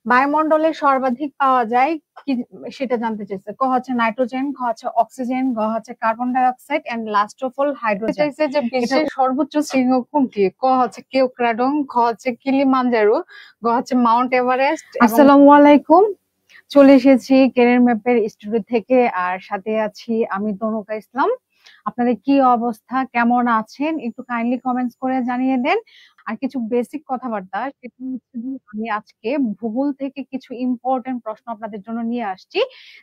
বায়ুমণ্ডলে সর্বাধিক পাওয়া যায় কি সেটা জানতে চাইছে। ক হচ্ছে নাইট্রোজেন, খ হচ্ছে অক্সিজেন, গ হচ্ছে কার্বন ডাই অক্সাইড and last of all hydrogen. চাইছে যে বিশ্বের সর্বোচ্চ শৃঙ্গ কোনটি? ক হচ্ছে কেওক্রাডং, খ হচ্ছে কিলিমানজারো, গ হচ্ছে মাউন্ট এভারেস্ট। আসসালামু আলাইকুম, চলে এসেছি ক্যারিয়ার ম্যাপের স্টুডিও থেকে, আর সাথে আছি আমি তনুকা ইসলাম। আপনাদের কি অবস্থা, কেমন আছেন, একটু কাইন্ডলি কমেন্টস করে জানিয়ে দেন। আর কিছু বেসিক কথাবার্তা, সেটা হচ্ছে যে আমি আজকে ভূগোল থেকে কিছু ইম্পর্টেন্ট প্রশ্ন আপনাদের জন্য নিয়ে আসছি,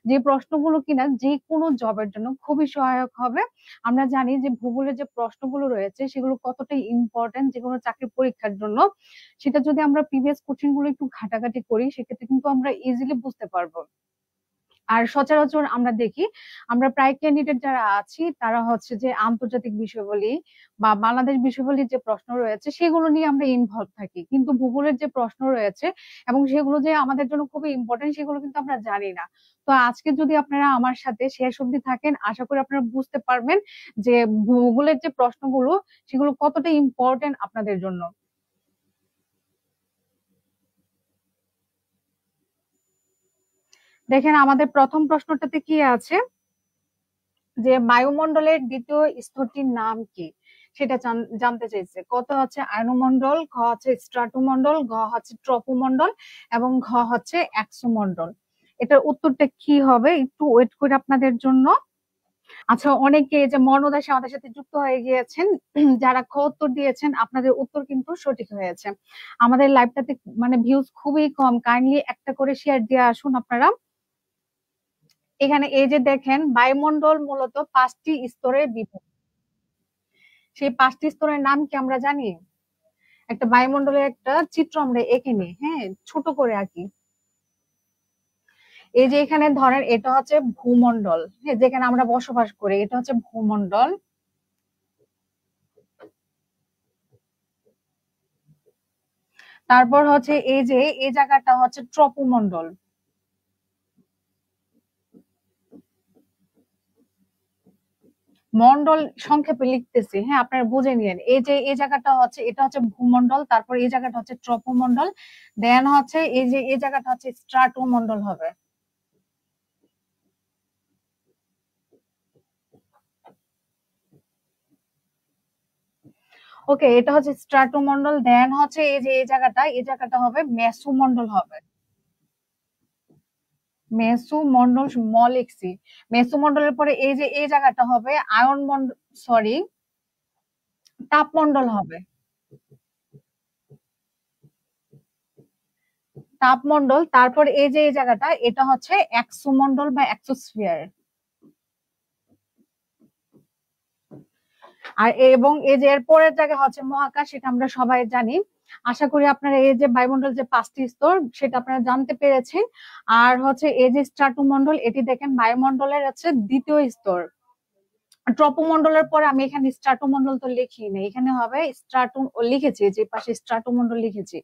যে প্রশ্নগুলো কিনা যে কোনো জবের জন্য খুবই সহায়ক হবে। আমরা জানি যে ভূগোলের যে প্রশ্নগুলো রয়েছে সেগুলো কতটা ইম্পর্টেন্ট যে কোনো চাকরির পরীক্ষার জন্য। সেটা যদি আমরা প্রিভিয়াস কোশ্চেন গুলো একটু ঘাটাঘাটি করি, সেক্ষেত্রে কিন্তু আমরা ইজিলি বুঝতে পারবো। আর সচরাচর আমরা দেখি, আমরা প্রায় ক্যান্ডিডেট যারা আছি তারা হচ্ছে যে আন্তর্জাতিক বিষয়াবলী বা বাংলাদেশ বিষয়াবলীর যে প্রশ্ন রয়েছে সেগুলো নিয়ে আমরা ইনভলভ থাকি, কিন্তু ভূগোলের যে প্রশ্ন রয়েছে এবং সেগুলো যে আমাদের জন্য খুবই ইম্পর্টেন্ট সেগুলো কিন্তু আমরা জানি না। তো আজকে যদি আপনারা আমার সাথে শেষ অবধি থাকেন, আশা করি আপনারা বুঝতে পারবেন যে ভূগোলের যে প্রশ্নগুলো সেগুলো কতটা ইম্পর্টেন্ট আপনাদের জন্য। দেখেন আমাদের প্রথম প্রশ্নটাতে কি আছে, যে বায়ুমণ্ডলের দ্বিতীয় স্তরটির নাম কি সেটা জানতে চাইছে। কত হচ্ছে আয়নমণ্ডল, খ হচ্ছে স্ট্রাটোমণ্ডল, ঘ হচ্ছে ট্রপোমণ্ডল এবং ঘ হচ্ছে এক্সোমণ্ডল। এটার উত্তরটা কি হবে একটু ওয়েট করে আপনাদের জন্য। আচ্ছা, অনেকে যে মর্ণদাসে আমাদের সাথে যুক্ত হয়ে গিয়েছেন, যারা খ উত্তর দিয়েছেন আপনাদের উত্তর কিন্তু সঠিক হয়েছে। আমাদের লাইভটাতে মানে ভিউজ খুবই কম, কাইন্ডলি একটা করে শেয়ার দিয়ে আসুন আপনারা। এখানে এই যে দেখেন, বায়ুমণ্ডল মূলত 5টি স্তরে বিভক্ত। সেই 5টি স্তরের নাম কি আমরা জানি? একটা বায়ুমণ্ডলের একটা চিত্র আমরা এঁকে নিই, হ্যাঁ, ছোট করে আঁকি। এই যে এখানে ধরেন এটা হচ্ছে ভূমণ্ডল, হ্যাঁ, যেখানে আমরা বসবাস করি, এটা হচ্ছে ভূমণ্ডল। তারপর হচ্ছে এই যে এই জায়গাটা হচ্ছে ট্রপোমণ্ডল। মন্ডল সংক্ষেপে লিখতেছি, হ্যাঁ, আপনারা বুঝে নিন। এই যে এই জায়গাটা হচ্ছে, এটা হচ্ছে ভূমণ্ডল, তারপর এই জায়গাটা হচ্ছে ট্রপোমণ্ডল, দেন হচ্ছে এই যে এই জায়গাটা হচ্ছে স্ট্রাটোমণ্ডল হবে। ওকে, এটা হচ্ছে স্ট্রাটোমণ্ডল, দেন হচ্ছে এই যে এই জায়গাটা হবে মেসোমণ্ডল হবে। মেসোমণ্ডল ম লিখছি। মেসোমণ্ডলের পরে এই যে এই জায়গাটা হবে আয়ন মণ্ডল, সরি, তাপমণ্ডল হবে। তাপমণ্ডল, তারপর এই যে এই জায়গাটা এটা হচ্ছে এক্সোমণ্ডল বা এক্সোস্ফিয়ার। আর এবং এই যে এর পরের জায়গা হচ্ছে মহাকাশ, সেটা আমরা সবাই জানি। আশা করি আপনারা এই যে বায়ুমণ্ডল যে 5টি স্তর সেটা আপনারা জানতে পেরেছেন। আর হচ্ছে এই যে স্ট্রাটোমণ্ডল, এটি দেখেন বায়ুমণ্ডলের হচ্ছে দ্বিতীয় স্তর। ট্রপোমণ্ডলের পরে আমি এখানে স্ট্রাটোমণ্ডল তো লিখি না, এখানে হবে স্ট্রাটো লিখেছি, যে পাশে স্ট্রাটোমণ্ডল লিখেছি।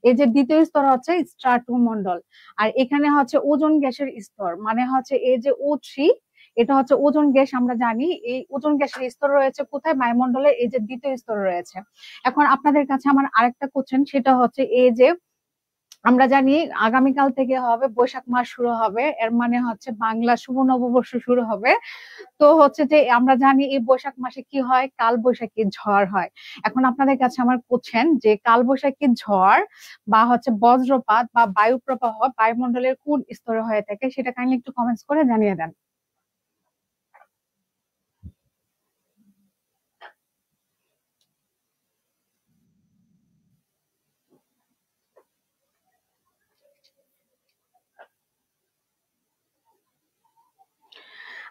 এই যে দ্বিতীয় স্তর হচ্ছে স্ট্রাটোমণ্ডল। আর এখানে হচ্ছে ওজোন গ্যাসের স্তর, মানে হচ্ছে এই যে O3, এটা হচ্ছে ওজোন গ্যাস। আমরা জানি এই ওজোন গ্যাসের স্তর রয়েছে কোথায়? বায়ুমণ্ডলে এই যে দ্বিতীয় স্তর রয়েছে। এখন আপনাদের কাছে আমার আরেকটা কোশ্চেন, সেটা হচ্ছে এই যে আমরা জানি আগামীকাল থেকে হবে বৈশাখ মাস শুরু হবে, এর মানে হচ্ছে বাংলা শুভ নববর্ষ শুরু হবে। তো হচ্ছে যে আমরা জানি এই বৈশাখ মাসে কি হয়? কাল বৈশাখী ঝড় হয়। এখন আপনাদের কাছে আমার কোশ্চেন, যে কাল বৈশাখী ঝড় বা হচ্ছে বজ্রপাত বা বায়ু প্রবাহ বায়ুমণ্ডলের কোন স্তরে হয়ে থাকে সেটা কাইন্ডলি একটু কমেন্টস করে জানিয়ে দেন।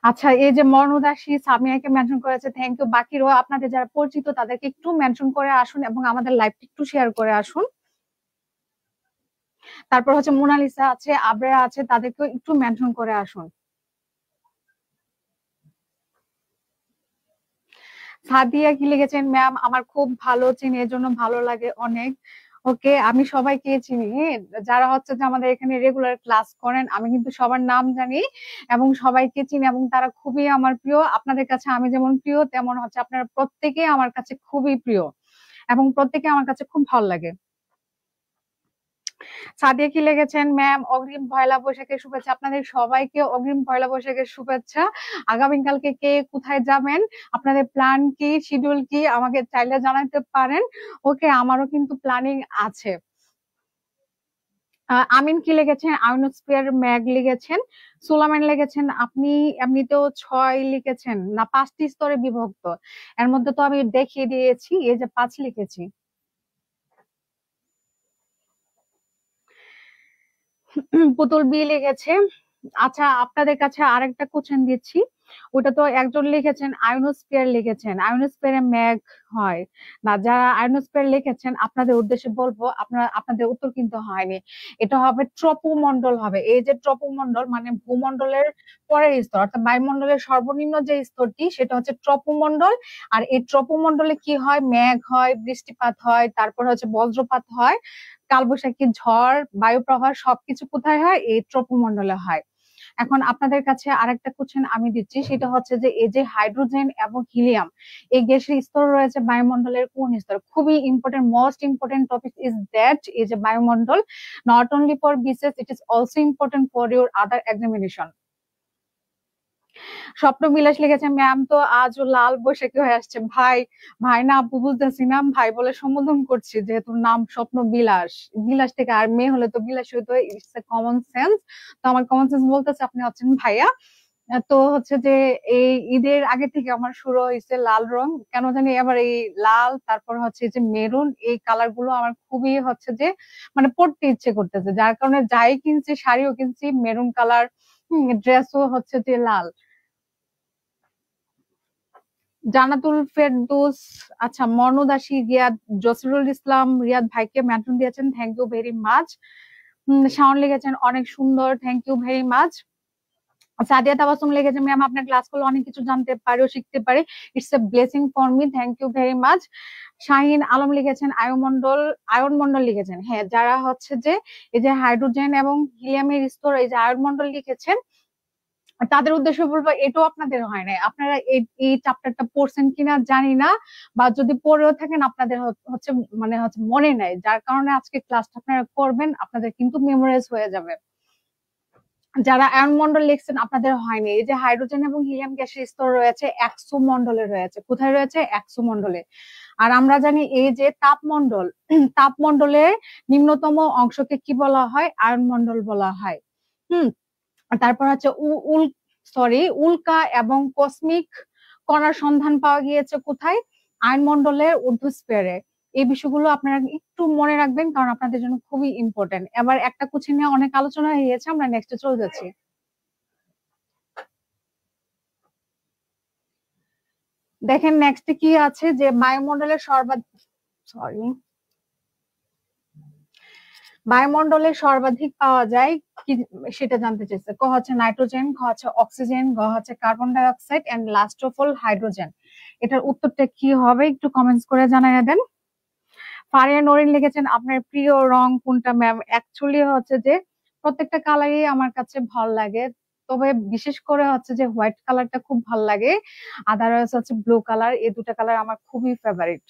আচ্ছা, এই যে মর্ণদাসী সামিয়াকে মেনশন করেছে, থ্যাংক ইউ। বাকিরও আপনাদের যারা পরিচিত তাদেরকে একটু মেনশন করে আসুন এবং আমাদের লাইভটা একটু শেয়ার করে আসুন। তারপর হচ্ছে মোনালিসা আছে, আবরা আছে, তাদেরকেও একটু মেনশন করে আসুন। সাদিয়া কি লিখেছেন? ম্যাম আমার খুব ভালো চিনি, এর জন্য ভালো লাগে অনেক। ওকে, আমি সবাইকে চিনি, যারা হচ্ছে যে আমাদের এখানে রেগুলার ক্লাস করেন, আমি কিন্তু সবার নাম জানি এবং সবাইকে চিনি এবং তারা খুবই আমার প্রিয়। আপনাদের কাছে আমি যেমন প্রিয়, তেমন হচ্ছে আপনারা প্রত্যেকে আমার কাছে খুবই প্রিয় এবং প্রত্যেকে আমার কাছে খুব ভালো লাগে। সাদিয়া কি লিখেছেন, ম্যাম অগ্রিম পয়লা বৈশাখের শুভেচ্ছা। আপনাদের সবাইকে অগ্রিম পয়লা বৈশাখের শুভেচ্ছা। আগামীকালকে কে কোথায় যাবেন, আপনাদের প্ল্যান কি, শিডিউল কি, আমাকে চাইলে জানাতে পারেন। ওকে, আমারও কিন্তু প্ল্যানিং আছে। আমিন কি লিখেছেন, আইনোস্ফিয়ার ম্যাগ লিখেছেন, সুলাইমান লিখেছেন আপনি এমনিতেও 6 লিখেছেন না 5টি স্তরে বিভক্ত। এর মধ্যে তো আমি দেখিয়ে দিয়েছি, এই যে 5 লিখেছি। পুতুল বি লিখেছে। আচ্ছা, আপনাদের কাছে আরেকটা কোশ্চেন দিচ্ছি, ওটা তো একজন লিখেছেন আয়নোস্ফিয়ার লিখেছেন, আয়নোস্ফিয়ারে ম্যাগ হয় না। যারা আয়নোস্ফিয়ার লিখেছেন আপনাদের উদ্দেশ্যে বলবো, আপনাদের উত্তর কিন্তু হয়নি। এটা হবে ট্রপোমন্ডল হবে। এই যে ট্রপোমন্ডল মানে ভূমন্ডলের পরের স্তর, অর্থাৎ বায়ুমন্ডলের সর্বনিম্ন যে স্তরটি সেটা হচ্ছে ট্রপোমন্ডল। আর এই ট্রপোমন্ডলে কি হয়, মেঘ হয়, বৃষ্টিপাত হয়, তারপর হচ্ছে বজ্রপাত হয়, কালবৈশাখী, ঝড়, বায়ুপ্রবাহ সবকিছু কোথায় হয়, এই ট্রপোমন্ডলে হয়। এখন আপনাদের কাছে আরেকটা কোশ্চেন আমি দিচ্ছি, সেটা হচ্ছে যে এই যে হাইড্রোজেন এবং হিলিয়াম, এই গ্যাসের স্তর রয়েছে বায়ুমণ্ডলের কোন স্তর? খুবই important, most important topic is that এই যে বায়ুমণ্ডল, not only for BCS, it is also important for your other examination. স্বপ্ন বিলাস লিখেছে, ম্যাম তো আজও লাল বৈশাখী হয়ে আসছে। ভাই, ভাই না আপু বুঝতেছি না, ভাই বলে সম্বোধন করছি যেহেতু নাম স্বপ্ন বিলাস। বিলাস থেকে আর মেয়ে হলে তো বিলাসী হতো, ইটস এ কমন সেন্স। তো আমার কমন সেন্স বলতেছে আপনি হচ্ছেন ভাইয়া। তো হচ্ছে যে এই ঈদের আগে থেকে আমার শুরু হয়েছে লাল রং, কেন জানি এবার এই লাল, তারপর হচ্ছে যে মেরুন, এই কালার গুলো আমার খুবই হচ্ছে যে মানে পড়তে ইচ্ছে করতেছে, যার কারণে যাই কিনছি, শাড়িও কিনছি মেরুন কালার, ড্রেসও হচ্ছে যে লাল। জানাতুল ফেরদৌস, আচ্ছা মর্ণদাসী রিয়াদ, জসিরুল ইসলাম রিয়াদ ভাইকে মেনশন দিয়েছেন, thank you very much. Shawon লিখেছেন অনেক সুন্দর, thank you very much. Sadia Tabassum লিখেছে, ম্যাম আপনার ক্লাস করলে অনেক কিছু জানতে পারি ও শিখতে পারি, it's a blessing for me, thank you very much. Shahin Alam লিখেছেন আয়ন মন্ডল লিখেছেন। হ্যাঁ, যারা হচ্ছে যে এই যে হাইড্রোজেন এবং হিলিয়ামের স্তর, এই যে আয়ন মন্ডল লিখেছেন, তাদের উদ্দেশ্যে বলবো এটাও আপনাদের হয় নাই, আপনারা এই চ্যাপ্টারটা পড়ছেন কিনা জানি না, বা যদি পড়েও থাকেন আপনাদের হচ্ছে মানে হচ্ছে মনে নাই, যার কারণে আজকে ক্লাসটা আপনারা করবেন, আপনাদের কিন্তু মেমোরাইজ হয়ে যাবে। যারা আয়ন মন্ডল লিখছেন আপনাদের হয়নি, এই যে হাইড্রোজেন এবং হিলিয়াম গ্যাসের স্তর রয়েছে একশো মন্ডলে রয়েছে, কোথায় রয়েছে, একশো মন্ডলে। আর আমরা জানি এই যে তাপমন্ডল, তাপমন্ডলের নিম্নতম অংশকে কি বলা হয়, আয়ন মন্ডল বলা হয়। হুম। তারপর হচ্ছে উল্কা এবং কসমিক কণার সন্ধান পাওয়া গিয়েছে কোথায়, আয়নমণ্ডলের ঊর্ধ্বস্ফিয়ারে। এই বিষয়গুলো আপনারা একটু মনে রাখবেন, কারণ আপনাদের জন্য খুবই ইম্পর্টেন্ট। এবার একটা কোশ্চেন নিয়ে অনেক আলোচনা হয়ে গেছে, আমরা নেক্সটে চলে যাচ্ছি। দেখেন নেক্সটে কি আছে, যে বায়ুমণ্ডলের বায়ুমণ্ডলে সর্বাধিক পাওয়া যায় কি, সেটা জানতে চাইছে। ক হচ্ছে নাইট্রোজেন, খ হচ্ছে অক্সিজেন, গ হচ্ছে কার্বন ডাই অক্সাইড and last of all hydrogen. এটার উত্তরটা কি হবে একটু কমেন্টস করে জানাই দেন। ফারিয়া নরিন লিখেছেন আপনার প্রিয় রং কোনটা ম্যাম? অ্যাকচুয়ালি হচ্ছে যে প্রত্যেকটা কালারই আমার কাছে ভাল লাগে, তবে বিশেষ করে হচ্ছে যে হোয়াইট কালারটা খুব ভাল লাগে, আদারওয়াইজ হচ্ছে ব্লু কালার, এই দুটা কালার আমার খুবই ফেভারিট।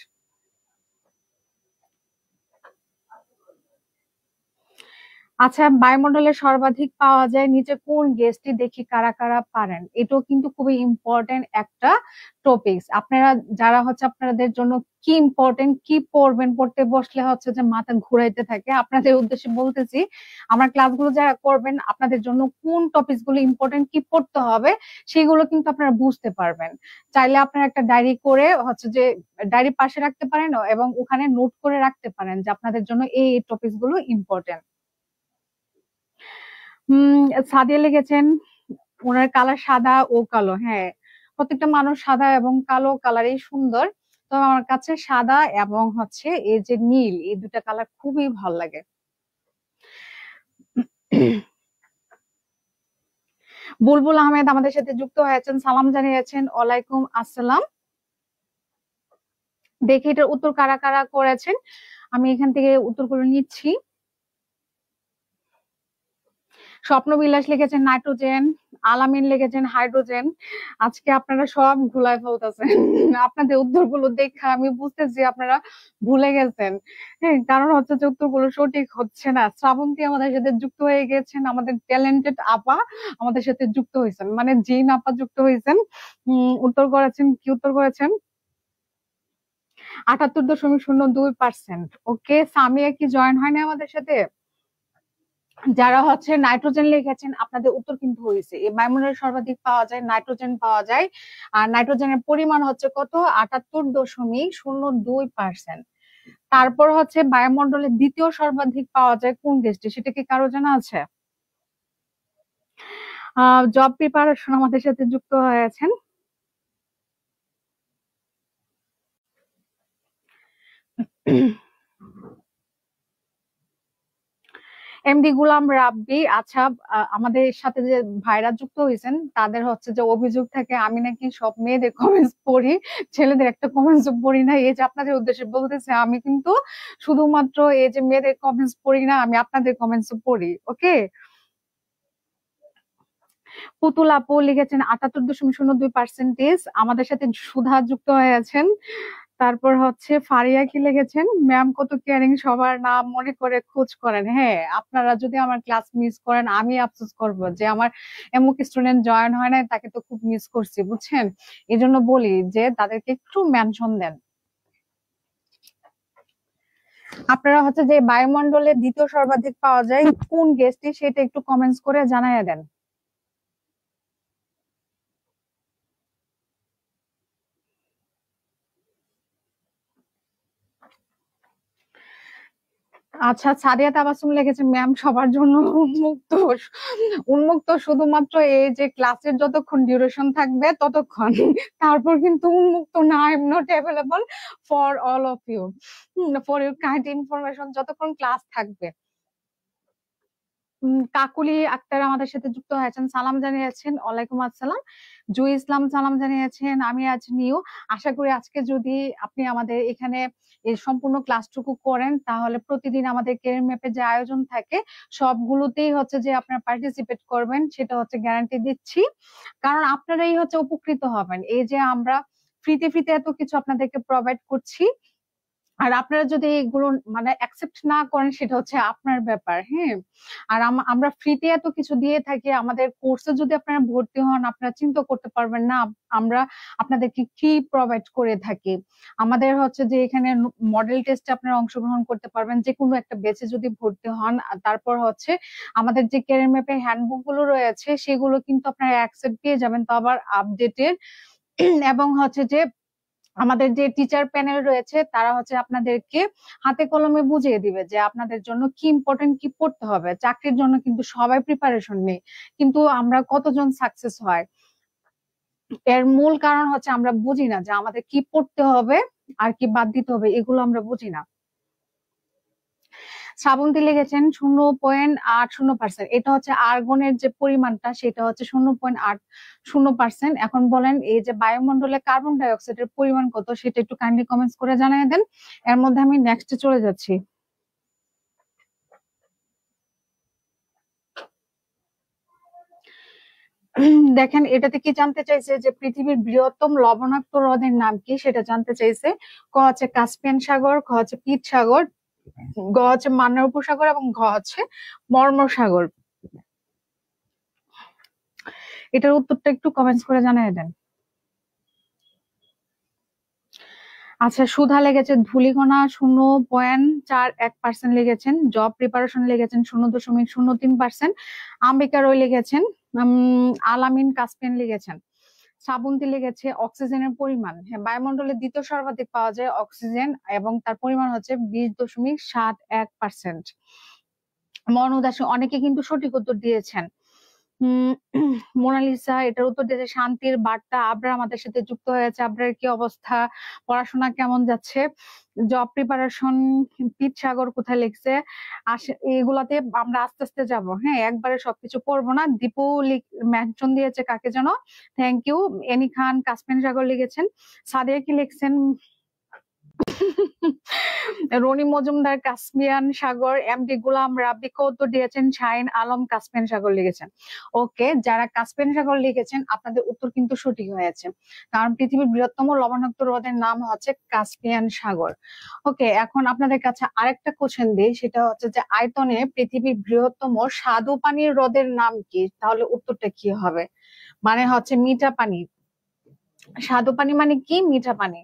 আচ্ছা, বায়ুমণ্ডলে সর্বাধিক পাওয়া যায় নিচে কোন গ্যাসটি, দেখি কারা কারা পারেন। এটাও কিন্তু খুবই ইম্পর্টেন্ট একটা টপিকস। আপনারা যারা হচ্ছে আপনাদের জন্য কি ইম্পর্টেন্ট, কি পড়বেন, পড়তে বসলে হচ্ছে যে মাথা ঘুরাইতে থাকে, আপনাদের উদ্দেশ্যে বলতেছি আমার ক্লাসগুলো যারা করবেন আপনাদের জন্য কোন টপিকস গুলো ইম্পর্টেন্ট, কি পড়তে হবে সেগুলো কিন্তু আপনারা বুঝতে পারবেন। চাইলে আপনারা একটা ডায়েরি করে হচ্ছে যে ডায়েরি পাশে রাখতে পারেন এবং ওখানে নোট করে রাখতে পারেন যে আপনাদের জন্য এই টপিকস গুলো ইম্পর্টেন্ট। সাদিয়া লিখেছেন ওনার কালার সাদা ও কালো। হ্যাঁ, প্রত্যেকটা মানুষ সাদা এবং কালো কালারই সুন্দর, তো আমার কাছে সাদা এবং হচ্ছে এই যে নীল, এই দুটা কালার খুবই ভালো লাগে। বুলবুল আহমেদ আমাদের সাথে যুক্ত হয়েছেন, সালাম জানিয়েছেন, ওয়ালাইকুম আসসালাম। দেখি এটার উত্তর কারা কারা করেছেন, আমি এখান থেকে উত্তরগুলো নিচ্ছি। স্বপ্নবিলাস লিখেছেন নাইট্রোজেন, আলামিন লিখেছেন হাইড্রোজেন। আজকে আপনারা সব ভুলাই ফেলতেছেন। আপনাদের উত্তরগুলো দেখে আমি বুঝতেছি আপনারা ভুলে গেছেন। হ্যাঁ, কারণ হচ্ছে যে উত্তরগুলো সঠিক হচ্ছে না। শ্রাবন্তী আমাদের সাথে যুক্ত হয়ে গেছেন, আমাদের ট্যালেন্টেড আপা আমাদের সাথে যুক্ত হয়েছেন, মানে জিন আপা যুক্ত হয়েছেন। উত্তর করেছেন, কি উত্তর করেছেন? ৭৮.০২%। ওকে, সামিয়া কি জয়েন হয়নি আমাদের সাথে? যারা হচ্ছে নাইট্রোজেন লিখেছেন আপনাদের উত্তর কিন্তু হয়েছে। এই বায়ুমণ্ডলে সর্বাধিক পাওয়া যায় নাইট্রোজেন পাওয়া যায়, আর নাইট্রোজেনের পরিমাণ হচ্ছে কত? ৭৮.০২%। তারপর হচ্ছে বায়ুমণ্ডলে দ্বিতীয় সর্বাধিক পাওয়া যায় কোন গ্যাসটি, সেটা কি কারো জানা আছে? জব প্রিপারেশন আমাদের সাথে যুক্ত হয়েছেন। এমডি গুলাম রাব্বি। আচ্ছা, আমাদের সাথে যে ভাইরা যুক্ত হয়েছেন তাদের হচ্ছে যে অভিযোগ থাকে আমি নাকি সব মেয়েদের কমেন্টস পড়ি, ছেলেদের একটা কমেন্টস পড়ি না। এই যে আপনাদের উদ্দেশ্যে বলতেছে, আমি কিন্তু শুধুমাত্র এই যে মেয়েদের কমেন্টস পড়ি না, আমি আপনাদের কমেন্টস পড়ি। ওকে, পুতুল আপু লিখেছেন ৭৮.০২%। আমাদের সাথে সুধা যুক্ত হয়ে আছেন। তারপর হচ্ছে ফারিয়া কি লিখেছেন, ম্যাম কত কেয়ারিং, সবার নাম মনে করে খোঁজ করেন। হ্যাঁ, আপনারা যদি আমার ক্লাস মিস করেন আমি আফসোস করব যে আমার এমুক স্টুডেন্ট জয়েন হয় নাই, তাকে তো খুব মিস করছি, বুঝছেন? এই জন্য বলি যে তাদেরকে একটু মেনশন দেন। আপনারা হচ্ছে যে বায়ুমণ্ডলে দ্বিতীয় সর্বাধিক পাওয়া যায় কোন গ্যাসটি, সেটা একটু কমেন্টস করে জানাইয়া দেন। আচ্ছা, সাদিয়া তাবাসসুম লিখেছে ম্যাম সবার জন্য উন্মুক্ত। উন্মুক্ত শুধুমাত্র এই যে ক্লাসের যতক্ষণ ডিউরেশন থাকবে ততক্ষণ, তারপর কিন্তু উন্মুক্ত না। I am not available for all of you, for your kind information, যতক্ষণ ক্লাস থাকবে। কাকুলি আক্তার আমাদের সাথে যুক্ত হয়েছেন, সালাম জানিয়েছেন। ওয়ালাইকুম আসসালাম। জুই ইসলাম সালাম জানিয়েছেন, আমি আজ নিউ। আশা করি আজকে যদি আপনি আমাদের এখানে এই সম্পূর্ণ ক্লাসটুকু করেন তাহলে প্রতিদিন আমাদের ক্যারিয়ার ম্যাপে যে আয়োজন থাকে সবগুলোতেই হচ্ছে যে আপনারা পার্টিসিপেট করবেন, সেটা হচ্ছে গ্যারান্টি দিচ্ছি। কারণ আপনারাই হচ্ছে উপকৃত হবেন। এই যে আমরা ফ্রিতে ফ্রিতে এত কিছু আপনাদেরকে প্রোভাইড করছি, আর আপনারা যদি এগুলো মানে অ্যাকসেপ্ট না করেন সেটা হচ্ছে আপনার ব্যাপার। হ্যাঁ, আর আমরা ফ্রিতে এত কিছু দিয়ে থাকি। আমাদের কোর্সে যদি আপনারা ভর্তি হন আপনারা চিন্তা করতে পারবেন না আমরা আপনাদেরকে কি প্রোভাইড করে থাকি। আমাদের হচ্ছে যে এখানে মডেল টেস্টে আপনারা অংশগ্রহণ করতে পারবেন যে কোনো একটা ব্যাচে যদি ভর্তি হন। আর তারপর হচ্ছে আমাদের যে ক্যারিয়ার ম্যাপে হ্যান্ডবুক গুলো রয়েছে সেগুলো কিন্তু আপনারা অ্যাকসেপ্ট পেয়ে যাবেন, তো আবার আপডেটেড। এবং হচ্ছে যে আমাদের যে টিচার প্যানেল রয়েছে তারা হচ্ছে আপনাদেরকে হাতে কলমে বুঝিয়ে দিবে যে আপনাদের জন্য কি ইম্পর্টেন্ট, কি পড়তে হবে। চাকরির জন্য কিন্তু সবাই প্রিপারেশন নেই, কিন্তু আমরা কতজন সাকসেস হয় এর মূল কারণ হচ্ছে আমরা বুঝি না যে আমাদের কি পড়তে হবে আর কি বাদ দিতে হবে, এগুলো আমরা বুঝি না। শ্রাবন্তী লিখেছেন 0.80%। এটা হচ্ছে আর্গনের যে পরিমাণটা সেটা হচ্ছে 0.80%। এখন বলেন এই যে বায়ুমণ্ডলে কার্বন ডাই অক্সাইডের পরিমাণ কত সেটা একটু কাইন্ডলি কমেন্টস করে জানিয়ে দেন। এর মধ্যে আমি নেক্সটে চলে যাচ্ছি। দেখেন, এটাতে কি জানতে চাইছে যে পৃথিবীর বৃহত্তম লবণাক্ত হ্রদের নাম কি সেটা জানতে চাইছে। ক হচ্ছে কাস্পিয়ান সাগর, খ হচ্ছে পিট সাগর, গ হচ্ছে মান্নার উপসাগর এবং ঘ হচ্ছে মর্মর সাগর। এটার উত্তরটা একটু কমেন্টস করে জানিয়ে দেন। আচ্ছা, সুধা লেগেছে ধূলিকণা 0.41% লেগেছেন। Job preparation লেগেছেন 0.03%। আম্বিকা রয় লিখেছেন। আলামিন কাসপিয়ান লিখেছেন। শ্রাবন্তী লিখেছে অক্সিজেনের পরিমাণ। হ্যাঁ, বায়ুমণ্ডলে দ্বিতীয় সর্বাধিক পাওয়া যায় অক্সিজেন এবং তার পরিমাণ হচ্ছে 20.71%। মনোদাসী অনেকে কিন্তু সঠিক উত্তর দিয়েছেন। মোনালিসা এটার উত্তর দিয়েছে শান্তির বার্তা। আবরা আমাদের সাথে যুক্ত হয়েছে। আবরার কি অবস্থা, পড়াশোনা কেমন যাচ্ছে? জব প্রিপারেশন পিট সাগর কোথায় লিখছে? এগুলাতে আমরা আস্তে আস্তে যাব। হ্যাঁ, একবারে সবকিছু পড়বো না। দীপু মেনশন দিয়েছে কাকে যেন, থ্যাংক ইউ। এনি খান কাশ্মীর সাগর লিখেছেন। সাদিয়া কি লিখছেন? রনি মজুমদার কাস্পিয়ান সাগর, এমডি গোলাম রাব্বি উত্তর দিয়েছেন শাহিন আলম কাস্পিয়ান সাগর লিখেছেন। ওকে, যারা কাস্পিয়ান সাগর লিখেছেন আপনাদের উত্তর কিন্তু সঠিক হয়েছে, কারণ পৃথিবীর বৃহত্তম লবণাক্ত হ্রদের নাম হচ্ছে কাস্পিয়ান সাগর। ওকে, এখন আপনাদের কাছে আরেকটা কোশ্চেন দিই, সেটা হচ্ছে যে আয়তনে পৃথিবীর বৃহত্তম স্বাদু পানির হ্রদের নাম কি? তাহলে উত্তরটা কি হবে? মানে হচ্ছে মিঠা পানি। স্বাদু পানি মানে কি? মিঠা পানি।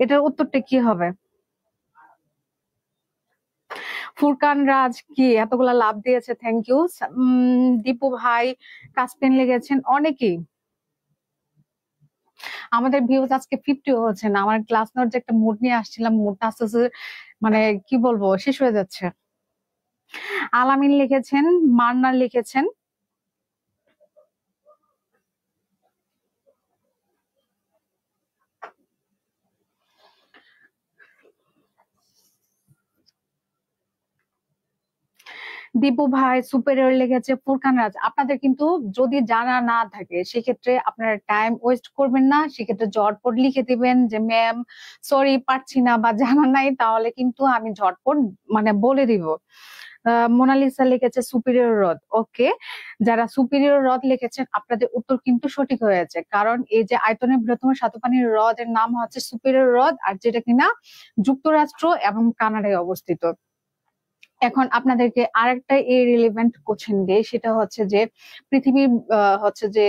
এটার উত্তরটা কি হবে? ফুরকান রাজ কি এতগুলা লাভ দিয়েছে, থ্যাংক ইউ। দীপু ভাই কাস্পিয়ান লেগেছেন অনেকেই। আমাদের ভিউজ আজকে 50 হচ্ছে না। আমার ক্লাস নেওয়ার যে একটা মুড নিয়ে আসছিলাম, মুডটা আস্তে আস্তে মানে কি বলবো শেষ হয়ে যাচ্ছে। আলামিন লিখেছেন, মান্না লিখেছেন। দীপু ভাই সুপেরিয়র লিখেছে ফুরকান রাজ। আপনাদের কিন্তু যদি জানা না থাকে সেক্ষেত্রে আপনারা টাইম ওয়েস্ট করবেন না, সেক্ষেত্রে ঝটপট লিখে দিবেন যে ম্যাম সরি পারছি না বা জানা নাই, তাহলে কিন্তু আমি ঝটপট মানে বলে দিব। মোনালিসা লিখেছে সুপিরিয়র হ্রদ। ওকে, যারা সুপিরিয়র হ্রদ লিখেছেন আপনাদের উত্তর কিন্তু সঠিক হয়েছে, কারণ এই যে আয়তনের বৃহত্তম স্বাদুপানির হ্রদের নাম হচ্ছে সুপিরিয়র হ্রদ, আর যেটা কিনা যুক্তরাষ্ট্র এবং কানাডায় অবস্থিত। এখন আপনাদেরকে আরেকটা ইররিলেভেন্ট কোশ্চেন দিই, সেটা হচ্ছে যে পৃথিবীর হচ্ছে যে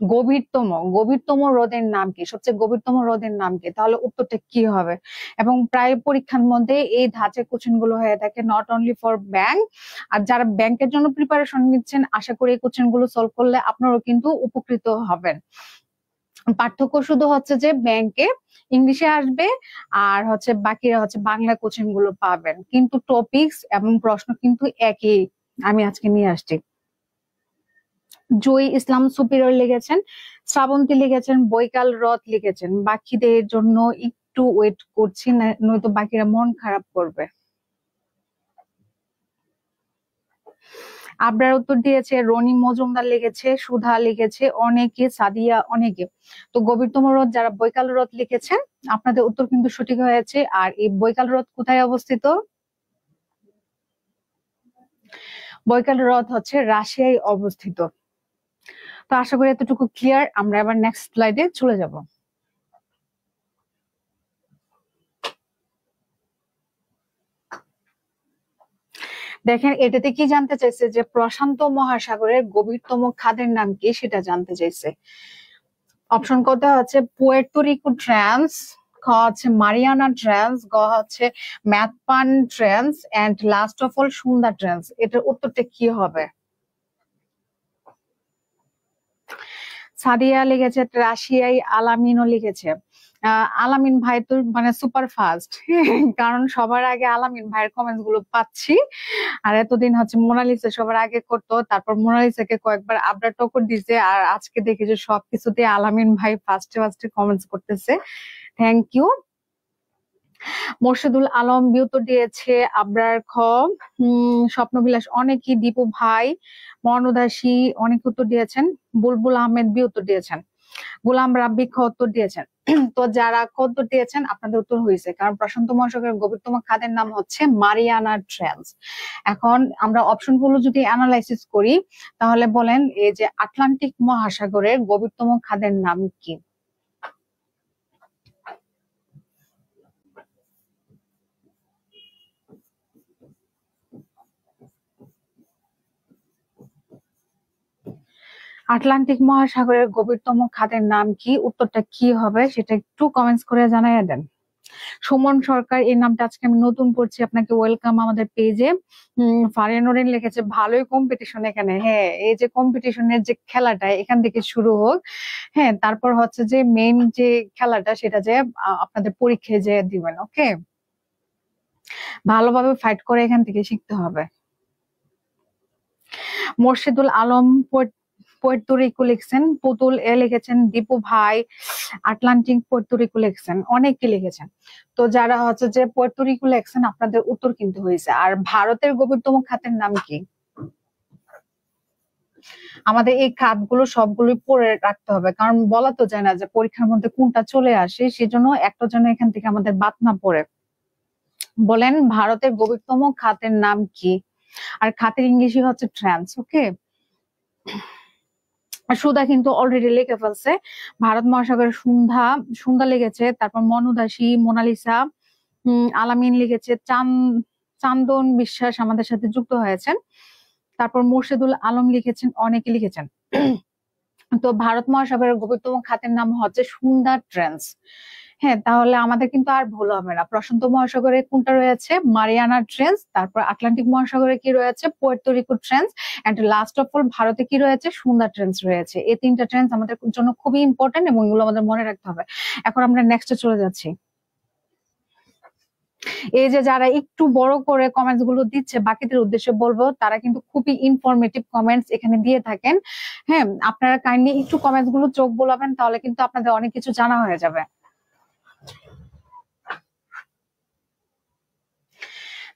গভীরতম হ্রদের নাম কি? সবচেয়ে গভীরতম হ্রদের নাম কি? তাহলে উত্তরটা কি হবে? এবং প্রায় পরীক্ষার মধ্যে এই ধাঁচের কোশ্চেন গুলো হয়ে থাকে, নট অনলি ফর ব্যাংক। আর যারা ব্যাংকের জন্য প্রিপারেশন নিচ্ছেন, আশা করি এই কোশ্চেন গুলো সলভ করলে আপনারাও কিন্তু উপকৃত হবেন। পার্থক্য শুধু হচ্ছে যে ব্যাংকে ইংলিশে আসবে আর হচ্ছে বাকিরা হচ্ছে বাংলা কোশ্চেন গুলো পাবেন, কিন্তু টপিকস এবং প্রশ্ন কিন্তু একই আমি আজকে নিয়ে আসছি। জয়ী ইসলাম সুপিরিয়র লিখেছেন, শ্রাবন্তী লিখেছেন বৈকাল হ্রদ লিখেছেন। বাকিদের জন্য একটু ওয়েট করছি, নয়তো বাকিরা মন খারাপ করবে। আবরার উত্তর দিয়েছে, রনি মজুমদার লিখেছে, সুধা লিখেছে, অনেকে, সাদিয়া অনেকে। তো গভীরতম হ্রদ যারা বৈকাল হ্রদ লিখেছেন আপনাদের উত্তর কিন্তু সঠিক হয়েছে। আর এই বৈকাল হ্রদ কোথায় অবস্থিত? বৈকাল হ্রদ হচ্ছে রাশিয়ায় অবস্থিত। তো আশা করি এতটুকু ক্লিয়ার। আমরা এবার নেক্সট স্লাইডে চলে যাব। দেখেন এটাতে কি জানতে চাইছে, যে প্রশান্ত মহাসাগরের গভীরতম খাদের নাম কি সেটা জানতে চাইছে। অপশন কত হচ্ছে পুয়ের্তো রিকো ট্রান্স, খ হচ্ছে মারিয়ানা ট্রান্স, গ হচ্ছে ম্যাথপান trench, and last of all সুন্দর ট্রান্স। এটার উত্তরটা কি হবে? সাদিয়া লিখেছে রাশিয়ায়, আলামিনও লিখেছে। আলামিন ভাই তো মানে সুপার ফাস্ট, কারণ সবার আগে আলামিন ভাইয়ের কমেন্টস গুলো পাচ্ছি। আর এতদিন হচ্ছে মোনালিসা সবার আগে করতো, তারপর মোনালিসাকে কয়েকবার আবরার টক্কর দিছে, আর আজকে দেখি যে সবকিছুতে আলামিন ভাই ফার্স্টে ফার্স্টে কমেন্টস করতেছে। Thank you. মোর্শেদুল আলম বিউত্তর দিয়েছে, আবরার খ। স্বপ্নবিলাস অনেকই, দীপু ভাই, মনুদাসী অনেক উত্তর দিয়েছেন, বুলবুল আহমেদ বি উত্তর দিয়েছেন, গোলাম রাব্বি খ উত্তর দিয়েছেন। তো যারা খ উত্তর দিয়েছেন আপনাদের উত্তর হয়েছে, কারণ প্রশান্ত মহাসাগরের গভীরতম খাদের নাম হচ্ছে মারিয়ানা ট্রেন্স। এখন আমরা অপশন গুলো যদি অ্যানালাইসিস করি তাহলে বলেন এই যে আটলান্টিক মহাসাগরের গভীরতম খাদের নাম কি? আটলান্টিক মহাসাগরের গভীরতম খাদের নাম কি? উত্তরটা কি হবে সেটা একটু কমেন্টস করে জানাইয়া দেন। সুমন সরকার, এই নামটা আজকে আমি নতুন পড়ছি, আপনাকে ওয়েলকাম আমাদের পেজে। ফারিয়া নরিন লিখেছে ভালোই কম্পিটিশন এখানে। হ্যাঁ, এই যে কম্পিটিশনের যে খেলাটা এখান থেকে শুরু হোক, হ্যাঁ, তারপর হচ্ছে যে মেইন যে খেলাটা সেটা যে আপনাদের পরীক্ষায় যে দিবেন। ওকে, ভালোভাবে ফাইট করে এখান থেকে শিখতে হবে। মোর্শেদুল আলম পুয়ের্তো রিকো লিখছেন, পুতুল এ লিখেছেন, দীপু ভাই আটলান্টিক পুয়ের্তো রিকো লিখছেন, অনেকে লিখেছেন। তো যারা হচ্ছে যে পুয়ের্তো রিকো লিখছেন আপনাদের উত্তর কিন্তু হয়েছে। আর ভারতের গভীরতম খাতের নাম কি? আমাদের এই খাতগুলো সবগুলোই পড়ে রাখতে হবে, কারণ বলা তো যায় না যে পরীক্ষার মধ্যে কোনটা চলে আসে, সেজন্য একটা যেন এখান থেকে আমাদের বাদ না পড়ে। বলেন ভারতের গভীরতম খাতের নাম কি? আর খাতের ইংলিশই হচ্ছে ট্রান্স। ওকে, সুধা কিন্তু অলরেডি লিখে ফেলছে। ভারত মহাসাগরের সন্ধ্যা, সন্ধ্যা লেগেছে, তারপর মনুদাসী, মোনালিসা, আলামিন লিখেছে, চান্দন বিশ্বাস আমাদের সাথে যুক্ত হয়েছেন, তারপর মোর্শেদুল আলম লিখেছেন, অনেকে লিখেছেন। তো ভারত মহাসাগরের গভীরতম খাতের নাম হচ্ছে সুন্দর ট্রেন্স। হ্যাঁ, তাহলে আমাদের কিন্তু আর ভুল হবে না। প্রশান্ত মহাসাগরে কোনটা রয়েছে? Mariana trench. তারপর আটলান্টিক মহাসাগরে কি রয়েছে? Puerto Rico trench. And last of all ভারতে কি রয়েছে? সুন্দর ট্রেন্স রয়েছে। এই তিনটা ট্রেন্স আমাদের জন্য খুবই ইম্পর্টেন্ট এবং এগুলো আমাদের মনে রাখতে হবে। এখন আমরা নেক্সটে চলে যাচ্ছি। এই যে যারা একটু বড় করে কমেন্টস গুলো দিচ্ছে, বাকিদের উদ্দেশ্যে বলবো তারা কিন্তু খুবই ইনফরমেটিভ কমেন্টস এখানে দিয়ে থাকেন। হ্যাঁ, আপনারা কাইন্ডলি একটু কমেন্টস গুলো চোখ বোলাবেন, তাহলে কিন্তু আপনাদের অনেক কিছু জানা হয়ে যাবে।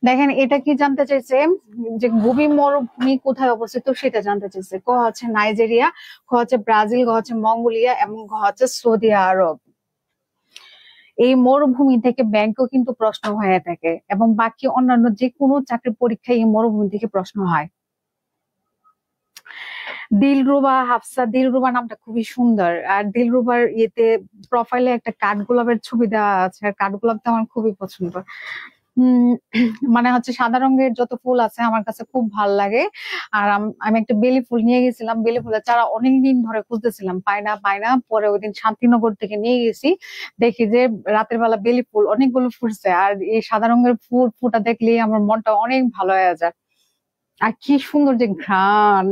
দেখেন, এটা কি জানতে চাইছে যে গোবি মরুভূমি কোথায় অবস্থিত সেটা জানতে চাইছে। ক হচ্ছে নাইজেরিয়া, খ হচ্ছে ব্রাজিল, গ হচ্ছে মঙ্গোলিয়া এবং ঘ হচ্ছে সৌদি আরব। এই মরুভূমি থেকে ব্যাংকেও কিন্তু প্রশ্ন হয়ে থাকে এবং বাকি অন্যান্য যে কোনো চাকরির পরীক্ষায় এই মরুভূমি থেকে প্রশ্ন হয়। দিলরুবা হাফসা, দিলরুবা নামটা খুবই সুন্দর। আর দিলরুবার ইয়েতে প্রোফাইলে একটা কাঠগোলাপের ছবি দেওয়া আছে, আর কাঠগোলাপটা আমার খুবই পছন্দ। মানে হচ্ছে সাদা রঙের যত ফুল আছে আমার কাছে খুব ভাল লাগে। আর আমি একটা বেলি ফুল নিয়ে গেছিলাম, বেলি ফুলের চারা অনেকদিন ধরে খুঁজতেছিলাম, পাই না। পরে ওই দিন শান্তিনগর থেকে নিয়ে গেছি, দেখি যে রাতের বেলা বেলি ফুল অনেকগুলো ফুটছে। আর এই সাদা রঙের ফুল ফুটা দেখলেই আমার মনটা অনেক ভালো হয়ে যায়। আর কি সুন্দর যে ঘ্রাণ!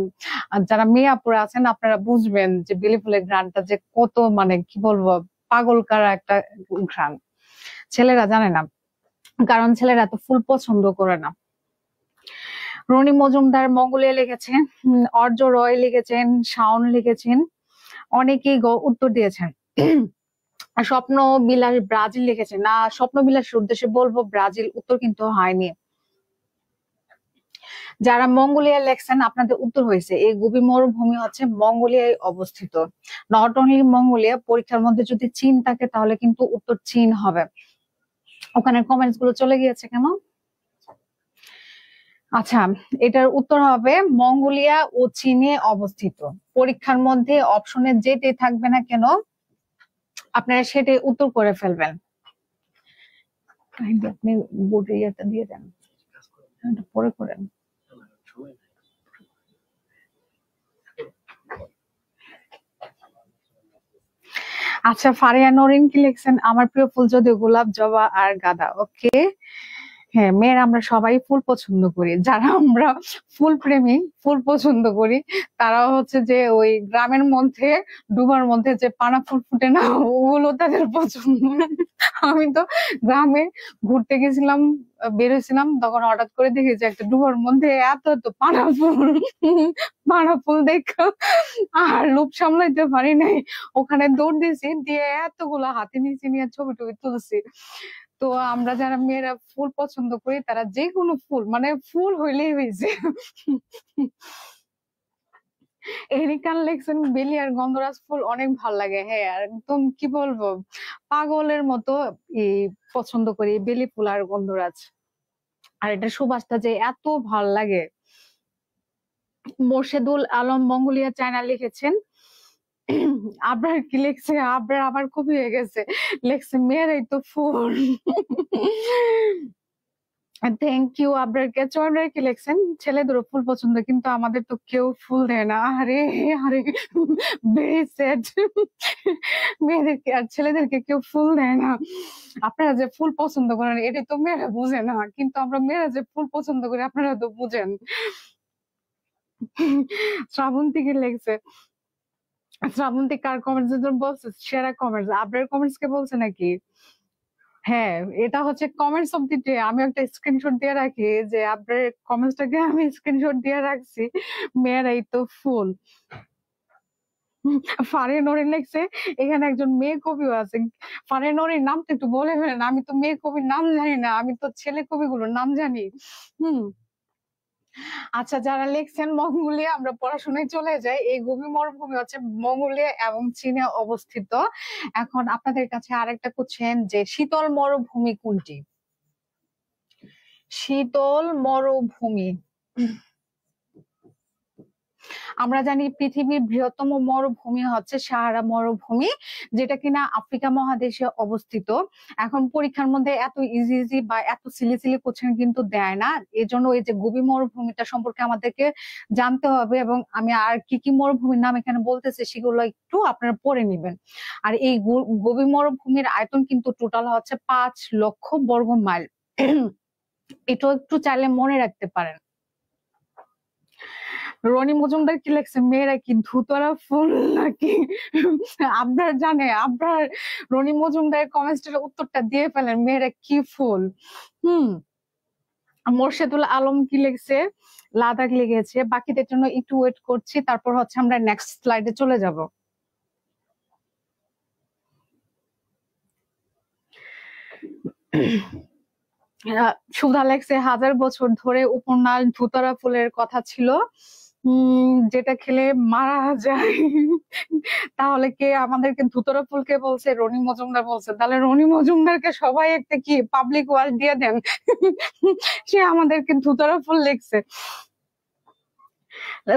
আর যারা মেয়ে আপুরা আছেন আপনারা বুঝবেন যে বেলি ফুলের ঘ্রাণটা যে কত, মানে কি বলবো, পাগল করা একটা ঘ্রাণ। ছেলেরা জানে না, কারণ ছেলেরা তো ফুল পছন্দ করে না। রনি মজুমদার মঙ্গোলিয়া লিখেছেন, অর্জ রয় লিখেছেন, শাওন লিখেছেন, অনেকেই উত্তর দিয়েছেন। স্বপ্ন বিলাস ব্রাজিল লিখেছেন না, স্বপ্ন বিলাসের উদ্দেশ্যে বলবো ব্রাজিল উত্তর কিন্তু হয়নি। যারা মঙ্গোলিয়া লেখছেন আপনাদের উত্তর হয়েছে। এই গোবি মরুভূমি হচ্ছে মঙ্গোলিয়ায় অবস্থিত। নট অনলি মঙ্গোলিয়া, পরীক্ষার মধ্যে যদি চীন থাকে তাহলে কিন্তু উত্তর চীন হবে। ওখানে কমেন্টস গুলো চলে গিয়েছে কেন? আচ্ছা, এটার উত্তর হবে মঙ্গোলিয়া ও চীনে অবস্থিত। পরীক্ষার মধ্যে অপশনে যেটাই থাকবে না কেন আপনারা সেটাই উত্তর করে ফেলবেন। আপনি বোর্ডে ইয়েটা দিয়ে দেন, পরে করেন। আচ্ছা, ফারিয়া নরিন কি লিখছেন? আমার প্রিয় ফুল যদিও গোলাপ, জবা আর গাঁদা। ওকে, হ্যাঁ, মেয়েরা আমরা সবাই ফুল পছন্দ করি। যারা আমরা ফুল প্রেমী, ফুল পছন্দ করি, তারা হচ্ছে যে ওই গ্রামের মধ্যে ডুবার মধ্যে যে পানা ফুল ফুটে না, ওগুলো তাদের পছন্দ। আমি তো গ্রামে ঘুরতে গেছিলাম, বেরোছিলাম, তখন হঠাৎ করে দেখি যে একটা ডুবার মধ্যে এত এত পানা ফুল। পানা ফুল দেখা আর লোভ সামলাইতে পারি নাই, ওখানে দৌড় দিয়েছি, দিয়ে এতগুলো হাতে নিচে নিয়ে ছবি টবি তুলছি। তো আমরা যারা মেয়েরা ফুল পছন্দ করি তারা যে কোনো ফুল, মানে ফুল হইলেই হয়েছে। এরিকান লেকশন বেলি আর গন্ধরাজ ফুল অনেক ভাল লাগে। হ্যাঁ, আর একদম কি বলবো, পাগলের মতো এই পছন্দ করি বেলি ফুল আর গন্ধরাজ। আর এটা সুবাসটা যে এত ভাল লাগে। মোর্শেদুল আলম মঙ্গোলিয়া চায়না লিখেছেন। আবরার কি লিখছে? আবরার আবার খুবই হয়ে গেছে, লিখছে মেয়েরাই তো ফুল। Thank you আবরারকে। চয়নরা কি লিখছেন? ছেলেদেরও ফুল পছন্দ, কিন্তু আমাদের তো কেউ ফুল দেয় না। আরে আরে, ভেরি স্যাড। মেয়েদেরকে আর ছেলেদেরকে কেউ ফুল দেয় না। আপনারা যে ফুল পছন্দ করেন এটা তো মেয়েরা বুঝে না, কিন্তু আমরা মেয়েরা যে ফুল পছন্দ করি আপনারা তো বুঝেন। শ্রাবন্তী কি লিখছে? শ্রাবন্তী কার কমেন্টস বলছে সেরা কমেন্টস? আবরার কমেন্টস কে বলছে নাকি? হ্যাঁ, এটা হচ্ছে কমেন্টস অফ দি ডে। আমি একটা স্ক্রিনশট দিয়ে রাখি যে আপনার কমেন্টসটাকে আমি স্ক্রিনশট দিয়ে রাখছি, মেয়েরাই তো ফুল। ফারিয়া নরিন লিখছে, এখানে একজন মেয়ে কবিও আছে। ফারিয়া নরিন নামটা একটু বলে ফেলেন, আমি তো মেয়ে কবির নাম জানি না, আমি তো ছেলে কবিগুলোর নাম জানি। হুম, আচ্ছা, যারা লিখছেন মঙ্গোলিয়া, আমরা পড়াশোনায় চলে যাই। এই গোবি মরুভূমি হচ্ছে মঙ্গোলিয়া এবং চীনে অবস্থিত। এখন আপনাদের কাছে আরেকটা কোশ্চেন, যে শীতল মরুভূমি কোনটি? শীতল মরুভূমি, আমরা জানি পৃথিবীর বৃহত্তম মরুভূমি হচ্ছে সাহারা মরুভূমি, যেটা কিনা আফ্রিকা মহাদেশে অবস্থিত। এখন পরীক্ষার মধ্যে এত ইজি ইজি বা এত সিলি সিলি কোশ্চেন কিন্তু দেয় না, এজন্য এই যে গোবি মরুভূমিটা সম্পর্কে আমাদেরকে জানতে হবে। এবং আমি আর কি কি মরুভূমির নাম এখানে বলতেছি সেগুলো একটু আপনারা পড়ে নিবেন। আর এই গোবি মরুভূমির আয়তন কিন্তু টোটাল হচ্ছে 5 লক্ষ বর্গ মাইল। এটাও একটু চাইলে মনে রাখতে পারেন। রনি মজুমদার কি লেখছে, মেয়েরা কি ধুতরা ফুল নাকি? আপনার জানে, আপনার রনি মজুমদারের কমেন্টের উত্তরটা দিয়ে ফেলেন, মেয়েরা কি ফুল। হুম। মোর্শেদুল আলম কি লিখছে, লাদাখ লিখেছে। বাকিদের জন্য একটু ওয়েট করছি, তারপর হচ্ছে আমরা নেক্সট স্লাইডে চলে যাব। সুধা লেখছে, 1000 বছর ধরে উপন্যাস ধুতরা ফুলের কথা ছিল, যেটা খেলে মারা যায়। তাহলে কে আমাদেরকে ধুতরা ফুলকে বলছে? রনি মজুমদার বলছে। তাহলে রনি মজুমদারকে সবাই একটা কি পাবলিক ওয়াচ দিয়ে দেন, সে আমাদেরকে ধুতরা ফুল লিখছে।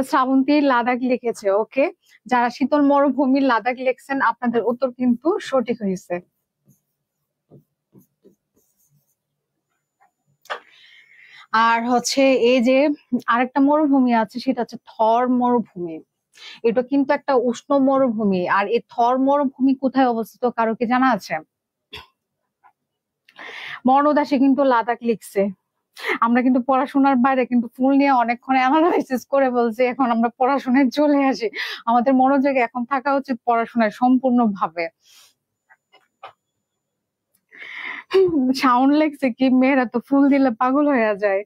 শ্রাবন্তী লাদাখ লিখেছে। ওকে, যারা শীতল মরুভূমি লাদাখ লিখছেন, আপনাদের উত্তর কিন্তু সঠিক হয়েছে। আর হচ্ছে এই যে আরেকটা মরুভূমি আছে, সেটা হচ্ছে থর মরুভূমি। এটা কিন্তু একটা উষ্ণ মরুভূমি। আর এই থর মরুভূমি কোথায় অবস্থিত, কারো কি জানা আছে? মর্ণদাসী কিন্তু লাদাখ লিখছে। আমরা কিন্তু পড়াশোনার বাইরে কিন্তু ফুল নিয়ে অনেকক্ষণ অ্যানালাইসিস করে বলছি, এখন আমরা পড়াশোনায় চলে আসি। আমাদের মনোযোগ এখন থাকা উচিত পড়াশোনায় সম্পূর্ণভাবে। সাউন্ড লেগছে কি, মেয়েরা তো ফুল দিলে পাগল হয়ে যায়।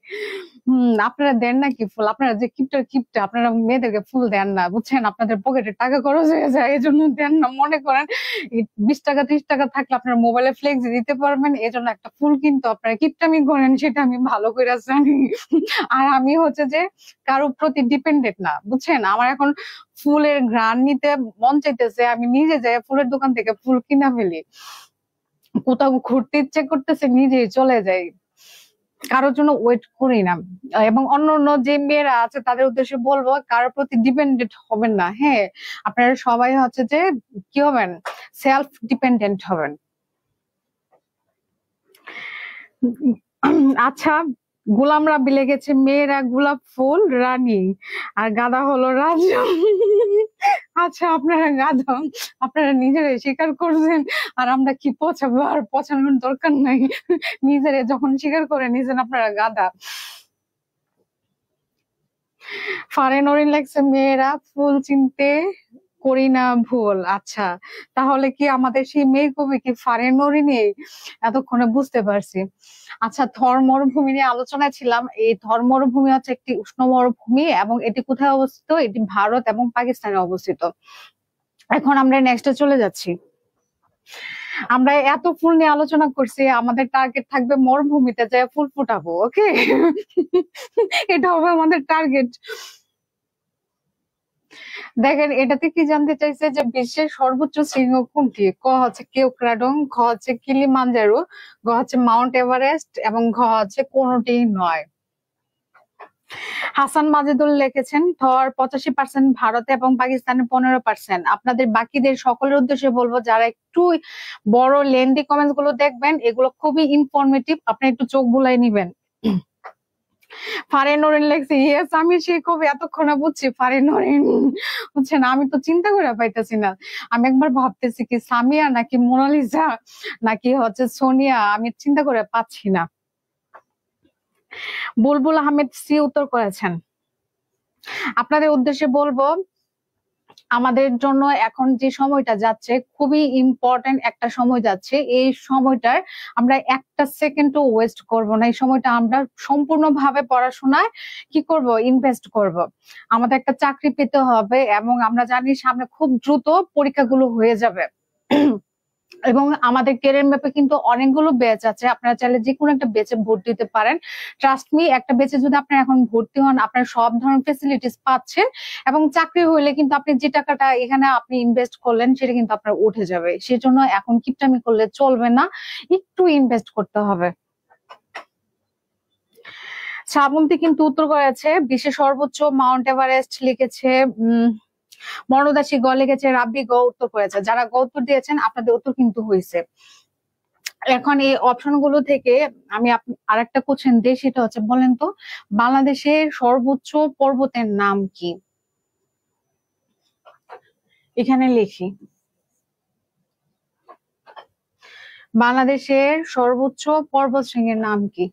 আপনারা দেন নাকি ফুল? আপনারা যে কিপটা কিপটা, আপনারা মেয়েদেরকে ফুল দেন না, বুঝছেন? আপনাদের পকেটে টাকা খরচ হয়ে যায়, এই জন্য দেন না। মনে করেন 20 টাকা 30 টাকা থাকলে আপনার মোবাইলে ফ্লেক্স দিতে পারবেন, এই জন্য একটা ফুল কিন্তু আপনারা কিপটামি করেন, সেটা আমি ভালো করে জানি। আর আমি হচ্ছে যে কারো প্রতি ডিপেন্ডেন্ট না, বুঝছেন? আমার এখন ফুলের ঘ্রাণ নিতে মন চাইতেছে, আমি নিজে যাই ফুলের দোকান থেকে ফুল কিনা ফেলি। কোথাও ঘুরতে ইচ্ছে করতেছে, নিজেই চলে যাই, কারোর জন্য ওয়েট করি না। এবং অন্য যে মেয়েরা আছে তাদের উদ্দেশ্যে বলবো, কারোর প্রতি ডিপেন্ডেন্ট হবেন না। হ্যাঁ, আপনারা সবাই হচ্ছে যে কি হবেন, সেলফ ডিপেন্ডেন্ট হবেন। আচ্ছা, গোলাম রাব্বি লেগেছে, মেয়েরা গোলাপ ফুল রানী আর গাদা হলো রাজা। আচ্ছা, আপনারা গাধা, আপনারা নিজেরাই স্বীকার করছেন, আর আমরা কি পচাবো? আর পচানোর দরকার নাই, নিজেরা যখন স্বীকার করে নিয়েছেন আপনারা গাধা। ফারে নরিন লেগছে, মেয়েরা ফুল চিনতে করি না ভুল। আচ্ছা, তাহলে কি আমাদের সেই মেয়ে কবি কি ফারে নরিনী? এতক্ষণে বুঝতে পারছি। আচ্ছা, থর মরুভূমি নিয়ে আলোচনায় ছিলাম। এই থর মরুভূমি হচ্ছে একটি উষ্ণ মরুভূমি, এবং এটি কোথায় অবস্থিত? এটি ভারত এবং পাকিস্তানে অবস্থিত। এখন আমরা নেক্সটে চলে যাচ্ছি। আমরা এত ফুল নিয়ে আলোচনা করছি, আমাদের টার্গেট থাকবে মরুভূমিতে যায় ফুল ফুটাবো। ওকে, এটা হবে আমাদের টার্গেট। দেখেন, এটাতে কি জানতে চাইছে, যে বিশ্বের সর্বোচ্চ শৃঙ্গ কোনটি? ক হচ্ছে কেওক্রাডং, খ হচ্ছে কিলিমাঞ্জারো, গ হচ্ছে মাউন্ট এভারেস্ট, এবং ঘ হচ্ছে কোনটি নয়। হাসান মাজেদুল লিখেছেন, থর 85% ভারতে এবং পাকিস্তানে 15%। আপনাদের বাকিদের সকলের উদ্দেশ্যে বলবো, যারা একটু বড় লেন্দি কমেন্টস গুলো দেখবেন, এগুলো খুবই ইনফরমেটিভ, আপনি একটু চোখ বুলাই নিবেন। ফারে নরিন লেখছে, ইয়েস, আমি সেই কবি, এতক্ষণে বুঝছি ফারে নরিন। বুঝছেন, আমি তো চিন্তা করে পাইতেছি না। আমি একবার ভাবতেছি কি সামিয়া নাকি মোনালিসা নাকি হচ্ছে সোনিয়া, আমি চিন্তা করে পাচ্ছি না। বুলবুল আহমেদ সি উত্তর করেছেন। আপনাদের উদ্দেশ্যে বলবো, আমাদের জন্য এখন যে সময়টা যাচ্ছে খুবই ইম্পর্টেন্ট একটা সময় যাচ্ছে। এই সময়টার আমরা একটা সেকেন্ডও ওয়েস্ট করব না। এই সময়টা আমরা সম্পূর্ণভাবে পড়াশোনায় কি করব, ইনভেস্ট করব। আমাদের একটা চাকরি পেতে হবে, এবং আমরা জানি সামনে খুব দ্রুত পরীক্ষাগুলো হয়ে যাবে। এবং আমাদের ক্যারিয়ার ম্যাপে কিন্তু অনেকগুলো ব্যাচ আছে, আপনারা চাইলে যে কোনো একটা ব্যাচে ভর্তি হতে পারেন। ট্রাস্ট মি, একটা ব্যাচে যদি আপনারা এখন ভর্তি হন, আপনারা সব ধরনের ফেসিলিটিস পাচ্ছেন, এবং চাকরি হইলে কিন্তু আপনি যে টাকাটা এখানে আপনি ইনভেস্ট করলেন সেটা কিন্তু আপনার উঠে যাবে। সেজন্য এখন কিপটামি করলে চলবে না, একটু ইনভেস্ট করতে হবে। শ্রাবন্তী কিন্তু উত্তর করেছে বিশ্বের সর্বোচ্চ মাউন্ট এভারেস্ট লিখেছে। মরণদাসী গ লিখেছে, রাব্বি গ উত্তর করেছে। যারা গ উত্তর দিয়েছেন আপনাদের উত্তর কিন্তু হয়েছে। এখন এই অপশন গুলো থেকে আমি আরেকটা কোশ্চেন দিই, সেটা হচ্ছে বলেন তো বাংলাদেশের সর্বোচ্চ পর্বতের নাম কি? এখানে লিখি, বাংলাদেশের সর্বোচ্চ পর্বত শৃঙ্গের নাম কি?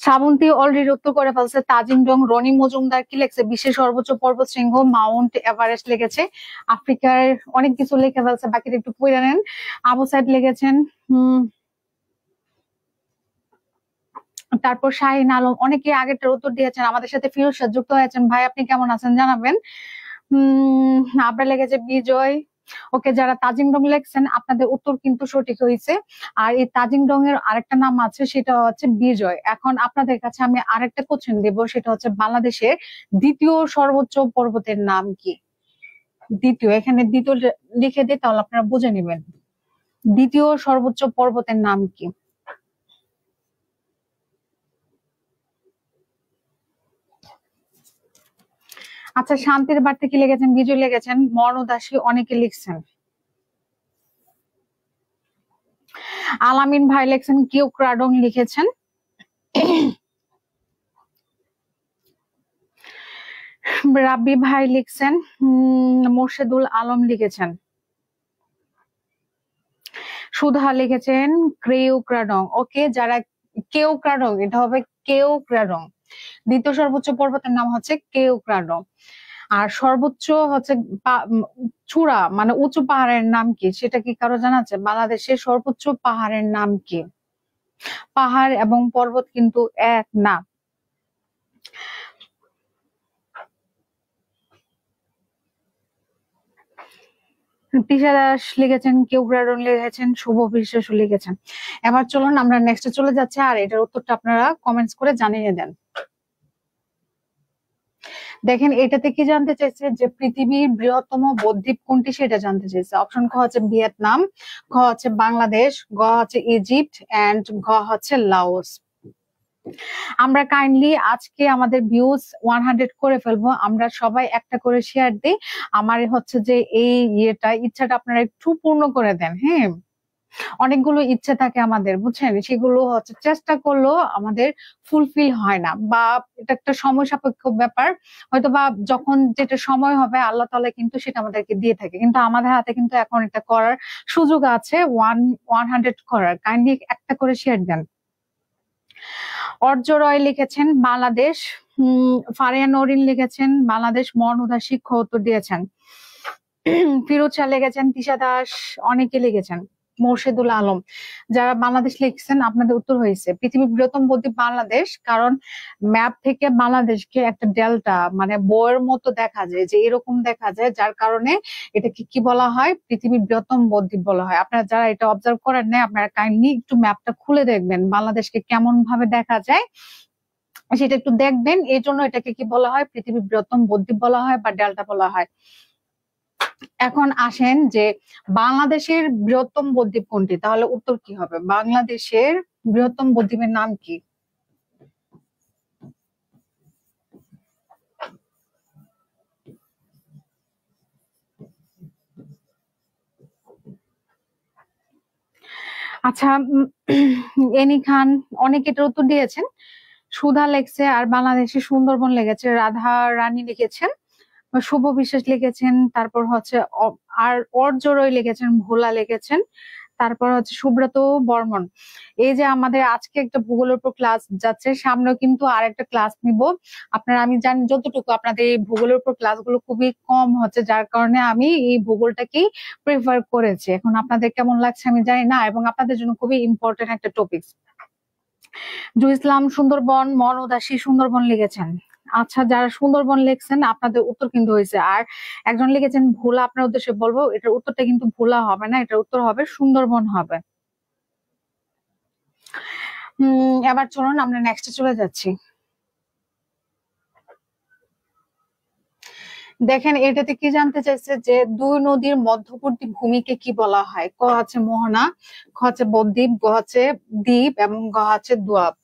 শ্রাবন্তী অলরেডি উত্তর করে ফেলছে, তাজিংডং। রনি মজুমদার কি লিখছে? বিশ্বের সর্বোচ্চ পর্বত শৃঙ্গ মাউন্ট এভারেস্ট লিখেছে। আফ্রিকার অনেক কিছু লিখে ফেলছে, বাকিটা একটু পড়ে নেন। আবু সাইদ লিখেছেন। তারপর শাহিন আলম, অনেকে আগেরটার উত্তর দিয়েছেন। আমাদের সাথে ফিরোজ শাহ যুক্ত হয়েছেন, ভাই আপনি কেমন আছেন জানাবেন। আপনার লেগেছে বিজয়। ওকে, যারা তাজিংডং লেখছেন আপনাদের উত্তর কিন্তু সঠিক হয়েছে। আর এই তাজিংডং এর আরেকটা নাম আছে, সেটা হচ্ছে বিজয়। এখন আপনাদের কাছে আমি আরেকটা কোশ্চেন দেব, সেটা হচ্ছে বাংলাদেশের দ্বিতীয় সর্বোচ্চ পর্বতের নাম কি? দ্বিতীয়, এখানে দ্বিতীয় লিখে দিই, তাহলে আপনারা বুঝে নেবেন দ্বিতীয় সর্বোচ্চ পর্বতের নাম কি। আচ্ছা, শান্তির বাড়িতে কি লিখেছেন? বিজয় লিখেছেন। মরণদাসী অনেকে লিখছেন। আলামিন ভাই লিখছেন কিউক্রাডং লিখেছেন। রাব্বি ভাই লিখছেন। মোর্শেদুল আলম লিখেছেন। সুধা লিখেছেন ক্রেউক্রাডং। ওকে, যারা কেউক্রাডং, এটা হবে কেউক্রাডং। দ্বিতীয় সর্বোচ্চ পর্বতের নাম হচ্ছে কেউক্রাডং। আর সর্বোচ্চ হচ্ছে চূড়া মানে উঁচু পাহাড়ের নাম কি, সেটা কি কারো জানা আছে? বাংলাদেশের সর্বোচ্চ পাহাড়ের নাম কি? পাহাড় এবং পর্বত কিন্তু এক না। তিশা দাস লিখেছেন, কেউক্রাডং লিখেছেন, শুভ বিশ্বাস লিখেছেন। এবার চলুন আমরা নেক্সটে চলে যাচ্ছি, আর এটার উত্তরটা আপনারা কমেন্টস করে জানিয়ে দেন। দেখেন, এটাতে কি জানতে চাইছে যে পৃথিবীর বৃহত্তম বদ্বীপ কোনটি সেটা জানতে চাইছে। অপশন ক হচ্ছে ভিয়েতনাম, খ হচ্ছে বাংলাদেশ, গ হচ্ছে ইজিপ্ট, এন্ড ঘ হচ্ছে লাওস। আমরা কাইন্ডলি আজকে আমাদের ভিউজ 100 করে ফেলবো, আমরা সবাই একটা করে শেয়ার দিই। আমার হচ্ছে যে এই ইচ্ছাটা আপনারা একটু পূর্ণ করে দেন। হ্যাঁ, অনেকগুলো ইচ্ছে থাকে আমাদের, বুঝছেন, সেগুলো হচ্ছে চেষ্টা করলেও আমাদের ফুলফিল হয় না, বা এটা একটা সময় সাপেক্ষ ব্যাপার। হয়তো বা যখন যেটা সময় হবে আল্লাহ তাআলা কিন্তু সেটা আমাদেরকে দিয়ে থাকে, কিন্তু আমাদের হাতে কিন্তু এখন এটা করার সুযোগ আছে, 100 করার। কাইন্ডলি একটা করে শেয়ার দেন। অর্জ রয় লিখেছেন বাংলাদেশ। ফারিয়া নরিন লিখেছেন বাংলাদেশ। মরণদাসী খ উত্তর দিয়েছেন। ফিরোজ শাহ লিখেছেন। তিশা দাস অনেকে লিখেছেন। মোর্শেদুল আলম, যারা বাংলাদেশ লিখছেন আপনাদের উত্তর হয়েছে পৃথিবীর বৃহত্তম বদ্বীপ বাংলাদেশ। কারণ ম্যাপ থেকে বাংলাদেশকে একটা ডেল্টা মানে বইয়ের মতো দেখা যায়, যে এরকম দেখা যায়, যার কারণে এটাকে কি বলা হয়? পৃথিবীর বৃহত্তম বদ্বীপ বলা হয়। আপনারা যারা এটা অবজার্ভ করেন না, আপনারা কাইন্ডলি একটু ম্যাপটা খুলে দেখবেন বাংলাদেশকে কেমন ভাবে দেখা যায়, সেটা একটু দেখবেন। এই জন্য এটাকে কি বলা হয়? পৃথিবীর বৃহত্তম বদ্বীপ বলা হয় বা ডেল্টা বলা হয়। এখন আসেন যে বাংলাদেশের বৃহত্তম বদ্বীপ কোনটি, তাহলে উত্তর কি হবে? বাংলাদেশের বৃহত্তম বদ্বীপের নাম কি? আচ্ছা, এনি খান অনেক এটার উত্তর দিয়েছেন। সুধা লেখছে, আর বাংলাদেশের সুন্দরবন লেগেছে। রাধা রানী লিখেছেন। শুভ বিশ্বাস লিখেছেন। তারপর হচ্ছে আর অর্জরই লিখেছেন, ভোলা লিখেছেন। তারপর হচ্ছে সুব্রত বর্মন। এই যে আমাদের আজকে একটা ভূগোলের উপর ক্লাস যাচ্ছে, সামনেও কিন্তু আর একটা ক্লাস নিব। আপনারা, আমি জানি যতটুকু আপনাদের এই ভূগোলের উপর ক্লাসগুলো খুবই কম হচ্ছে, যার কারণে আমি এই ভূগোলটাকেই প্রেফার করেছি। এখন আপনাদের কেমন লাগছে আমি জানি না, এবং আপনাদের জন্য খুবই ইম্পর্টেন্ট একটা টপিক। ইসলাম সুন্দরবন, মন উদাসী সুন্দরবন লিখেছেন। আচ্ছা, যারা সুন্দরবন লিখছেন আপনাদের উত্তর কিন্তু হয়েছে। আর একজন লিখেছেন ভোলা, আপনার উদ্দেশ্যে বলবো এটার উত্তরটা কিন্তু ভোলা হবে না, এটার উত্তর হবে সুন্দরবন হবে। এবার চলুন আমরা নেক্সটে চলে যাচ্ছি। দেখেন এটাতে কি জানতে চাইছে যে দুই নদীর মধ্যবর্তী ভূমিকে কি বলা হয়। ক আছে মোহনা, খ আছে বদ্বীপ, গ আছে দ্বীপ এবং গ আছে দোয়াব।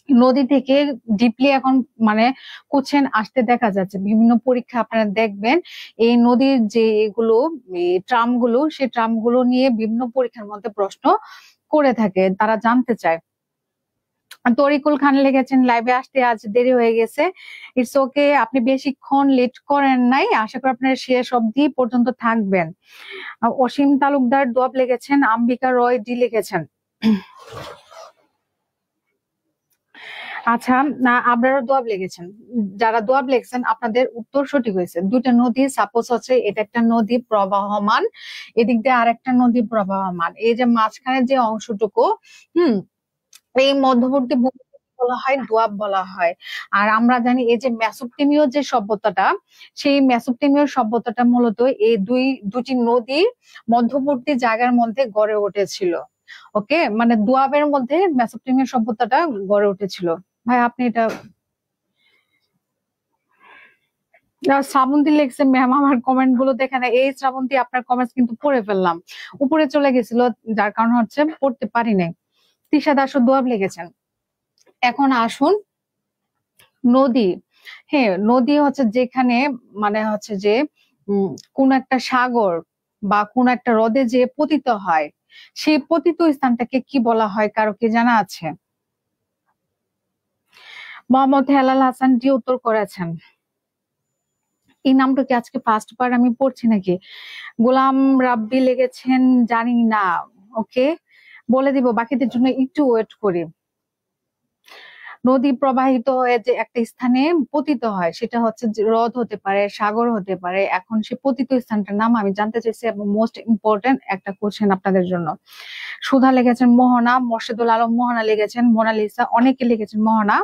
নদী থেকে ডিপলি এখন মানে কোশ্চেন আসতে দেখা যাচ্ছে বিভিন্ন পরীক্ষা, আপনারা দেখবেন এই নদীর যে এগুলো ট্রাম গুলো, সেই ট্রাম গুলো নিয়ে বিভিন্ন পরীক্ষার মধ্যে প্রশ্ন করে থাকে, তারা জানতে চায়। তরিকুল খান লিখেছেন লাইভে আসতে আজ দেরি হয়ে গেছে, ইটস ওকে, আপনি বেশিক্ষণ লেট করেন নাই, আশা করি আপনার শেষ অবধি পর্যন্ত থাকবেন। অসীম তালুকদার দোয়াব লিখেছেন, আম্বিকা রয় ডি লিখেছেন। আচ্ছা, আপনারা দোয়াব লিখেছেন, যারা দোয়াব লিখছেন আপনাদের উত্তর সঠিক হয়েছে। দুইটা নদী সাপোজ হচ্ছে, এটা একটা নদী প্রবাহমান, এদিক দিয়ে আরেকটা নদী প্রবাহমান, এই যে মাঝখানে যে অংশটুকু, এই মধ্যবর্তী ভূমি বলা হয় দোয়াব বলা হয়। আর আমরা জানি এই যে মেসোপটেমীয় যে সভ্যতাটা, সেই মেসোপটেমীয় সভ্যতাটা মূলত এই দুটি নদীর মধ্যবর্তী জায়গার মধ্যে গড়ে উঠেছিল। ওকে, মানে দোয়াবের মধ্যে মেসোপটেমীয় সভ্যতাটা গড়ে উঠেছিল। ভাই আপনি এটা শ্রাবন্তী লিখছে, ম্যাম আমার কমেন্ট গুলো দেখে না। এই শ্রাবন্তী, আপনার কমেন্টস কিন্তু পড়ে ফেললাম, উপরে চলে গেছিল, যার কারণ হচ্ছে পড়তে পারি নাই। তিশা দাস দোয়াব লিখেছেন। এখন আসুন নদী। হ্যাঁ, নদী হচ্ছে যেখানে মানে হচ্ছে যে কোন একটা সাগর বা কোন একটা হ্রদে যে পতিত হয়, সেই পতিত স্থানটাকে কি বলা হয়, কারো কি জানা আছে? মোহাম্মদ হেলাল হাসান জি উত্তর করেছেন। এই নামটা কি আজকে ফার্স্ট বার আমি পড়ছি নাকি? গোলাম রাব্বি লেগেছেন জানি না। ওকে, বলে দিব, বাকিদের জন্য একটু ওয়েট করি। নদী প্রবাহিত হয়ে যে একটা স্থানে পতিত হয়, সেটা হচ্ছে হ্রদ হতে পারে, সাগর হতে পারে। এখন সে পতিত স্থানটার নাম আমি জানতে চাইছি, এবং মোস্ট ইম্পর্টেন্ট একটা কোশ্চেন আপনাদের জন্য। সুধা লিখেছেন মোহনা, মোর্শেদুল আলম মোহনা লিখেছেন, মোনালিসা অনেকে লিখেছেন মোহনা,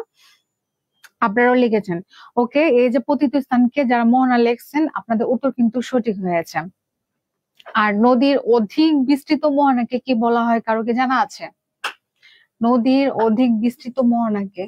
আপনারাও লিখেছেন। ওকে, এই যে পতিত স্থানকে যারা মোহনা লিখছেন আপনাদের উত্তর কিন্তু সঠিক হয়েছে। আর নদীর অধিক বিস্তৃত মোহনাকে কি বলা হয়, কারো কি জানা আছে? নদীর অধিক বিস্তৃত মোহনাকে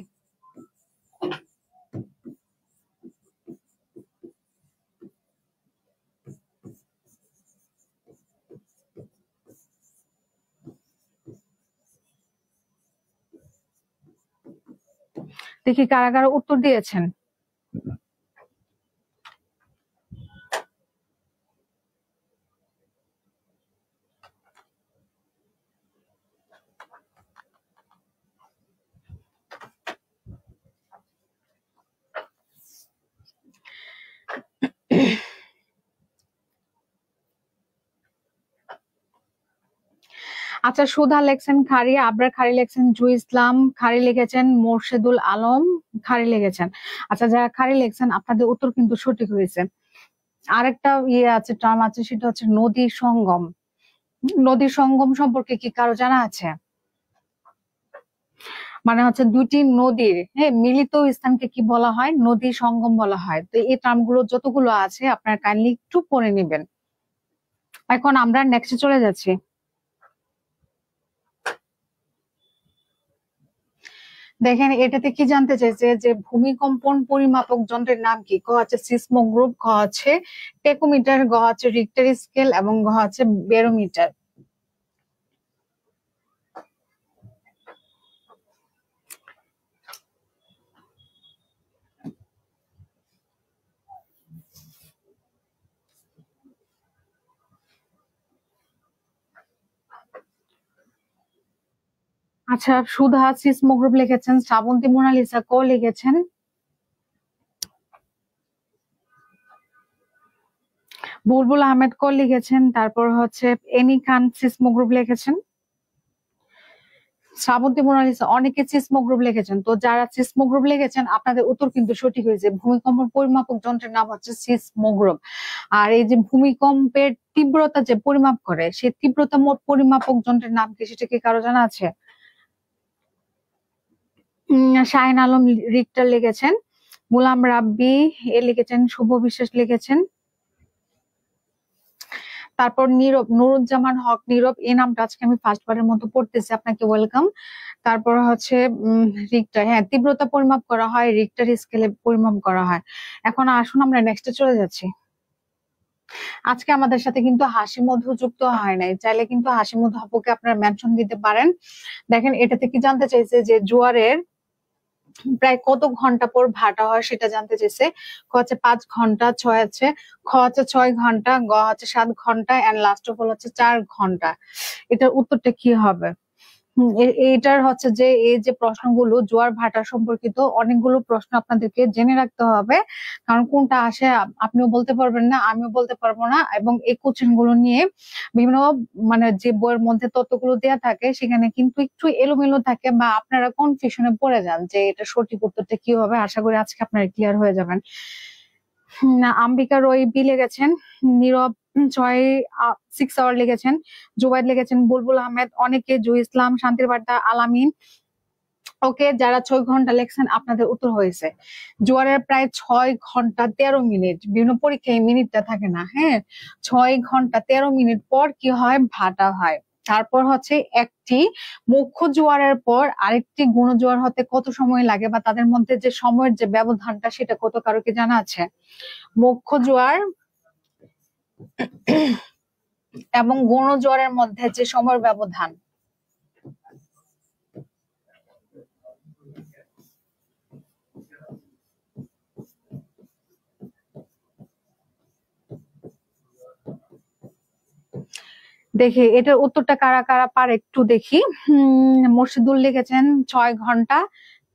দেখি কারা কারা উত্তর দিয়েছেন। আচ্ছা, সুধা লেখছেন খারি, আবরার খারি লেখছেন, ইসলাম খারি লিখেছেন, মোর্শেদুল আলম খারি লিখেছেন। আচ্ছা, যারা খারি লিখছেন আপনাদের উত্তর কিন্তু সঠিক হয়েছে। আরেকটা আছে, টার্ম আছে, সেটা হচ্ছে নদীর সঙ্গম। নদীর সঙ্গম সম্পর্কে কি কারো জানা আছে? মানে হচ্ছে দুটি নদীর মিলিত স্থানকে কি বলা হয়? নদীর সঙ্গম বলা হয়। তো এই টার্ম গুলো যতগুলো আছে আপনারা কাইন্ডলি একটু পড়ে নেবেন। এখন আমরা নেক্সটে চলে যাচ্ছি। দেখেন এটাতে কি জানতে চাইছে যে ভূমিকম্পন পরিমাপক যন্ত্রের নাম কি। ক আছে সিসমোগ্রাফ, খ আছে টেকোমিটার, গ আছে রিক্টার স্কেল এবং ঘ আছে ব্যারোমিটার। আচ্ছা, সুধা সিসমোগ্রাফ লিখেছেন, শ্রাবন্তী মোনালিসা ক লিখেছেন, বুলবুল আহমেদ কল লিখেছেন, তারপর হচ্ছে এনি খান সিসমোগ্রুপ লিখেছেন, শ্রাবন্তী মোনালিসা অনেকে সিসমোগ্রুপ লিখেছেন। তো যারা সিসমোগ্রুপ লিখেছেন আপনাদের উত্তর কিন্তু সঠিক হয়েছে। ভূমিকম্প পরিমাপক যন্ত্রের নাম হচ্ছে সিসমোগ্রুপ। আর এই যে ভূমিকম্পের তীব্রতা যে পরিমাপ করে সেই তীব্রতা মোট পরিমাপক যন্ত্রের নাম কি, সেটা কি কারো জানা আছে? শাহিন আলম রিক্টার লিখেছেন, গোলাম রাব্বি এ লিখেছেন, শুভ বিশ্বাস লিখেছেন, তারপর নীরব নুরুজ্জামান হক নীরব, এই নামটা আজকে আমি ফার্স্ট বারের মতো পড়তেছি, আপনাকে ওয়েলকাম। তারপর হচ্ছে রিক্টার, হ্যাঁ তীব্রতা পরিমাপ করা হয় রিক্টার স্কেলে পরিমাপ করা হয়। এখন আসুন আমরা নেক্সটে চলে যাচ্ছি। আজকে আমাদের সাথে কিন্তু হাসি মধু যুক্ত হয় নাই, চাইলে কিন্তু হাসি মধু আপুকে আপনারা মেনশন দিতে পারেন। দেখেন এটাতে কি জানতে চাইছে যে জোয়ারের প্রায় কত ঘন্টা পর ভাটা হয় সেটা জানতে চাইছে। ক হচ্ছে 5 ঘন্টা, খ হচ্ছে 6 ঘন্টা, গ হচ্ছে 7 ঘন্টা এন্ড লাস্ট অফ অল হচ্ছে 4 ঘন্টা। এটার উত্তরটা কি হবে? এইটার হচ্ছে যে এই যে প্রশ্নগুলো জোয়ার ভাটা সম্পর্কিত অনেকগুলো প্রশ্ন আপনাদেরকে জেনে রাখতে হবে, কারণ কোনটা আসে আপনিও বলতে পারবেন না, আমিও বলতে পারবো না। এবং এই কোশ্চেন গুলো নিয়ে বিভিন্ন মানে যে বইয়ের মধ্যে তথ্যগুলো দেওয়া থাকে সেখানে কিন্তু একটু এলোমেলো থাকে বা আপনারা কনফিউশনে পড়ে যান যে এটা সঠিক উত্তরটা কি হবে। আশা করি আজকে আপনারা ক্লিয়ার হয়ে যাবেন। আম্বিকা রয় বি লিখেছেন, নীরব 6 আওয়ার লিখেছেন, জুবাইদ লিখেছেন, বুলবুল আহমেদ অনেকে, জু ইসলাম, শান্তির বার্তা, আলামিন। ওকে, যারা 6 ঘন্টা লেখছেন আপনাদের উত্তর হয়েছে জোয়ারের প্রায় 6 ঘন্টা 13 মিনিট। বিভিন্ন পরীক্ষায় মিনিটটা থাকে না, হ্যাঁ 6 ঘন্টা 13 মিনিট পর কি হয়, ভাটা হয়। তারপর হচ্ছে একটি মুখ্য জোয়ারের পর আরেকটি গুণজোয়ার হতে কত সময় লাগে, বা তাদের মধ্যে যে সময়ের যে ব্যবধানটা সেটা কত, কারো কি জানা আছে? মুখ্য জোয়ার এবং গুণজোয়ারের মধ্যে যে সময়ের ব্যবধান, দেখি এটার উত্তরটা কারা কারা পারে একটু দেখি। মুর্শিদুল লিখেছেন 6 ঘন্টা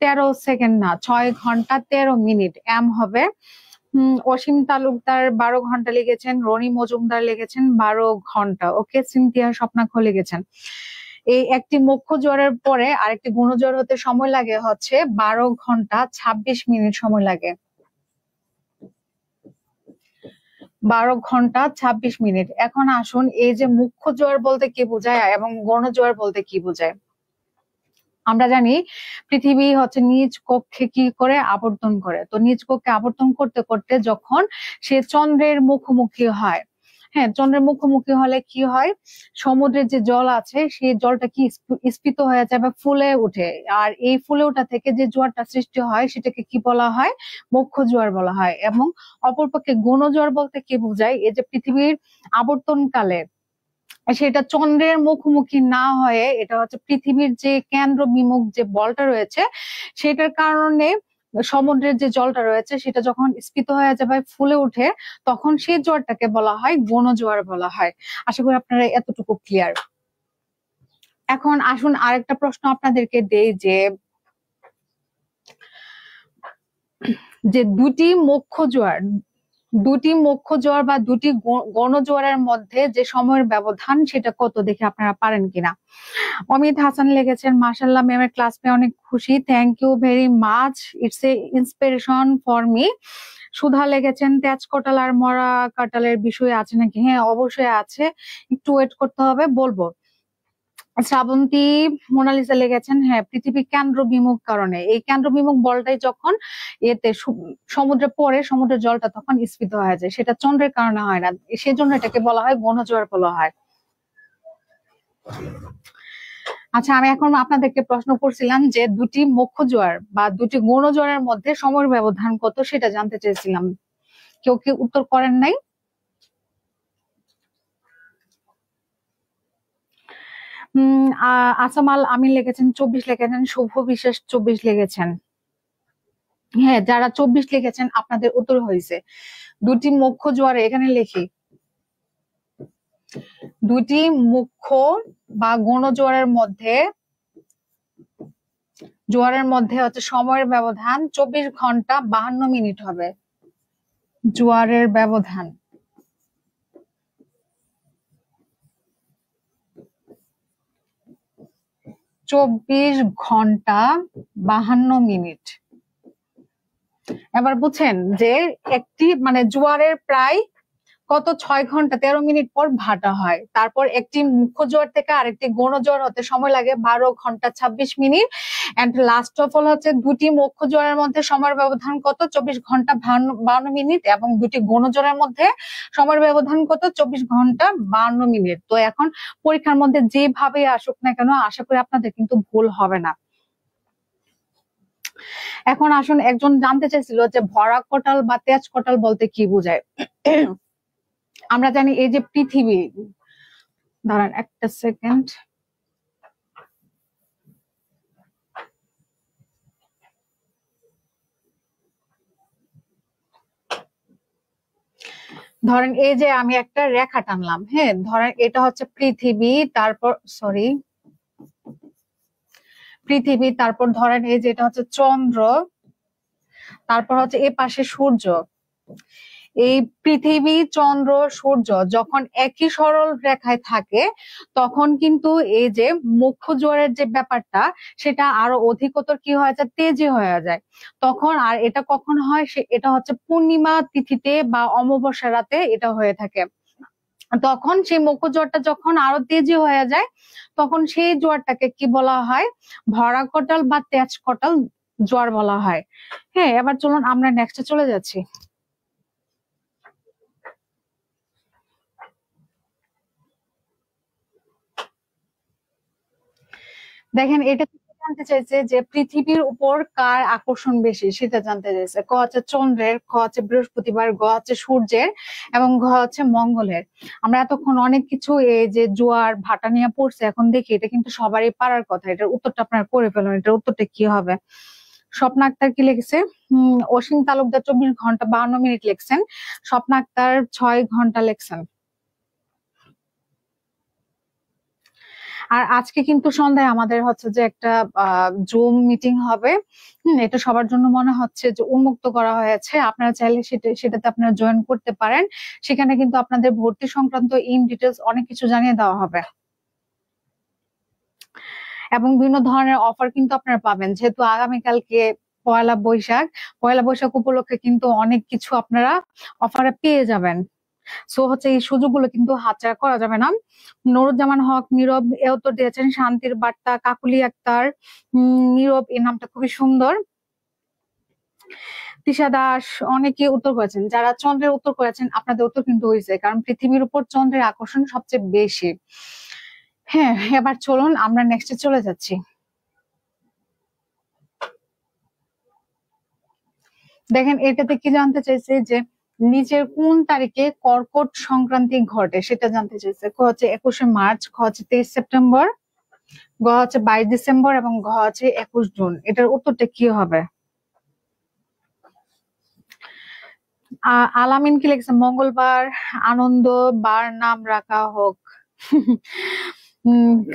13 সেকেন্ড, না 6 ঘন্টা 13 মিনিট, এম হবে। অসীম তালুকদার 12 ঘন্টা লিখেছেন, রনি মজুমদার লিখেছেন 12 ঘন্টা। ওকে, সিনথিয়া স্বপ্নাক্ষ লিখেছেন এই একটি মুখ্য জোয়ারের পরে আরেকটি গুণজোয়ার হতে সময় লাগে হচ্ছে 12 ঘন্টা 26 মিনিট সময় লাগে। 12 ঘন্টা 26 মিনিট। এখন আসুন এই যে মুখ্য জোয়ার বলতে কি বোঝায় এবং গণজোয়ার বলতে কি বোঝায়। আমরা জানি পৃথিবী হচ্ছে নিজ কক্ষে কি করে আবর্তন করে, তো নিজ কক্ষে আবর্তন করতে করতে যখন সে চন্দ্রের মুখোমুখি হয়, হ্যাঁ চন্দ্রের মুখোমুখি হলে কি হয়, সমুদ্রের যে জল আছে সেই জলটা কি স্ফীত হয়ে যায় বা ফুলে ওঠে। আর এই ফুলে ওঠা থেকে যে জোয়ারটা সৃষ্টি হয় সেটাকে কি বলা হয়, মুখ্য জোয়ার বলা হয়। এবং অপরপক্ষে গণজোয়ার বলতে কি বোঝায়, এই যে পৃথিবীর আবর্তনকালে সেটা চন্দ্রের মুখোমুখি না হয়ে এটা হচ্ছে পৃথিবীর যে কেন্দ্র বিমুখ যে বলটা রয়েছে সেটার কারণে সমুদ্রের যে জলটা রয়েছে সেটা যখন স্ফীত হয়ে যাবে ফুলে উঠে তখন সেই জোয়ারটাকে বলা হয় গণজোয়ার বলা হয়। আশা করি আপনারা এতটুকু ক্লিয়ার। এখন আসুন আরেকটা প্রশ্ন আপনাদেরকে দেই যে দুটি মুখ্য জোয়ার বা দুটি গণজোয়ারের মধ্যে যে সময়ের ব্যবধান সেটা কত, দেখে আপনারা পারেন কিনা। অমিত হাসান লিখেছেন, মাশাআল্লাহ ম্যামের ক্লাস পেয়ে অনেক খুশি, thank you very much, it's a inspiration for me. Sudha লিখেছেন, তেজকোটাল আর মরা কাটালের বিষয় আছে নাকি? হ্যাঁ অবশ্যই আছে, একটু ওয়েট করতে হবে, বলবো। শ্রাবন্তী মোনালিসা লিখেছেন, হ্যাঁ পৃথিবী কেন্দ্র বিমুখ কারণে, এই কেন্দ্র বিমুখ বলটাই যখন এতে সমুদ্রে পড়ে সমুদ্রের জলটা তখন স্ফীত হয়ে যায়, সেটা চন্দ্রের কারণে হয় না, সেজন্য এটাকে বলা হয় গণজোয়ার বলা হয়। আচ্ছা, আমি এখন আপনাদেরকে প্রশ্ন করছিলাম যে দুটি মুখ্য জোয়ার বা দুটি গণজোয়ারের মধ্যে সময়ের ব্যবধান কত সেটা জানতে চেয়েছিলাম, কেউ কি উত্তর করেন নাই? আসামাল আমিন লিখেছেন 24 লিখেছেন, শুভ বিশ্বাস 24 লিখেছেন। হ্যাঁ যারা 24 লিখেছেন আপনাদের উত্তর হয়েছে। দুটি মুখ্য জোয়ারে, এখানে লিখি দুটি মুখ্য বা গণজোয়ারের মধ্যে হচ্ছে সময়ের ব্যবধান 24 ঘন্টা 52 মিনিট হবে। জোয়ারের ব্যবধান 24 ঘন্টা 52 মিনিট। এবার বুঝছেন যে একটি মানে জোয়ারের প্রায় কত 6 ঘন্টা 13 মিনিট পর ভাটা হয়। তারপর একটি মুখ্য জোয়ার থেকে আরেকটি গৌণ জোয়ার হতে সময় লাগে 12 ঘন্টা 26 minute. And last of all হচ্ছে দুটি মুখ্য জোয়ারের মধ্যে সময়ের ব্যবধান কত 24 ঘন্টা 52 মিনিট, এবং দুটি গৌণ জোয়ারের মধ্যে সময়ের ব্যবধান কত 24 ঘন্টা 52 মিনিট। তো এখন পরীক্ষার মধ্যে যেভাবে আসুক না কেন, আশা করি আপনাদের কিন্তু ভুল হবে না। এখন আসুন, একজন জানতে চাইছিল যে ভরা কটাল বা তেজ কটাল বলতে কি বোঝায়। আমরা জানি এই যে পৃথিবী, দাঁড়ান একটা সেকেন্ড, ধরেন এই যে আমি একটা রেখা টানলাম, হ্যাঁ, ধরেন এটা হচ্ছে পৃথিবী, তারপর পৃথিবী, তারপর ধরেন এই যে এটা হচ্ছে চন্দ্র, তারপর হচ্ছে এ পাশে সূর্য। এই পৃথিবী, চন্দ্র, সূর্য যখন একই সরল রেখায় থাকে তখন কিন্তু এই যে মুখ্য জোয়ারের যে ব্যাপারটা সেটা আরো অধিকতর কি হয়ে যায়, তেজি হয়ে যায়। তখন আর এটা কখন হয়, এটা হচ্ছে পূর্ণিমা তিথিতে বা অমাবস্যা রাতে এটা হয়ে থাকে। তখন সেই মুখ্য জোয়ারটা যখন আরো তেজি হয়ে যায় তখন সেই জোয়ারটাকে কি বলা হয়, ভরা কটাল বা তেজ কটাল জোয়ার বলা হয়। হ্যাঁ, এবার চলুন আমরা নেক্সটে চলে যাচ্ছি। দেখেন, এটা জানতে চাইছে যে পৃথিবীর উপর কার আকর্ষণ বেশি সেটা জানতে চাইছে। ক হচ্ছে চন্দ্রের, খ হচ্ছে বৃহস্পতিবার, গ হচ্ছে সূর্যের, এবং ঘ হচ্ছে মঙ্গলের। আমরা এতক্ষণ অনেক কিছু এই যে জোয়ার ভাটা নিয়ে পড়ছে, এখন দেখি এটা কিন্তু সবারই পারার কথা। এটার উত্তরটা আপনারা করে ফেলুন। এটার উত্তরটা কি হবে? স্বপ্না আক্তার কি লিখেছে? অসীম তালুকদার 24 ঘন্টা 52 মিনিট লিখছেন। স্বপ্না আক্তার 6 ঘন্টা লিখছেন। আর আজকে কিন্তু সন্ধ্যায় আমাদের হচ্ছে যে একটা জুম মিটিং হবে। এটা সবার জন্য মনে হচ্ছে যে উন্মুক্ত করা হয়েছে। আপনারা চাইলে সেটাতে আপনারা জয়েন করতে পারেন। সেখানে কিন্তু আপনাদের ভর্তি সংক্রান্ত ইন ডিটেলস অনেক কিছু জানিয়ে দেওয়া হবে, এবং বিভিন্ন ধরনের অফার কিন্তু আপনারা পাবেন। যেহেতু আগামীকালকে পয়লা বৈশাখ, পয়লা বৈশাখ উপলক্ষে কিন্তু অনেক কিছু আপনারা অফারে পেয়ে যাবেন। সো হচ্ছে এই সুযোগগুলো কিন্তু হাতছাড়া করা যাবে না। নুরুজ্জামান হক নীরব এ উত্তর দিয়েছেন শান্তির বার্তা। কাকুলি আক্তার, নীরব, এই নামটা খুবই সুন্দর। তিশা দাস, অনেকে উত্তর করেছেন। যারা চন্দ্রের উত্তর করেছেন আপনাদের উত্তর কিন্তু হয়েছে, কারণ পৃথিবীর উপর চন্দ্রের আকর্ষণ সবচেয়ে বেশি। হ্যাঁ, এবার চলুন আমরা নেক্সটে চলে যাচ্ছি। দেখেন, এটাতে কি জানতে চাইছে যে নিচের কোন তারিখে কর্কট সংক্রান্তি ঘটে সেটা জানতে চাইছে। ক হচ্ছে 21শে মার্চ, খ হচ্ছে 23 সেপ্টেম্বর, গ হচ্ছে 22 ডিসেম্বর, এবং ঘ হচ্ছে 21 জুন। এটার উত্তরটা কি হবে? আলামিন কি লিখছে? মঙ্গলবার আনন্দ বার নাম রাখা হোক।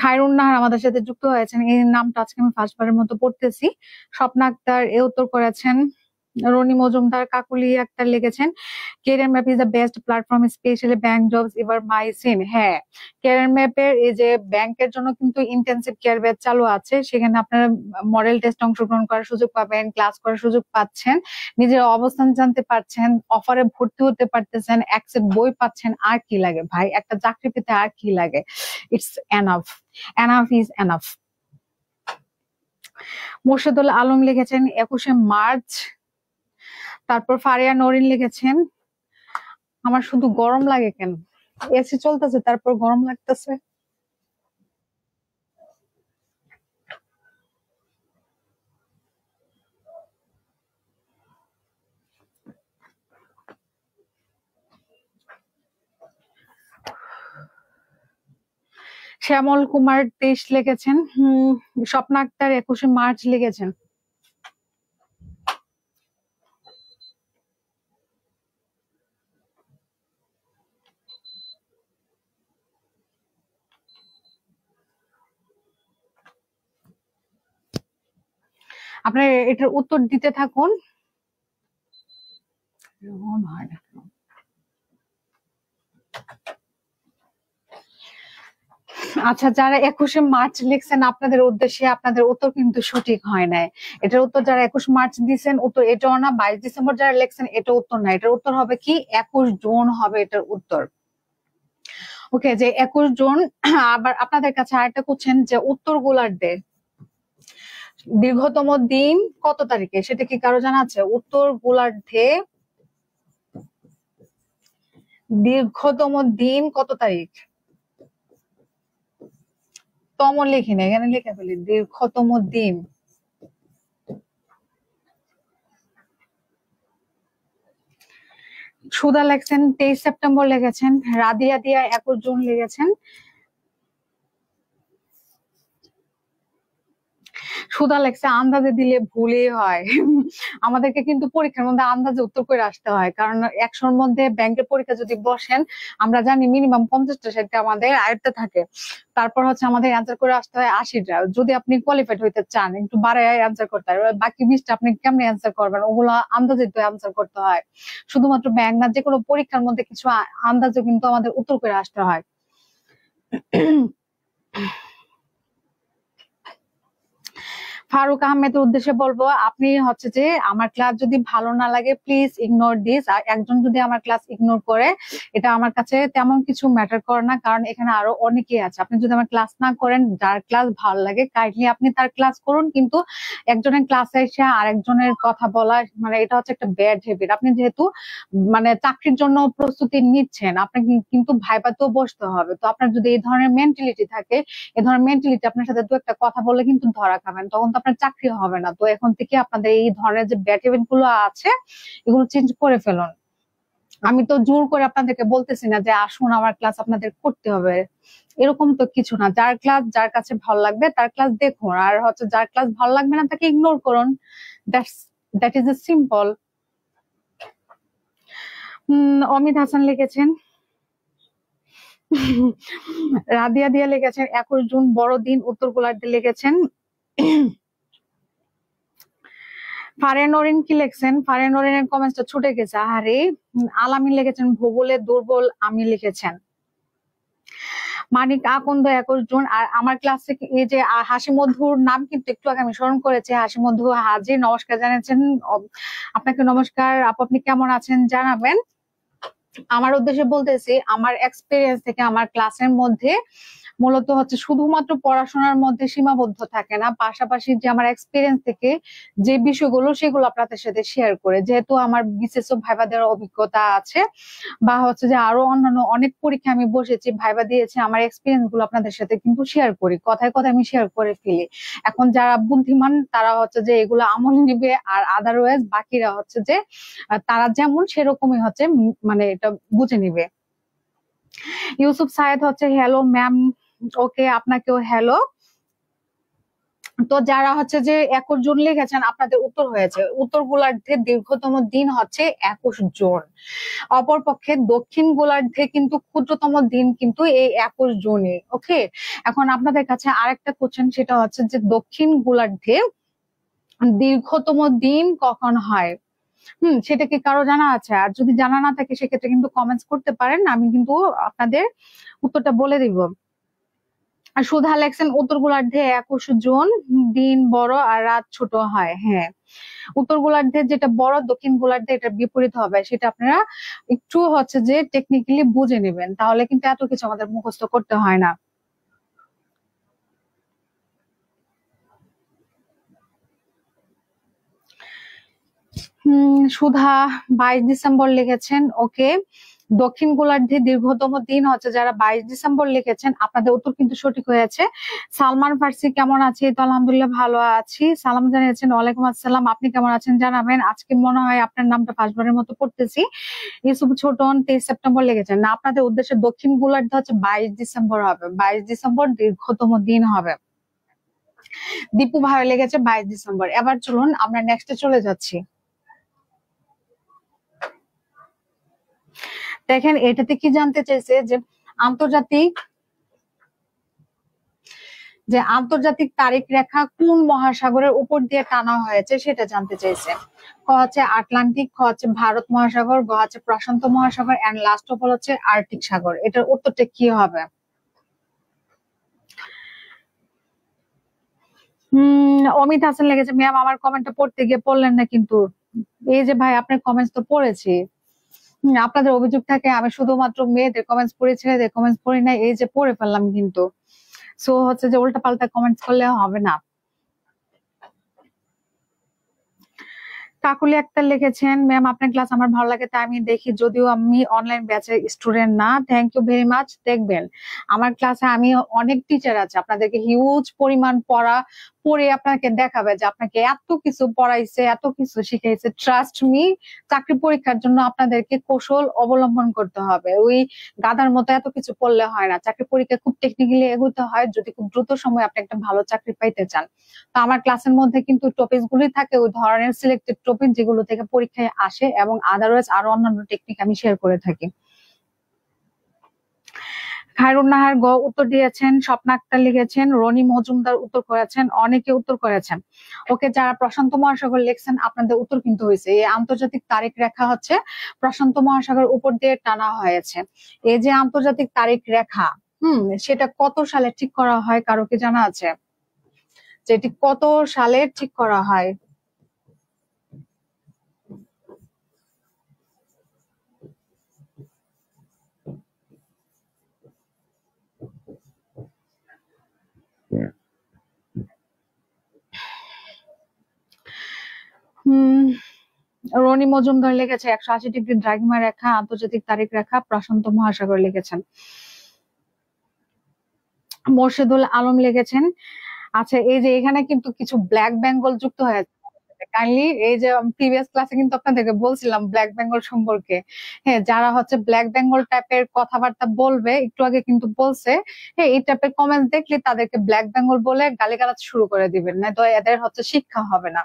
খায়রুন নাহার আমাদের সাথে যুক্ত হয়েছেন, এই নামটা আজকে আমি ফার্স্টবারের মতো পড়তেছি। স্বপ্না আক্তার এ উত্তর করেছেন। রনি মজুমদার, কাকুলি আক্তার লিখেছেন career map is the best platform specially bank jobs এবার মাই সিন। হ্যাঁ, ক্যারিয়ার ম্যাপের এই যে ব্যাংকের জন্য কিন্তু ইন্টেন্সিভ কেয়ার ব্যাচ চালু আছে। সেখানে আপনারা মডেল টেস্ট অংশগ্রহণ করার সুযোগ পাবেন, ক্লাস করার সুযোগ পাচ্ছেন, নিজের অবস্থান জানতে পারছেন, অফারে ভর্তি হতে পারতেছেন, অ্যাক্সেস বই পাচ্ছেন। আর কি লাগে ভাই, একটা চাকরি পেতে আর কি লাগে? It's enough, enough is enough. Morshedul Alam লিখেছেন 21শে মার্চ। তারপর ফারিয়া নরিন লিখেছেন আমার শুধু গরম লাগে কেন, এসি চলতেছে তারপর গরম লাগতেছে। শ্যামল কুমার 23 লিখেছেন। স্বপ্না আক্তার 21শে মার্চ লিখেছেন। আপনার এটার উত্তর দিতে থাকুন। আচ্ছা, যারা 21শে মার্চ লিখছেন আপনাদের উদ্দেশ্যে আপনাদের উত্তর কিন্তু সঠিক হয় নাই। এটার উত্তর যারা 21 মার্চ দিচ্ছেন উত্তর এটাও না, 22 ডিসেম্বর যারা লিখছেন এটা উত্তর না, এটার উত্তর হবে কি 21 জুন হবে এটার উত্তর। ওকে, যে 21 জুন। আবার আপনাদের কাছে আরেকটা কোশ্চেন যে উত্তর গোলার্ধে দীর্ঘতম দিন কত তারিখে, সেটা কি কারো জানা আছে? উত্তর গোলার্ধে দীর্ঘতম দিন কত তারিখ? তম লিখি না, এখানে লিখে ফেলি দীর্ঘতম দিন। সুধা লেখছেন 23 সেপ্টেম্বর লিখেছেন, রাদিয়া দিয়া 21 জুন লিখেছেন। সুধা লেখছে আন্দাজে দিলে ভুলই হয়। আমাদেরকে কিন্তু পরীক্ষার মধ্যে আন্দাজে উত্তর করে আসতে হয়, কারণ 100-র মধ্যে ব্যাংকের পরীক্ষা যদি বসেন আমরা জানি মিনিমাম 50টা সাহিত্য আমাদের আয়ত্তে থাকে। তারপর হচ্ছে আমাদের অ্যান্সার করে আসতে হয় 80টা। যদি আপনি কোয়ালিফাইড হইতে চান একটু বাড়ায় অ্যান্সার করতে হয়, বাকি 20টা আপনি কেমনে অ্যান্সার করবেন? ওগুলো আন্দাজে তো অ্যান্সার করতে হয়। শুধুমাত্র ব্যাংক না, যে কোনো পরীক্ষার মধ্যে কিছু আন্দাজে কিন্তু আমাদের উত্তর করে আসতে হয়। ফারুক আহমেদের উদ্দেশ্যে বলবো, আপনি হচ্ছে যে আমার ক্লাস যদি ভালো না লাগে প্লিজ ইগনোর দিস। আর একজন যদি আমার ক্লাস ইগনোর করে এটা আমার কাছে তেমন কিছু ম্যাটার করে না, কারণ এখানে আরো অনেকেই আছে। আপনি যদি আমার ক্লাস না করেন, যার ক্লাস ভালো লাগে কাইন্ডলি আপনি তার ক্লাস করুন, কিন্তু একজনের ক্লাসে এসে আর একজনের কথা বলা মানে এটা হচ্ছে একটা ব্যাড হ্যাবিট। আপনি যেহেতু মানে চাকরির জন্য প্রস্তুতি নিচ্ছেন, আপনাকে কিন্তু ভাইবাতেও বসতে হবে। তো আপনার যদি এই ধরনের মেন্টালিটি থাকে, এই ধরনের মেন্টালিটি আপনার সাথে দু একটা কথা বলে কিন্তু ধরা খাবেন, তখন তো আপনার চাকরি হবে না। তো এখন থেকে আপনাদের এই ধরনের যে ব্যাড হ্যাবিট গুলো আছে এগুলো চেঞ্জ করে ফেলুন। আমি তো জোর করে আপনাদেরকে বলতেছি না যে আসুন আমার ক্লাস আপনাদের করতে হবে, এরকম তো কিছু না। যার ক্লাস যার কাছে ভালো লাগবে তার ক্লাস দেখুন, আর হচ্ছে যার ক্লাস ভালো লাগবে না তাকে ইগনোর করুন। That is a simple. Amit Hasan লিখেছেন, রাদিয়া দিয়া লিখেছেন 21 জুন বড়দিন উত্তর গোলার্ধে লিখেছেন। ফারিয়া নরিন কি লিখছেন? ফারিয়া নরিনের কমেন্টটা ছুটে গেছে, আরে। আলামিন লিখেছেন ভূগোলে দুর্বল আমি লিখেছেন। মানিক আকন্দ 21 জুন। আর আমার ক্লাসে এই যে হাসি মধুর নাম কিন্তু একটু আগে আমি স্মরণ করেছি, হাসি মধু হাজির, নমস্কার জানিয়েছেন। আপনাকে নমস্কার আপু, আপনি কেমন আছেন জানাবেন। আমার উদ্দেশ্যে বলতেছি, আমার এক্সপিরিয়েন্স থেকে আমার ক্লাসের মধ্যে মূলত হচ্ছে শুধুমাত্র পড়াশোনার মধ্যে সীমাবদ্ধ থাকে না, পাশাপাশি যে আমার এক্সপিরিয়েন্স থেকে যে বিষয়গুলো সেগুলো আপনাদের সাথে শেয়ার করে, যেহেতু আমার বিশেষ ভাইবা দেওয়ার অভিজ্ঞতা আছে, বা হচ্ছে যে আরো অন্যান্য অনেক পরীক্ষা আমি বসেছি ভাইবা দিয়েছি, আমার এক্সপিরিয়েন্স গুলো আপনাদের সাথে কিন্তু শেয়ার করি, কথায় কথায় আমি শেয়ার করে ফেলি। এখন যারা বুদ্ধিমান তারা হচ্ছে যে এগুলো আমল নিবে, আর আদারওয়াইজ বাকিরা হচ্ছে যে তারা যেমন সেরকমই হচ্ছে মানে এটা বুঝে নিবে। ইউসুফ সায়েদ হচ্ছে হ্যালো ম্যাম, ওকে আপনাকেও হ্যালো। তো যারা হচ্ছে যে 21 জুন লিখেছেন আপনাদের উত্তর হয়েছে, উত্তর গোলার্ধে দীর্ঘতম দিন হচ্ছে 21 জুন। অপরপক্ষে দক্ষিণ গোলার্ধে কিন্তু ক্ষুদ্রতম দিন কিন্তু এই 21 জুনই। ওকে, এখন আপনাদের কাছে আরেকটা কোশ্চেন, সেটা হচ্ছে যে দক্ষিণ গোলার্ধে দীর্ঘতম দিন কখন হয়? সেটা কি কারো জানা আছে? আর যদি জানা না থাকে সেক্ষেত্রে কিন্তু কমেন্টস করতে পারেন, আমি কিন্তু আপনাদের উত্তরটা বলে দিব। আর সুধা লেখছেন উত্তর গোলার্ধে 21 জুন দিন বড় আর রাত ছোট হয়। হ্যাঁ, উত্তর গোলার্ধে যেটা বড়, দক্ষিণ গোলার্ধে এটা বিপরীত হবে, সেটা আপনারা একটু হচ্ছে যে টেকনিক্যালি বুঝে নেবেন, তাহলে কিন্তু এত কিছু আমাদের মুখস্থ করতে হয় না। সুধা 22 ডিসেম্বর লিখেছেন। ওকে, দক্ষিণ গোলার্ধে দীর্ঘতম দিন হচ্ছে যারা 22 ডিসেম্বর লিখেছেন আপনাদের উত্তর কিন্তু সঠিক হয়েছে। সালমান ফার্সি কেমন আছে? তো আলহামদুলিল্লাহ ভালো আছি। সালাম জানিয়েছেন, ওয়ালাইকুম আসসালাম, আপনি কেমন আছেন জানাবেন। আজকে মনে হয় আপনার নামটা ফার্স্টবারের মতো পড়তেছি। ইউসুফ ছোটন 23 সেপ্টেম্বর লিখেছেন। না, আপনাদের উদ্দেশ্যে দক্ষিণ গোলার্ধে হচ্ছে 22 ডিসেম্বর হবে, 22 ডিসেম্বর দীর্ঘতম দিন হবে। দীপু ভাই লেগেছে 22 ডিসেম্বর। এবার চলুন আমরা নেক্সটে চলে যাচ্ছি। দেখেন এটাতে কি জানতে চাইছে, যে আন্তর্জাতিক তারিখ রেখা কোন মহাসাগরের উপর দিয়ে টানা হয়েছে সেটা জানতে চাইছে। ক হচ্ছে আটলান্টিক, খ হচ্ছে ভারত মহাসাগর, গ হচ্ছে প্রশান্ত মহাসাগর, এন্ড লাস্ট অফ অল হচ্ছে আর্কটিক সাগর। এটার উত্তরটা কি হবে? অমিত হাসান লিখেছে, ম্যাম আমার কমেন্টটা পড়তে গিয়ে পড়লেন না কিন্তু। এই যে ভাই আপনার কমেন্টস তো পড়েছি। আপনাদের অভিযোগ থাকে আমি শুধুমাত্র মেয়েদের কমেন্টস পড়ি, ছেলেদের কমেন্টস পড়ি না, এই যে পড়ে ফেললাম কিন্তু। সো হচ্ছে যে উল্টা পাল্টা কমেন্টস করলে হবে না। কাকুলি আক্তার লিখেছেন, ম্যাম আপনার ক্লাস আমার ভালো লাগে তাই আমি দেখি, যদিও আমি অনলাইন ব্যাচের স্টুডেন্ট না। Thank you very much. দেখবেন আমার ক্লাসে আমি অনেক টিচার আছে, আপনাদেরকে হিউজ পরিমাণ পড়ে আপনাকে দেখাবে যে আপনাকে এত কিছু পড়াইছে, এত কিছু শিখাইছে। ট্রাস্ট মি, চাকরি পরীক্ষার জন্য আপনাদেরকে কৌশল অবলম্বন করতে হবে। ওই গাধার মতো এত কিছু পড়লে হয় না। চাকরি পরীক্ষা খুব টেকনিক্যালি এগোতে হয় যদি খুব দ্রুত সময় আপনি একটা ভালো চাকরি পাইতে চান। তো আমার ক্লাসের মধ্যে কিন্তু টপিক গুলি থাকে ওই ধরনের সিলেক্টেড টপিক যেগুলো থেকে পরীক্ষায় আসে, এবং আদারওয়াইজ আরো অন্যান্য টেকনিক আমি শেয়ার করে থাকি। খায়রুন নাহার উত্তর দিয়েছেন, স্বপ্না আক্তার লিখেছেন, রনি মজুমদার উত্তর করেছেন, অনেকে উত্তর করেছেন। ওকে, যারা প্রশান্ত মহাসাগর লিখছেন আপনাদের উত্তর কিন্তু হয়েছে। এই আন্তর্জাতিক তারিখ রেখা হচ্ছে প্রশান্ত মহাসাগর উপর দিয়ে টানা হয়েছে। এই যে আন্তর্জাতিক তারিখ রেখা সেটা কত সালে ঠিক করা হয় কারো কি জানা আছে? যেটি কত সালে ঠিক করা হয়? রনি মজুমদার লিখেছে 180 ডিগ্রি দ্রাঘিমা রেখা আন্তর্জাতিক তারিখ রেখা প্রশান্ত মহাসাগর লিখেছেন। মোর্শেদুল আলম লিখেছেন, আচ্ছা এই যে এখানে কিন্তু কিছু ব্ল্যাক বেঙ্গল যুক্ত হয়েছে। কাইন্ডলি, এই যে প্রিভিয়াস ক্লাসে কিন্তু আপনাদেরকে বলছিলাম ব্ল্যাক বেঙ্গল সম্পর্কে। হ্যাঁ, যারা হচ্ছে ব্ল্যাক বেঙ্গল টাইপের কথাবার্তা বলবে, একটু আগে কিন্তু বলছে, হ্যাঁ এই টাইপের কমেন্ট দেখলে তাদেরকে ব্ল্যাক বেঙ্গল বলে গালিগালাজ শুরু করে দিবেন, না তো এদের হচ্ছে শিক্ষা হবে না।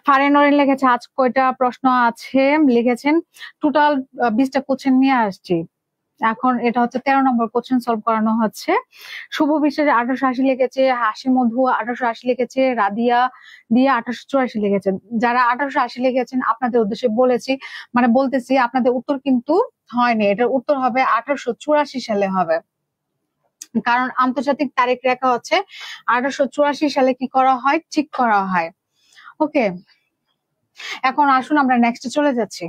ফারিন নরিন লিখেছে, আজ কয়টা প্রশ্ন আছে লিখেছেন? টোটাল 20টা কোশ্চেন নিয়ে আসছি। এখন এটা হচ্ছে 13 নম্বর কোশ্চেন সলভ করানো হচ্ছে। শুভ বিশ্বাস 1880 লিখেছে, হাসি মধু 1880 লিখেছে, রাদিয়া দিয়া 1884 লিখেছেন। যারা 1880 লিখেছেন আপনাদের উদ্দেশ্যে বলেছি, মানে বলতেছি আপনাদের উত্তর কিন্তু হয়নি, এটার উত্তর হবে 1884 সালে হবে। কারণ আন্তর্জাতিক তারিখ রেখা হচ্ছে 1884 সালে কি করা হয়, ঠিক করা হয়। ওকে, এখন আসুন আমরা নেক্সটে চলে যাচ্ছি।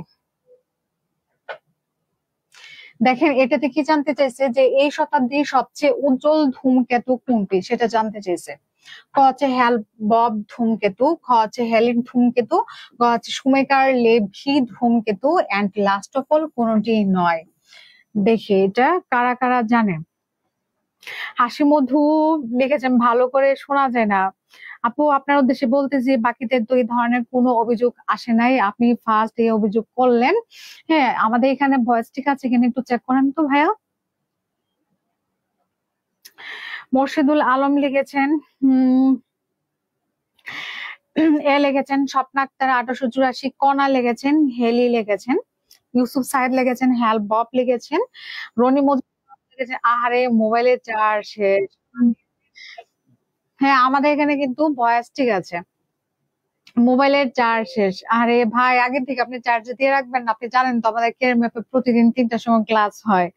দেখেন এটাতে কি জানতে চাইছে, যে এই শতাব্দীর সবচেয়ে উজ্জ্বল ধূমকেতু কোনটি সেটা জানতে চাইছে। ক হচ্ছে হ্যাল বব ধূমকেতু, খ হচ্ছে হেলিন ধূমকেতু, গ হচ্ছে শুমেকার লেভি ধূমকেতু, এন্ড লাস্ট অফ অল কোনটি নয়। দেখে এটা কারা কারা জানে? হাসি মধু লিখেছেন, ভালো করে শোনা যায় না আপু। আপনার উদ্দেশ্যে বলতেছি বাকিদের তো এই ধরনের কোনো অভিযোগ আসে নাই, আপনি ফার্স্ট এই অভিযোগ করলেন। হ্যাঁ, আমাদের এখানে ভয়েস ঠিক আছে কিনা একটু চেক করেন তো ভাইয়া। মোর্শেদুল আলম লিখেছেন, এ লিখেছেন, স্বপ্না আক্তার 1884, কণা লিখেছেন, হেলি লিখেছেন, ইউসুফ সাইদ লিখেছেন, হ্যাল বব লিখেছেন, রনি মজুমদার লিখেছেন, আহারে মোবাইলের চার্জ শেষ। হ্যাঁ, আমাদের এখানে কিন্তু ভয়েস ঠিক আছে, মোবাইলের চার্জ শেষ। আরে ভাই, আগে থেকে আপনি চার্জে দিয়ে রাখবেন না, আপনি জানেন তো আমাদের কেয়ার ম্যাপে প্রতিদিন 3টার সময় ক্লাস হয়।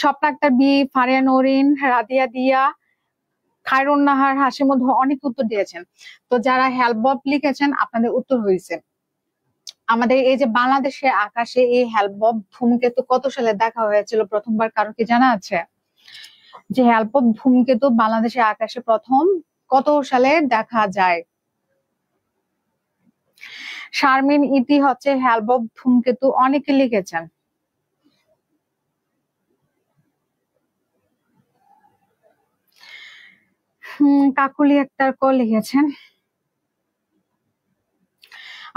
স্বপ্না আক্তার বি, ফারিয়া নরিন, রাদিয়া দিয়া, খায়রুন নাহার, হাসি মধু অনেক উত্তর দিয়েছেন। তো যারা হেলবব লিখেছেন আপনাদের উত্তর হয়েছে। আমাদের এই যে বাংলাদেশের আকাশে এই হেলবব ধূমকেতু কত সালে দেখা হয়েছিল প্রথমবার, কারো কি জানা আছে? যে হেলবব ধূমকেতু বাংলাদেশের আকাশে প্রথম কত সালে দেখা যায়? শারমিন ইতি হচ্ছে হেলবব ধূমকেতু অনেকে লিখেছেন। কাকুলি আক্তার ক লিখেছেন।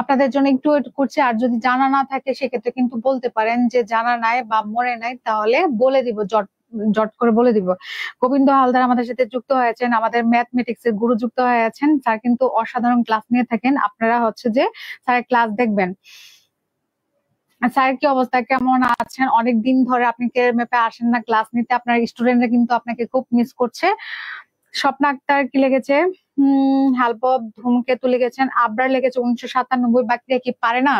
আপনাদের জন্য একটু ওয়েট করছি, আর যদি জানা না থাকে সেক্ষেত্রে কিন্তু বলতে পারেন যে জানা নাই বা মনে নাই, তাহলে বলে দিব, জট জট করে বলে দিব। গোবিন্দ হালদার আমাদের সাথে যুক্ত হয়েছেন, আমাদের ম্যাথমেটিক্স এর গুরু যুক্ত হয়েছেন। স্যার কিন্তু অসাধারণ ক্লাস নিয়ে থাকেন, আপনারা হচ্ছে যে স্যারের ক্লাস দেখবেন। স্যার কি অবস্থা, কেমন আছেন? অনেকদিন ধরে আপনি কেয়ার ম্যাপে আসেন না ক্লাস নিতে, আপনার স্টুডেন্টরা কিন্তু আপনাকে খুব মিস করছে। স্বপ্না আক্তার কি লিখেছে? হেলবব ধূমকেতু লিখেছেন। আবরার লিখেছে 1997। বাকিরা কি পারে না?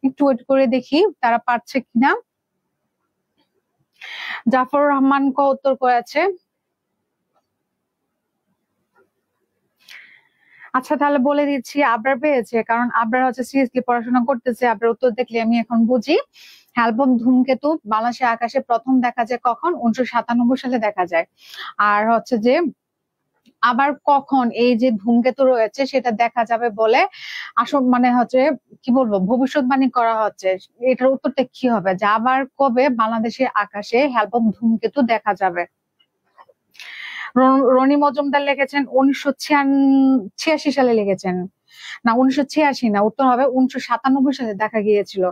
একটু ওয়েট করে দেখি তারা পারছে কিনা। জাফর রহমান ক উত্তর করেছে। আচ্ছা তাহলে বলে দিচ্ছি, আবরার পেয়েছে, কারণ আবরার হচ্ছে সিরিয়াসলি পড়াশোনা করতেছে। আবরার উত্তর দেখলে আমি এখন বুঝি। অ্যালবাম ধূমকেতু বাংলাদেশের আকাশে প্রথম দেখা যায় কখন? 1997 সালে দেখা যায়। আর হচ্ছে যে আবার কখন এই যে ধূমকেতু রয়েছে সেটা দেখা যাবে বলে আসল মানে হচ্ছে কি বলবো ভবিষ্যৎবাণী করা হচ্ছে। এটার উত্তরটা কি হবে, যে আবার কবে বাংলাদেশের আকাশে অ্যালবাম ধূমকেতু দেখা যাবে? রনি মজুমদার লিখেছেন 1986 সালে লিখেছেন। না 1986 না, উত্তর হবে 1997 সালে দেখা গিয়েছিল।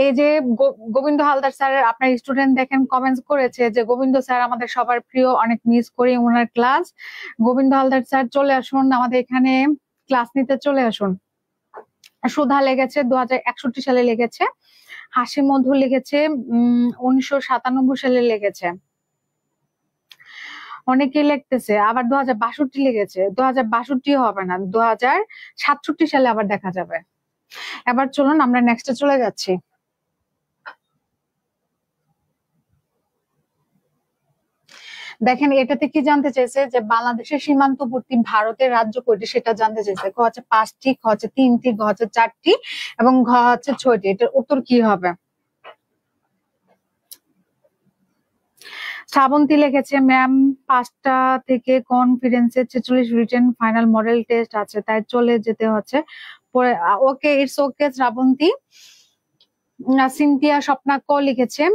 এই যে গোবিন্দ হালদার স্যার, আপনার স্টুডেন্ট দেখেন কমেন্টস করেছে যে গোবিন্দ স্যার আমাদের সবার প্রিয়, অনেক মিস করি ওনার ক্লাস। গোবিন্দ হালদার স্যার চলে আসুন আমাদের এখানে ক্লাস নিতে, চলে আসুন। সুধা লেগেছে 2061 সালে লেগেছে। হাসি মধু লিখেছে 1997 সালে লেগেছে। অনেকেই লিখতেছে আবার 2062 লেগেছে। 2062 হবে না, 2067 সালে আবার দেখা যাবে। এবার চলুন আমরা নেক্সটে চলে যাচ্ছি। দেখেন এটাতে কি জানতে চাইছে, যে বাংলাদেশের সীমান্তবর্তী ভারতের রাজ্য কয়টি সেটা জানতে চাইছে। ক হচ্ছে 5টি, খ হচ্ছে 3টি, ঘ হচ্ছে 4টি এবং ঘ হচ্ছে 6টি। এটার উত্তর কি হবে? শ্রাবন্তী লিখেছে ম্যাম 5টা থেকে কনফিডেন্সের 46 রিটেন ফাইনাল মডেল টেস্ট আছে, তাই চলে যেতে হচ্ছে পরে। Okay, it's okay Srabanti. Cynthia Swapna ক লিখেছে।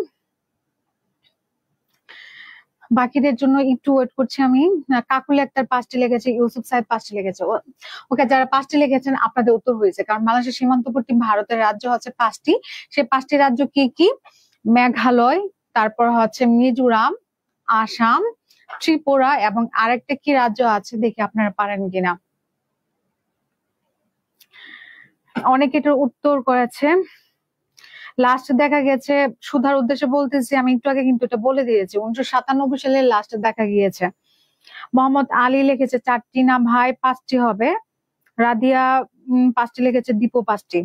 বাকিদের জন্য একটু ওয়েট করছি আমি। কাকুলি আক্তার 5টি লিখেছে, ইউসুফ সাহেব 5টি লিখেছে। ওকে, যারা 5টি লিখেছেন আপনাদের উত্তর হয়েছে, কারণ বাংলাদেশের সীমান্তবর্তী ভারতের রাজ্য হচ্ছে 5টি। সেই 5টি রাজ্য কি কি? মেঘালয়, তারপর হচ্ছে মিজোরাম, আসাম, ত্রিপুরা এবং আরেকটা কি রাজ্য আছে দেখি আপনারা পারেন কিনা। অনেকে এটার উত্তর করেছে। লাস্ট দেখা গেছে, সুধার উদ্দেশ্যে বলতেছি, আমি একটু আগে কিন্তু এটা বলে দিয়েছি, 1997 সালে লাস্ট দেখা গিয়েছে। মোহাম্মদ আলী লিখেছে 4টি না ভাই 5টি হবে। রাদিয়া 5টি লিখেছে, দীপু 5টি।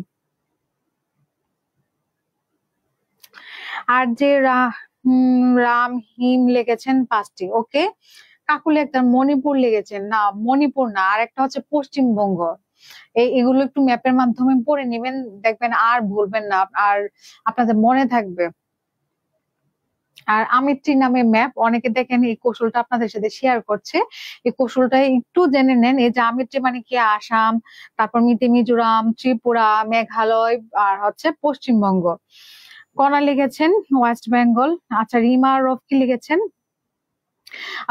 আর যে রাম হিম লিখেছেন 5টি। ওকে, কাকুলি একটা মণিপুর লিখেছেন, না মণিপুর না, আর একটা হচ্ছে পশ্চিমবঙ্গ। এগুলো একটু ম্যাপের মাধ্যমে পড়ে নিবেন, দেখবেন আর ভুলবেন না, আর আপনাদের মনে থাকবে। আর আমিত্রি নামে ম্যাপ, অনেকে দেখেন এই কৌশলটা আপনাদের সাথে শেয়ার করছে, এই কৌশলটা একটু জেনে নেন। এই যে আমিত্রি মানে কি? আসাম, তারপর মিজোরাম, ত্রিপুরা, মেঘালয় আর হচ্ছে পশ্চিমবঙ্গ। কনা লিখেছেন ওয়েস্ট বেঙ্গল। আচ্ছা, রিমা রফ কি লিখেছেন?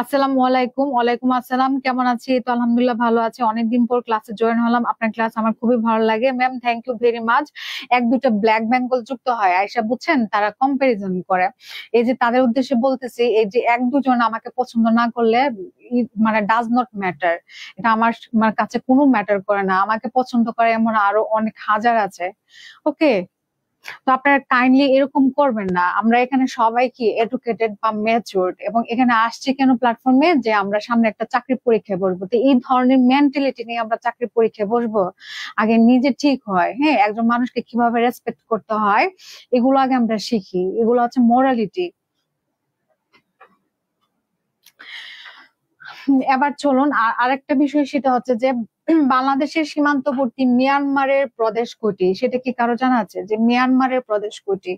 আসসালামু আলাইকুম। ওয়ালাইকুম আসসালাম, কেমন আছি? তো আলহামদুলিল্লাহ ভালো আছি, অনেকদিন পর ক্লাসে জয়েন হলাম। আপনার ক্লাস আমার খুবই ভালো লাগে ma'am, thank you very much. এক দুটা ব্ল্যাক বেঙ্গল যুক্ত হয় আয়সা, বুঝছেন, তারা কম্পারিজন করে। এই যে তাদের উদ্দেশ্যে বলতেছি, এই যে এক দুজন আমাকে পছন্দ না করলে মানে ডাজ নট ম্যাটার, এটা আমার কাছে কোনো ম্যাটার করে না। আমাকে পছন্দ করে এমন আরো অনেক হাজার আছে। ওকে, তো আপনারা কাইন্ডলি এরকম করবেন না। আমরা এখানে সবাই কি এডুকেটেড বা ম্যাচিউরড, এবং এখানে আসছি কেন প্ল্যাটফর্মে, যে আমরা সামনে একটা চাকরি পরীক্ষায় বসবো। তো এই ধরনের মেন্টালিটি নিয়ে আমরা চাকরি পরীক্ষায় বসবো? আগে নিজে ঠিক হয়, হ্যাঁ, একজন মানুষকে কিভাবে রেসপেক্ট করতে হয় এগুলো আগে আমরা শিখি। এগুলো হচ্ছে মোরালিটি। এবার চলুন আরেকটা বিষয়, সেটা হচ্ছে যে বাংলাদেশের সীমান্তবর্তী মিয়ানমারের প্রদেশ কয়টি? সেটা কি কারো জানা আছে যে মিয়ানমারের প্রদেশ কয়টি?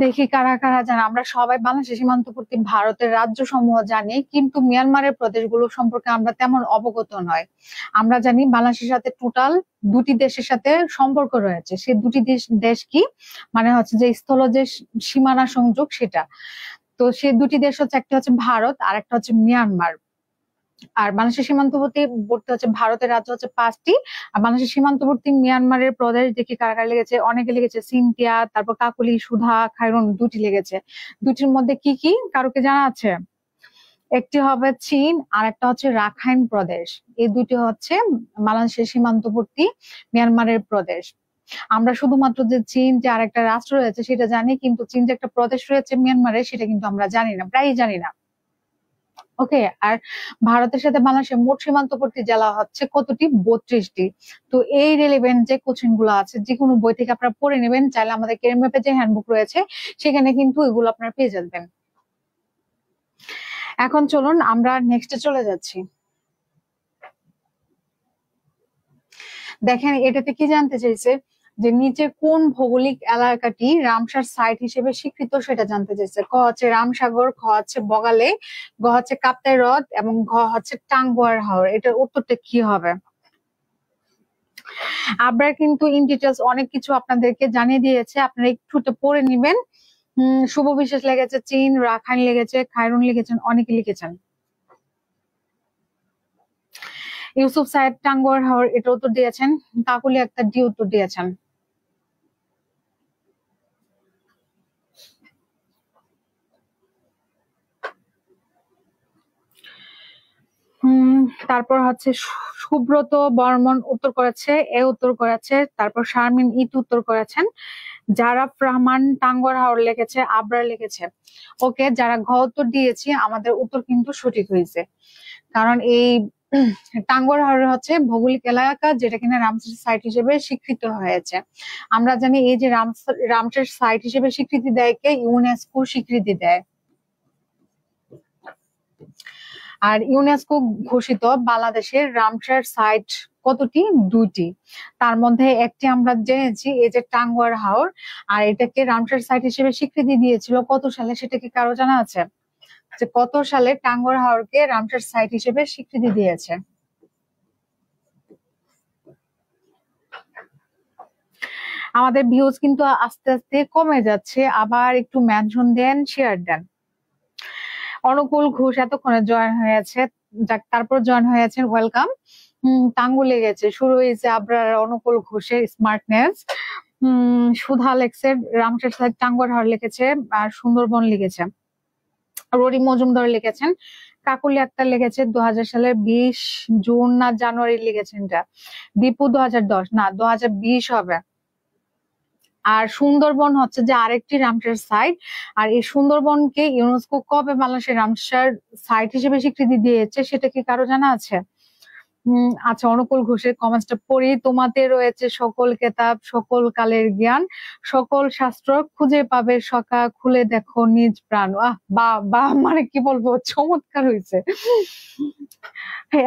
দেখি কারা কারা জানে। আমরা সবাই বাংলাদেশের সীমান্তবর্তী ভারতের রাজ্য সমূহ জানি, কিন্তু মিয়ানমারের প্রদেশগুলো সম্পর্কে আমরা তেমন অবগত নয়। আমরা জানি বাংলাদেশের সাথে টোটাল 2টি দেশের সাথে সম্পর্ক রয়েছে। সেই 2টি দেশ কি, মানে হচ্ছে যে স্থলজ সীমানা সংযোগ সেটা। তো সেই 2টি দেশ হচ্ছে, একটা হচ্ছে ভারত আর একটা হচ্ছে মিয়ানমার। আর বাংলাদেশের সীমান্তবর্তী হচ্ছে ভারতের রাজ্য হচ্ছে 5টি, আর বাংলাদেশের সীমান্তবর্তী মিয়ানমারের প্রদেশ দেখি কারা কারা লেগেছে। অনেকে লেগেছে সিনথিয়া, তারপর কাকুলি, সুধা, খায়রুন 2টি লেগেছে। 2টির মধ্যে কি কি কারোকে জানা আছে? একটি হবে চীন আর একটা হচ্ছে রাখাইন প্রদেশ। এই 2টি হচ্ছে বাংলাদেশের সীমান্তবর্তী মিয়ানমারের প্রদেশ। আমরা শুধুমাত্র যে চীন যে আরেকটা রাষ্ট্র রয়েছে সেটা জানি, কিন্তু চীন যে একটা প্রদেশ রয়েছে মিয়ানমারে সেটা কিন্তু আমরা জানি না, প্রায়ই জানি না। ওকে। আর ভারতের সাথে বাংলাদেশের মোট সীমান্তবর্তী জেলা হচ্ছে কতটি? 32টি। তো এই রিলেভেন্ট যে কোশ্চেন গুলো আছে যে কোনো বই থেকে আপনারা পড়ে নেবেন, চাইলে আমাদের কেরিয়ার ম্যাপে যে হ্যান্ডবুক রয়েছে সেখানে কিন্তু এগুলো আপনারা পেয়ে যাবেন। এখন চলুন আমরা নেক্সটে চলে যাচ্ছি। দেখেন এটাতে কি জানতে চাইছে, যে নিচে কোন ভৌগোলিক এলাকাটি রামসার সাইট হিসেবে স্বীকৃত সেটা জানতে চাইছে। ক হচ্ছে রামসাগর, খ হচ্ছে বগালে, গ হচ্ছে কাপ্তাই হ্রদ এবং ঘ হচ্ছে টাঙ্গুয়ার হাওর। এটার উত্তরটা কি হবে? আবরার কিন্তু ইন ডিটেলস অনেক কিছু আপনাদেরকে জানিয়ে দিয়েছে, আপনারা একটু পড়ে নিবেন। শুভ বিশ্বাস লেগেছে চীন, রাখাইন লেগেছে, খায়রুন লিখেছেন, অনেকে লিখেছেন। ইউসুফ সাইদ টাঙ্গুয়ার হাওর এটা উত্তর দিয়েছেন। কাকুলি আক্তার ডি উত্তর দিয়েছেন। তারপর হচ্ছে সুব্রত বর্মন উত্তর করেছে, এ উত্তর করেছে। তারপর শারমিন ইত উত্তর করেছেন। জারাফ রহমান টাঙ্গুয়ার হাওর লিখেছে, আবরার লিখেছে। ওকে, যারা ঘ উত্তর দিয়েছি আমাদের উত্তর কিন্তু সঠিক হয়েছে, কারণ এই টাঙ্গুয়ার হাওর হচ্ছে ভৌগোলিক এলাকা যেটা কিনা রামসার সাইট হিসেবে স্বীকৃত হয়েছে। আমরা জানি এই যে রামসার সাইট হিসেবে স্বীকৃতি দেয় কে? ইউনেস্কো স্বীকৃতি দেয়। আর ইউনেস্কো ঘোষিত বাংলাদেশের রামসার সাইট কতটি? 2টি। তার মধ্যে একটি আমরা জেনেছি এই যে টাঙ্গুয়ার হাওর, আর এটাকে রামসার সাইট হিসেবে স্বীকৃতি দিয়েছিল কত সালে, সেটা কি কারো জানা আছে? যে কত সালে টাঙ্গুয়ার হাওরকে রামসার সাইট হিসেবে স্বীকৃতি দিয়েছে? আমাদের ভিউজ কিন্তু আস্তে আস্তে কমে যাচ্ছে, আবার একটু মেনশন দেন, শেয়ার দেন। অনুকূল ঘোষ এতক্ষণে জয়েন হয়েছে, যাক তারপর জয়েন হয়েছেন, ওয়েলকাম। টাঙ্গু লেগেছে, শুরু হয়েছে আবরার অনুকূল ঘোষের স্মার্টনেস। সুধা লেখছে রামসার সাইট টাঙ্গুয়ার হাওর লিখেছে, আর সুন্দরবন লিখেছে। ররি মজুমদার লিখেছেন। কাকুলি আক্তার লিখেছে 2000 সালের 20 জুন না জানুয়ারি লিখেছেন। এটা দীপু 2010 না 2020 হবে। আর সুন্দরবন হচ্ছে যে আরেকটি রামসার সাইট, আর এই সুন্দরবনকে ইউনেস্কো কবে বাংলাদেশের রামসার সাইট হিসেবে স্বীকৃতি দিয়েছে সেটা কি কারো জানা আছে? আচ্ছা, অনুকূল ঘোষের কমেন্টসটা পড়ি। তোমাতে রয়েছে সকল কেতাব, সকল কালের জ্ঞান, সকল শাস্ত্র খুঁজে পাবে সকা, খুলে দেখো নিজ প্রাণ। বা বা মানে কি বলবো, চমৎকার হয়েছে।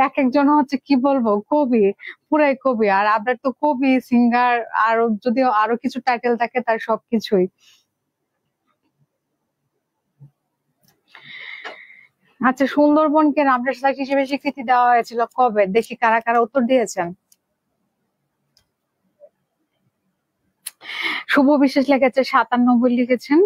এক একজন হচ্ছে কি বলবো, কবি, পুরাই কবি। আর আপনার তো কবি, সিঙ্গার, আর যদি আরো কিছু টাইটেল থাকে তার সবকিছুই। আচ্ছা, সুন্দরবনকে রামসার সাইট হিসেবে স্বীকৃতি দেওয়া হয়েছিল কবে? দেখি কারা কারা উত্তর দিয়েছেন। শুভ বিশ্বাস লিখেছে 97 লিখেছেন।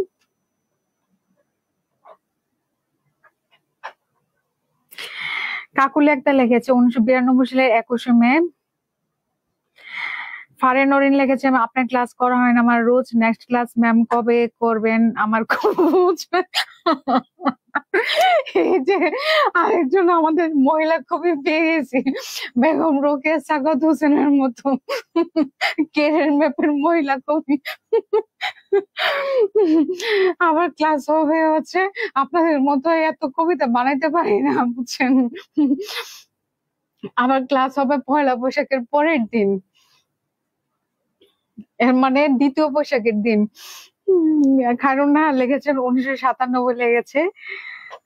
কাকুলি একটা লিখেছে 1992 সালের 21শে মে। ফারে নরিন লিখেছে আপনার ক্লাস করা হয় না আমার রোজ, নেক্সট ক্লাস ম্যাম কবে করবেন আমার খোঁজ। এই যে আরেকজন আমাদের মহিলা কবি পেয়ে গেছি, বেগম রোকেয়া সাখাওয়াত হোসেনের মতো কেরিয়ার ম্যাপের মহিলা কবি। আমার ক্লাস হবে হচ্ছে আপনাদের মতো এত কবিতা বানাইতে পারি না, বুঝছেন। আমার ক্লাস হবে পয়লা বৈশাখের পরের দিন, এর মানে দ্বিতীয় বৈশাখের দিন। খায়রুন নাহার লিখেছেন 1997 লেগেছে।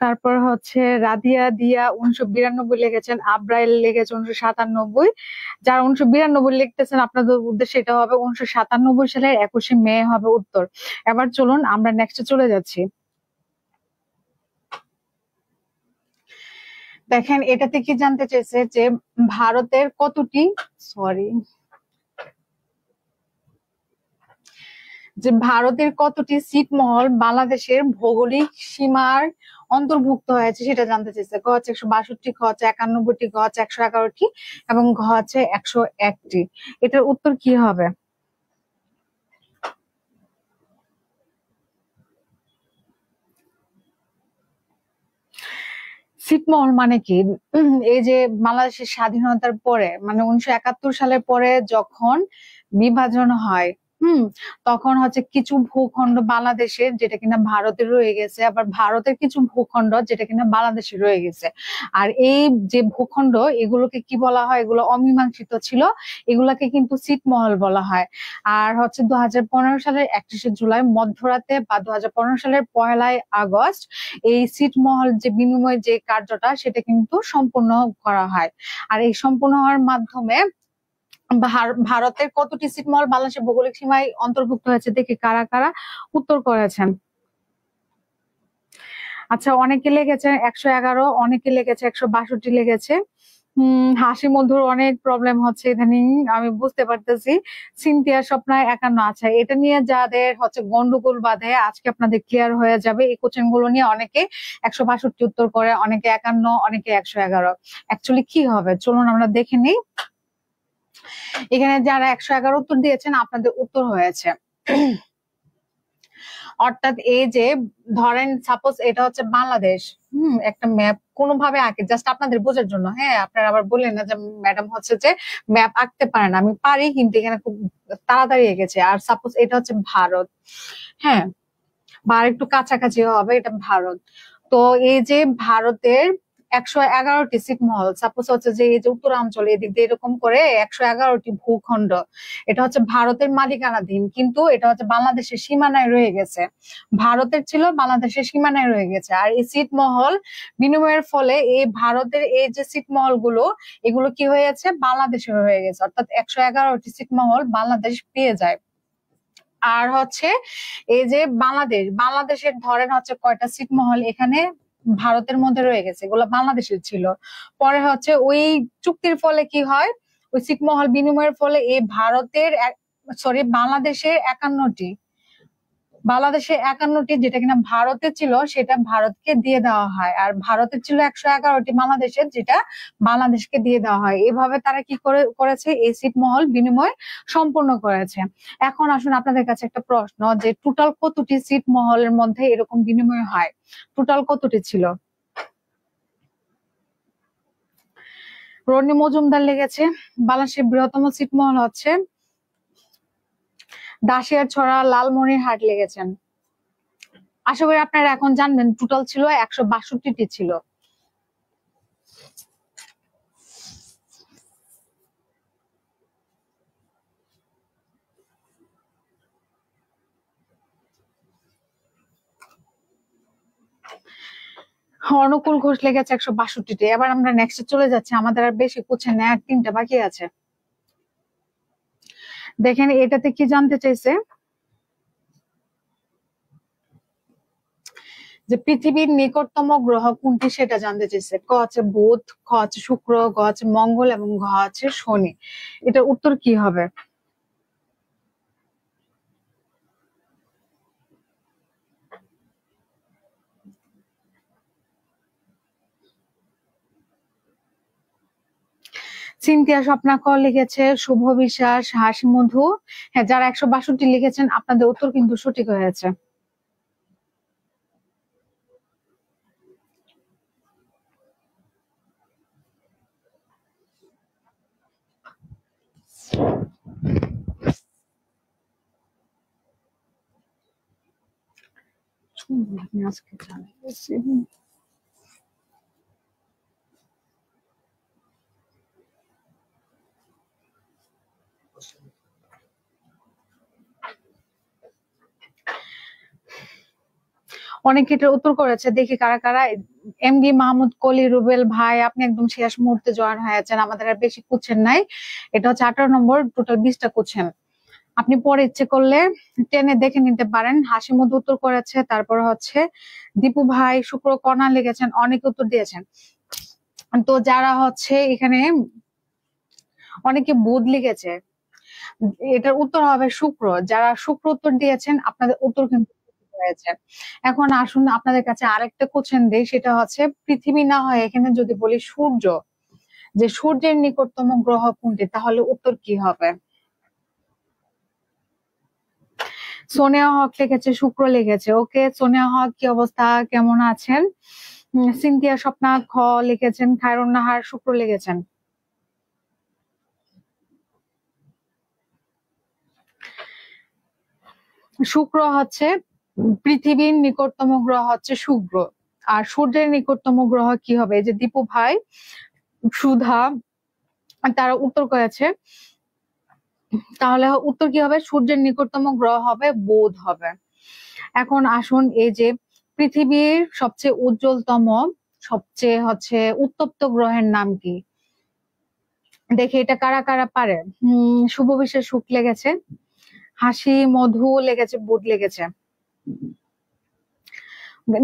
তারপর হচ্ছে রাধিয়া দিয়া 1992 লিখেছেন। আব্রাইল লিখেছে 1997। যারা 1992 লিখতেছেন আপনাদের উদ্দেশ্যে এটা হবে 1997 সালের 21শে মে হবে উত্তর। এবার চলুন আমরা নেক্সটে চলে যাচ্ছি। দেখেন এটাতে কি জানতে চেয়েছে, যে ভারতের কতটি, সরি, যে ভারতের কতটি ছিটমহল বাংলাদেশের ভৌগোলিক সীমার অন্তর্ভুক্ত হয়েছে সেটা জানতে চেয়েছে। ক হচ্ছে 162টি, খ হচ্ছে 91টি, গ হচ্ছে 111টি এবং ঘ হচ্ছে 101টি। এটার উত্তর কি হবে? ছিটমহল মানে কি? এই যে বাংলাদেশের স্বাধীনতার পরে মানে 1971 সালের পরে যখন বিভাজন হয়, তখন হচ্ছে কিছু ভূখণ্ড বাংলাদেশের যেটা কিনা ভারতে রয়ে গেছে, আবার ভারতের কিছু ভূখণ্ড যেটা কিনা বাংলাদেশে রয়ে গেছে। আর এই যে ভূখণ্ড এগুলোকে কি বলা হয়, এগুলো অমীমাংসিত ছিল, এগুলাকে কিন্তু ছিটমহল বলা হয়। আর হচ্ছে 2015 সালের 31শে জুলাই মধ্যরাতে বা 2015 সালের 1লা আগস্ট এই ছিটমহল যে বিনিময় যে কার্যটা সেটা কিন্তু সম্পূর্ণ করা হয়। আর এই সম্পূর্ণ হওয়ার মাধ্যমে ভারতের কতটি ছিটমহল বাংলাদেশের ভৌগোলিক সীমায় অন্তর্ভুক্ত হয়েছে দেখি কারা কারা উত্তর করেছেন। আচ্ছা, অনেকে লেগেছে 111, অনেকে লেগেছে 162 লেগেছে। হাসি মধুর অনেক প্রবলেম হচ্ছে ইদানিং, আমি বুঝতে পারতেছি। সিনথিয়া স্বপ্না 51। আচ্ছা, এটা নিয়ে যাদের হচ্ছে গন্ডগোল বাঁধে আজকে আপনাদের ক্লিয়ার হয়ে যাবে। এই কোশ্চেন গুলো নিয়ে অনেকে 162 উত্তর করে, অনেকে 51, অনেকে 111। অ্যাকচুয়ালি কি হবে চলুন আমরা দেখে নিই। এখানে যারা 111 উত্তর দিয়েছেন আপনাদের উত্তর হয়েছে অর্থাৎ এই যে ধরেন সাপোজ এটা হচ্ছে বাংলাদেশ, একটা ম্যাপ কোনোভাবে আঁকে জাস্ট আপনাদের বোঝার জন্য। হ্যাঁ, আপনারা আবার বললেন না যে ম্যাডাম হচ্ছে যে ম্যাপ আঁকতে পারেন, আমি পারি কিন্তু এখানে খুব তাড়াতাড়ি এঁকেছে। আর সাপোজ এটা হচ্ছে ভারত, হ্যাঁ, বা একটু কাছাকাছি হবে, এটা ভারত। তো এই যে ভারতের 111টি ছিটমহল, সাপোজ হচ্ছে যে এই যে উত্তরাঞ্চল এদিক দিয়ে এরকম করে 111টি ভূখণ্ড, এটা হচ্ছে ভারতের মালিকানাধীন, কিন্তু এটা হচ্ছে বাংলাদেশের সীমানায় রয়ে গেছে। ভারতের ছিল, বাংলাদেশের সীমানায় রয়ে গেছে। আর এই ছিটমহল বিনিময়ের ফলে এই ভারতের এই যে ছিটমহল গুলো এগুলো কি হয়েছে, বাংলাদেশের হয়ে গেছে। অর্থাৎ 111টি ছিটমহল বাংলাদেশ পেয়ে যায়। আর হচ্ছে এই যে বাংলাদেশের ধরেন হচ্ছে কয়টা ছিটমহল এখানে ভারতের মধ্যে রয়ে গেছে, এগুলো বাংলাদেশের ছিল। পরে হচ্ছে ওই চুক্তির ফলে কি হয়, ওই ছিটমহল বিনিময়ের ফলে এই বাংলাদেশে 51টি যেটা কিনা ভারতে ছিল সেটা ভারতকে দিয়ে দেওয়া হয়। আর ভারতের ছিল 111টি বাংলাদেশের, যেটা বাংলাদেশকে দিয়ে দেওয়া হয়। এভাবে তারা কি করেছে, এই ছিটমহল বিনিময় সম্পূর্ণ করেছে। এখন আসুন আপনাদের কাছে একটা প্রশ্ন, যে টোটাল কতটি ছিটমহলের মধ্যে এরকম বিনিময় হয়, টোটাল কতটি ছিল? রনি মজুমদার লেগেছে বাংলাদেশের বৃহত্তম ছিটমহল হচ্ছে দাসিয়ারছড়া লালমনিরহাট লেগেছেন। আশা করি আপনারা এখন জানবেন টোটাল ছিল 162টি ছিল। অনুকূল ঘোষ লেগেছে 162টি। এবার আমরা নেক্সটে চলে যাচ্ছি, আমাদের আর বেশি কোশ্চেন নেই, আর 3টা বাকি আছে। দেখেন এটাতে কি জানতে চাইছে, যে পৃথিবীর নিকটতম গ্রহ কোনটি সেটা জানতে চাইছে। ক হচ্ছে বুধ, খ হচ্ছে শুক্র, গ হচ্ছে মঙ্গল এবং ঘ হচ্ছে শনি। এটার উত্তর কি হবে? সিনথিয়া স্বপ্না ক লিখেছে, শুভ বিশ্বাস, হাসি মধু। হ্যাঁ, যারা 162 লিখেছেন আপনাদের উত্তর কিন্তু সঠিক হয়েছে। আজকে জানাইছি অনেক এটার উত্তর করেছে, দেখি কারা কারা। এমডি মাহমুদ কলি রুবেল ভাই, আপনি একদম শেষ মুহূর্তে জয়েন হয়েছেন, আমাদের আর বেশি কোশ্চেন নাই। এটা হচ্ছে 18 নম্বর, টোটাল 20টা কোশ্চেন। আপনি পরে ইচ্ছে করলে টেনে দেখে নিতে পারেন। হাসি মধু উত্তর করেছে, তারপর হচ্ছে দীপু ভাই, শুক্র কণা লিখেছেন, অনেক উত্তর দিয়েছেন। তো যারা হচ্ছে এখানে অনেকে বুধ লিখেছে, এটার উত্তর হবে শুক্র। যারা শুক্র উত্তর দিয়েছেন আপনাদের উত্তর কিন্তু হয়েছে। এখন আসুন আপনাদের কাছে আরেকটা কোশ্চেন দেই, সেটা হচ্ছে পৃথিবী না হয় এখানে যদি বলি সূর্য, যে সূর্যের নিকটতম গ্রহ কোনটি, তাহলে উত্তর কি হবে? সোনিয়া হক লিখেছে শুক্র লিখেছে। ওকে সোনিয়া হক, কি অবস্থা, কেমন আছেন? সিনথিয়া স্বপ্না খ লিখেছেন, খায়রুন নাহার শুক্র লিখেছেন। শুক্র হচ্ছে পৃথিবীর নিকটতম গ্রহ হচ্ছে শুক্র, আর সূর্যের নিকটতম গ্রহ কি হবে? এই যে দীপু ভাই, সুধা, তারা উত্তর করেছে। তাহলে উত্তর কি হবে? সূর্যের নিকটতম গ্রহ হবে বুধ হবে। এখন আসুন, এই যে পৃথিবীর সবচেয়ে উজ্জ্বলতম, সবচেয়ে উত্তপ্ত গ্রহের নাম কি? দেখে এটা কারা কারা পারে। শুভ বিশ্বাস সুখ লেগেছে, হাসি মধু লেগেছে, বুধ লেগেছে।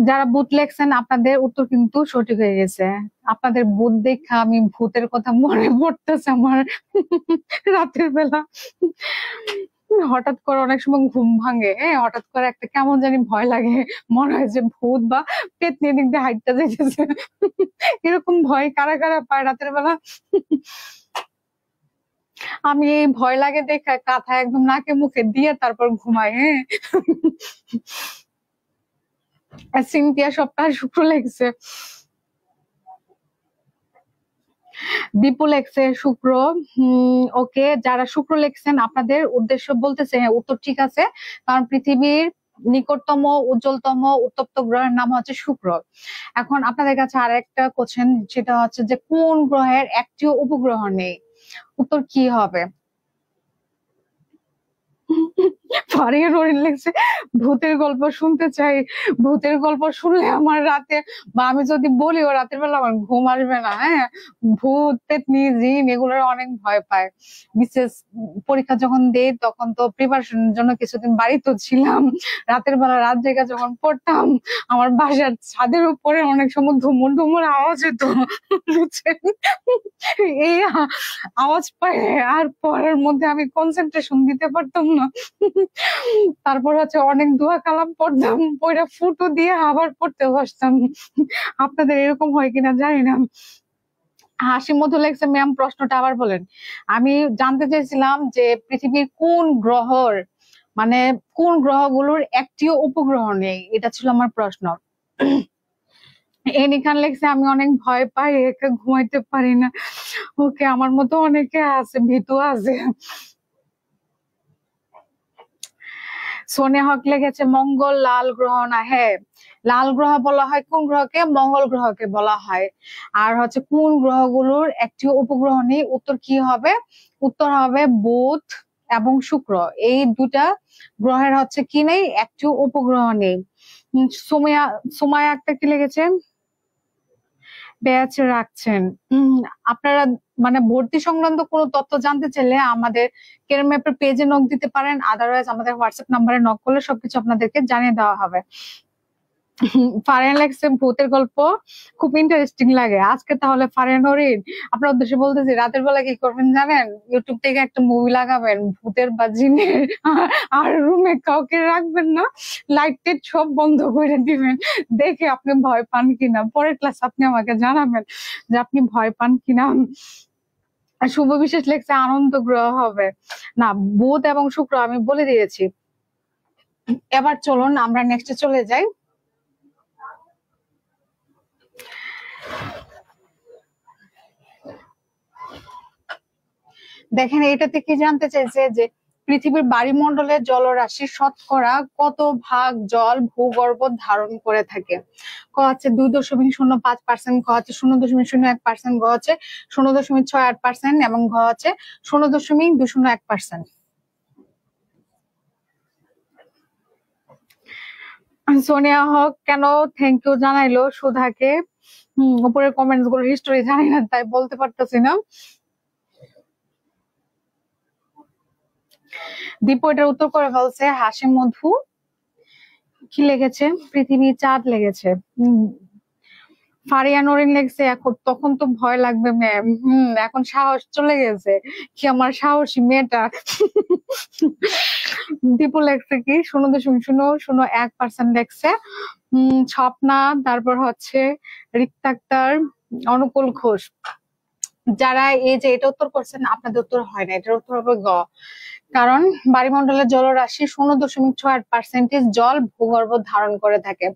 যারা ভূত লেখছেন আপনাদের উত্তর কিন্তু সঠিক হয়ে গেছে। আপনাদের ভূত দেখা আমি ভূতের কথা মনে পড়তেছে আমার রাতের বেলা। হঠাৎ করে অনেক সময় ঘুম ভাঙে, হঠাৎ করে একটা কেমন জানি ভয় লাগে, মনে হয় যে ভূত বা পেতনি দিক দিয়ে হাইটটা যাইতেছে। এরকম ভয় কারা কারা পায় রাতের বেলা? আমি এই ভয় লাগে দেখে কাঁথা একদম নাকে মুখে দিয়ে তারপর ঘুমাই। সিনথিয়া সপ্তাহ শুক্র লেগছে, বিপুল লেখছে শুক্র। ওকে, যারা শুক্র লেখছেন আপনাদের উদ্দেশ্য বলতেছে হ্যাঁ উত্তর ঠিক আছে, কারণ পৃথিবীর নিকটতম উজ্জ্বলতম উত্তপ্ত গ্রহের নাম হচ্ছে শুক্র। এখন আপনাদের কাছে আর একটা কোশ্চেন, সেটা হচ্ছে যে কোন গ্রহের একটিও উপগ্রহ নেই? উত্তর কি হবে? ফারিয়া নরিন লিখছে ভূতের গল্প শুনতে চাই। ভূতের গল্প শুনলে আমার রাতে, বা আমি যদি বলি ও রাতের বেলা আমার ঘুম আসবে না। ভূত পেতনি জিন এগুলোর অনেক ভয় পায়। বিশেষ পরীক্ষা যখন দেই তখন তো প্রিপারেশনের জন্য কিছুদিন বাড়িতে ছিলাম, রাতের বেলা রাত জেগে যখন পড়তাম আমার বাসার ছাদের উপরে অনেক সময় ধুমুর ধুমুর আওয়াজ হতো, বুঝছেন? এই আওয়াজ পাই আর পড়ার মধ্যে আমি কনসেন্ট্রেশন দিতে পারতাম না। তারপর অনেক দোয়া কালাম পড়তাম, পড়া ফুটো দিয়ে আবার পড়তে বসতাম। আপনাদের এরকম হয় কিনা জানি না। হাসি মধু লেগছে ম্যাম, প্রশ্নটা আবার বলেন। আমি জানতে চাইছিলাম যে পৃথিবীর কোন গ্রহর, মানে কোন গ্রহগুলোর একটিও উপগ্রহ নেই, এটা ছিল আমার প্রশ্ন। এনি খান লেগছে আমি অনেক ভয় পাই, একা ঘুমাইতে পারি না। ওকে, আমার মতো অনেকে আছে, ভীতু আছে। সোনে হক লেগেছে মঙ্গল লাল গ্রহ না। হ্যাঁ, লাল গ্রহ বলা হয় কোন গ্রহকে? মঙ্গল গ্রহকে বলা হয়। আর কোন গ্রহগুলোর একটিও উপগ্রহ নেই? উত্তর কি হবে? উত্তর হবে বুধ এবং শুক্র, এই দুটা গ্রহের কি নেই? একটিও উপগ্রহ নেই। সুমাইয়া সুমাইয়া একটা কি লেগেছে? ব্যাচ রাখছেন। আপনারা মানে ভর্তি সংক্রান্ত কোনো তথ্য জানতে চাইলে আমাদের কেরিয়ার ম্যাপের পেজে নক দিতে পারেন, আদারওয়াইজ আমাদের হোয়াটসঅ্যাপ নাম্বারে নক করলে সবকিছু আপনাদেরকে জানিয়ে দেওয়া হবে। ফারিয়ান লেখছে ভূতের গল্প খুব ইন্টারেস্টিং লাগে আজকে। তাহলে ফারিয়ান হরিণ, আপনার উদ্দেশ্যে বলতেছি রাতের বেলা কি করবেন জানেন? ইউটিউব থেকে একটা মুভি লাগাবেন ভূতের বা জিনের, আর রুমে কাউকে রাখবেন না, লাইট টাইট সব বন্ধ করে দিবেন, দেখে আপনি ভয় পান কিনা। পরের ক্লাস আপনি আমাকে জানাবেন যে আপনি ভয় পান কিনা। শুভ বিশেষ লেখছে আনন্দ গ্রহ হবে না, বুধ এবং শুক্র আমি বলে দিয়েছি। এবার চলুন আমরা নেক্সটে চলে যাই। দেখেন এটাতে কি জানতে চাইছে যে পৃথিবীর বায়ুমণ্ডলের জলরাশি শতকরা কত ভাগ জল ভূগর্ভ ধারণ করে থাকে? ক হচ্ছে 2.05%, ক হচ্ছে 0.01%, গ হচ্ছে 0.68% এবং ঘ হচ্ছে 0.201%। সোনিয়া হক কেন থ্যাংক ইউ জানাইলো সুধাকে? উপরের কমেন্টস গুলো হিস্টোরি জানি না তাই বলতে পারতেছি না। দীপু এটার উত্তর করে ফেলছে। হাসি মধু কি লেগেছে? পৃথিবী চাঁদ লেগেছে। ফারিয়া নরিন লেগছে এখন তখন তো ভয় লাগবে ম্যাম। এখন সাহস চলে গেছে, কি আমার সাহসী মেয়েটা। দীপু লেগছে কি 0.001% লেগছে। স্বপ্না, তারপর রিক্তা আক্তার, অনুকূল ঘোষ, যারা এই যে এটা উত্তর করছেন আপনাদের উত্তর হয় না, এটার উত্তর হবে গ, কারণ বায়ুমণ্ডলের জলরাশি 0.68% জল ভূগর্ভ ধারণ করে থাকে।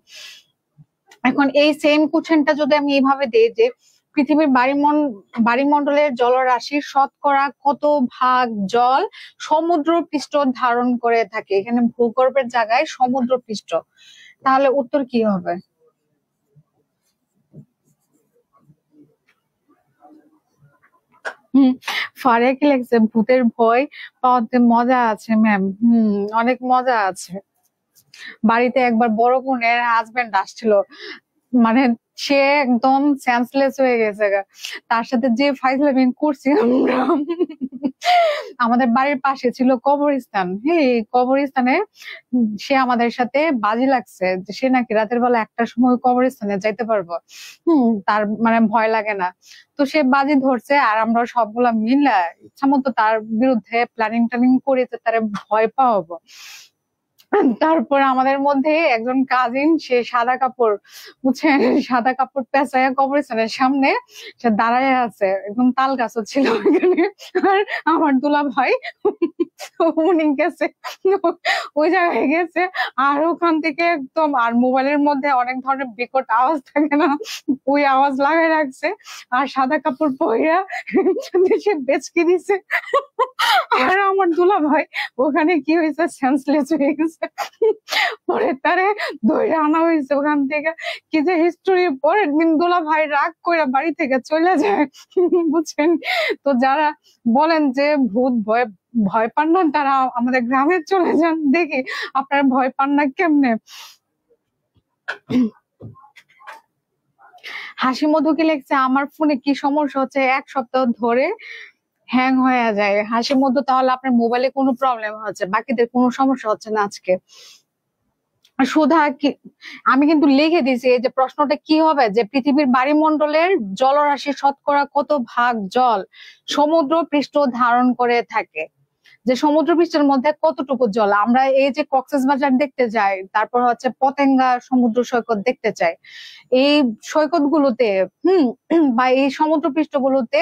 এখন এই সেম কোশ্চেনটা যদি আমি এইভাবে দিই যে পৃথিবীর বায়ুমণ্ডলের জলরাশির শতকরা কত ভাগ জল সমুদ্র পৃষ্ঠ ধারণ করে থাকে? এখানে ভূগর্ভের জায়গায় সমুদ্র পৃষ্ঠ, তাহলে উত্তর কি হবে? ফারিয়া কি লাগছে? ভূতের ভয় পাওয়াতে মজা আছে ম্যাম। অনেক মজা আছে। বাড়িতে একবার বড় বোনের হাজবেন্ড আসছিল, মানে সে একদম সেন্সলেস হয়ে গেছে তার সাথে যে ফাইজলামি করছি আমরা। আমাদের বাড়ির পাশে ছিল কবরস্থান, হ্যাঁ কবরস্থানে সে আমাদের সাথে বাজি লাগছে যে সে নাকি রাতের বেলা একটার সময় কবরস্থানে যাইতে পারবো, তার মানে ভয় লাগে না। তো সে বাজি ধরছে আর আমরা সবগুলা মিলে ইচ্ছা মতো তার বিরুদ্ধে প্ল্যানিং ট্যানিং করে তারে ভয় পাওয়াবো। তারপর আমাদের মধ্যে একজন কাজিন, সে সাদা কাপড় বুঝছেন, সাদা কাপড় পেঁচায় কবরস্থানের সামনে সে দাঁড়ায় আছে, একদম তাল গাছও ছিল ওইখানে। আর আমার দুলা ভাই উনি গেছে ওই জায়গায় গেছে, আর ওখান থেকে একদম, আর মোবাইলের মধ্যে অনেক ধরনের বিকট আওয়াজ থাকে না, ওই আওয়াজ লাগাই রাখছে আর সাদা কাপড় পরিয়া সে বেচকে দিছে। আর আমার দুলা ভাই ওখানে কি হয়েছে, সেন্সলেস হয়ে গেছে। পরে তারে ধরে আনা হয়েছে ওখান থেকে। কি যে হিস্টোরি, পরের দিন দুলা ভাই রাগ করে বাড়ি থেকে চলে যায়, বুঝছেন। তো যারা বলেন যে ভূত ভয় ভয় পান না, তারা আমাদের গ্রামে চলে যান, দেখি আপনারা ভয় পান না কেমনে। হাসি মধু কি লিখছে, আমার ফোনে কি সমস্যা হচ্ছে, 1 সপ্তাহ ধরে হ্যাং হয়ে যায়। হাসি মধু, তাহলে আপনার মোবাইলে কোনো প্রবলেম হচ্ছে, বাকিদের কোনো সমস্যা হচ্ছে না আজকে। সুধা কি, আমি কিন্তু লিখে দিয়েছি এই যে প্রশ্নটা কি হবে, যে পৃথিবীর বায়ুমণ্ডলের জলরাশি শতকরা কত ভাগ জল সমুদ্র পৃষ্ঠ ধারণ করে থাকে? যে সমুদ্র পৃষ্ঠের মধ্যে কতটুকু জল, আমরা এই যে কক্সবাজার দেখতে যাই, তারপর হচ্ছে পতেঙ্গা সমুদ্র সৈকত দেখতে চাই, এই সৈকত গুলোতে বা এই সমুদ্র পৃষ্ঠ গুলোতে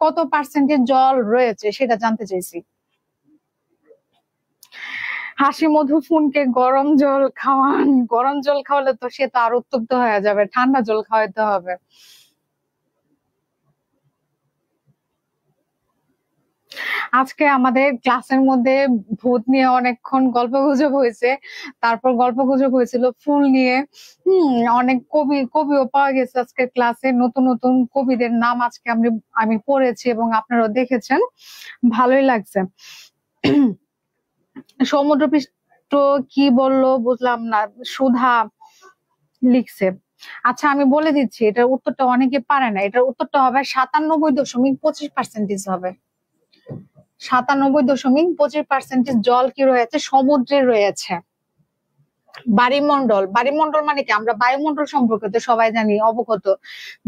কত পার্সেন্টেজ জল রয়েছে সেটা জানতে চাইছি। হাসি মধু ফোনকে গরম জল খাওয়ান, গরম জল খাওয়ালে তো সে তো আরো উত্তপ্ত হয়ে যাবে, ঠান্ডা জল খাওয়াইতে হবে। আজকে আমাদের ক্লাসের মধ্যে ভূত নিয়ে অনেকক্ষণ গল্প গুজব হয়েছে, তারপর গল্প গুজব হয়েছিল ফুল নিয়ে। অনেক কবিও পাওয়া গেছে আজকে ক্লাসে, নতুন নতুন কবিদের নাম আজকে আমি পড়েছি এবং আপনারাও দেখেছেন, ভালোই লাগছে। সমুদ্রপৃষ্ঠ কি বললো বুঝলাম না, সুধা লিখছে। আচ্ছা আমি বলে দিচ্ছি, এটার উত্তরটা অনেকে পারে না, এটার উত্তরটা হবে 97.25% হবে। 97.25% জল কি রয়েছে, সমুদ্রে রয়েছে। বায়ুমণ্ডল মানে কি, আমরা বায়ুমণ্ডল সম্পর্কে তো সবাই জানি, অবগত,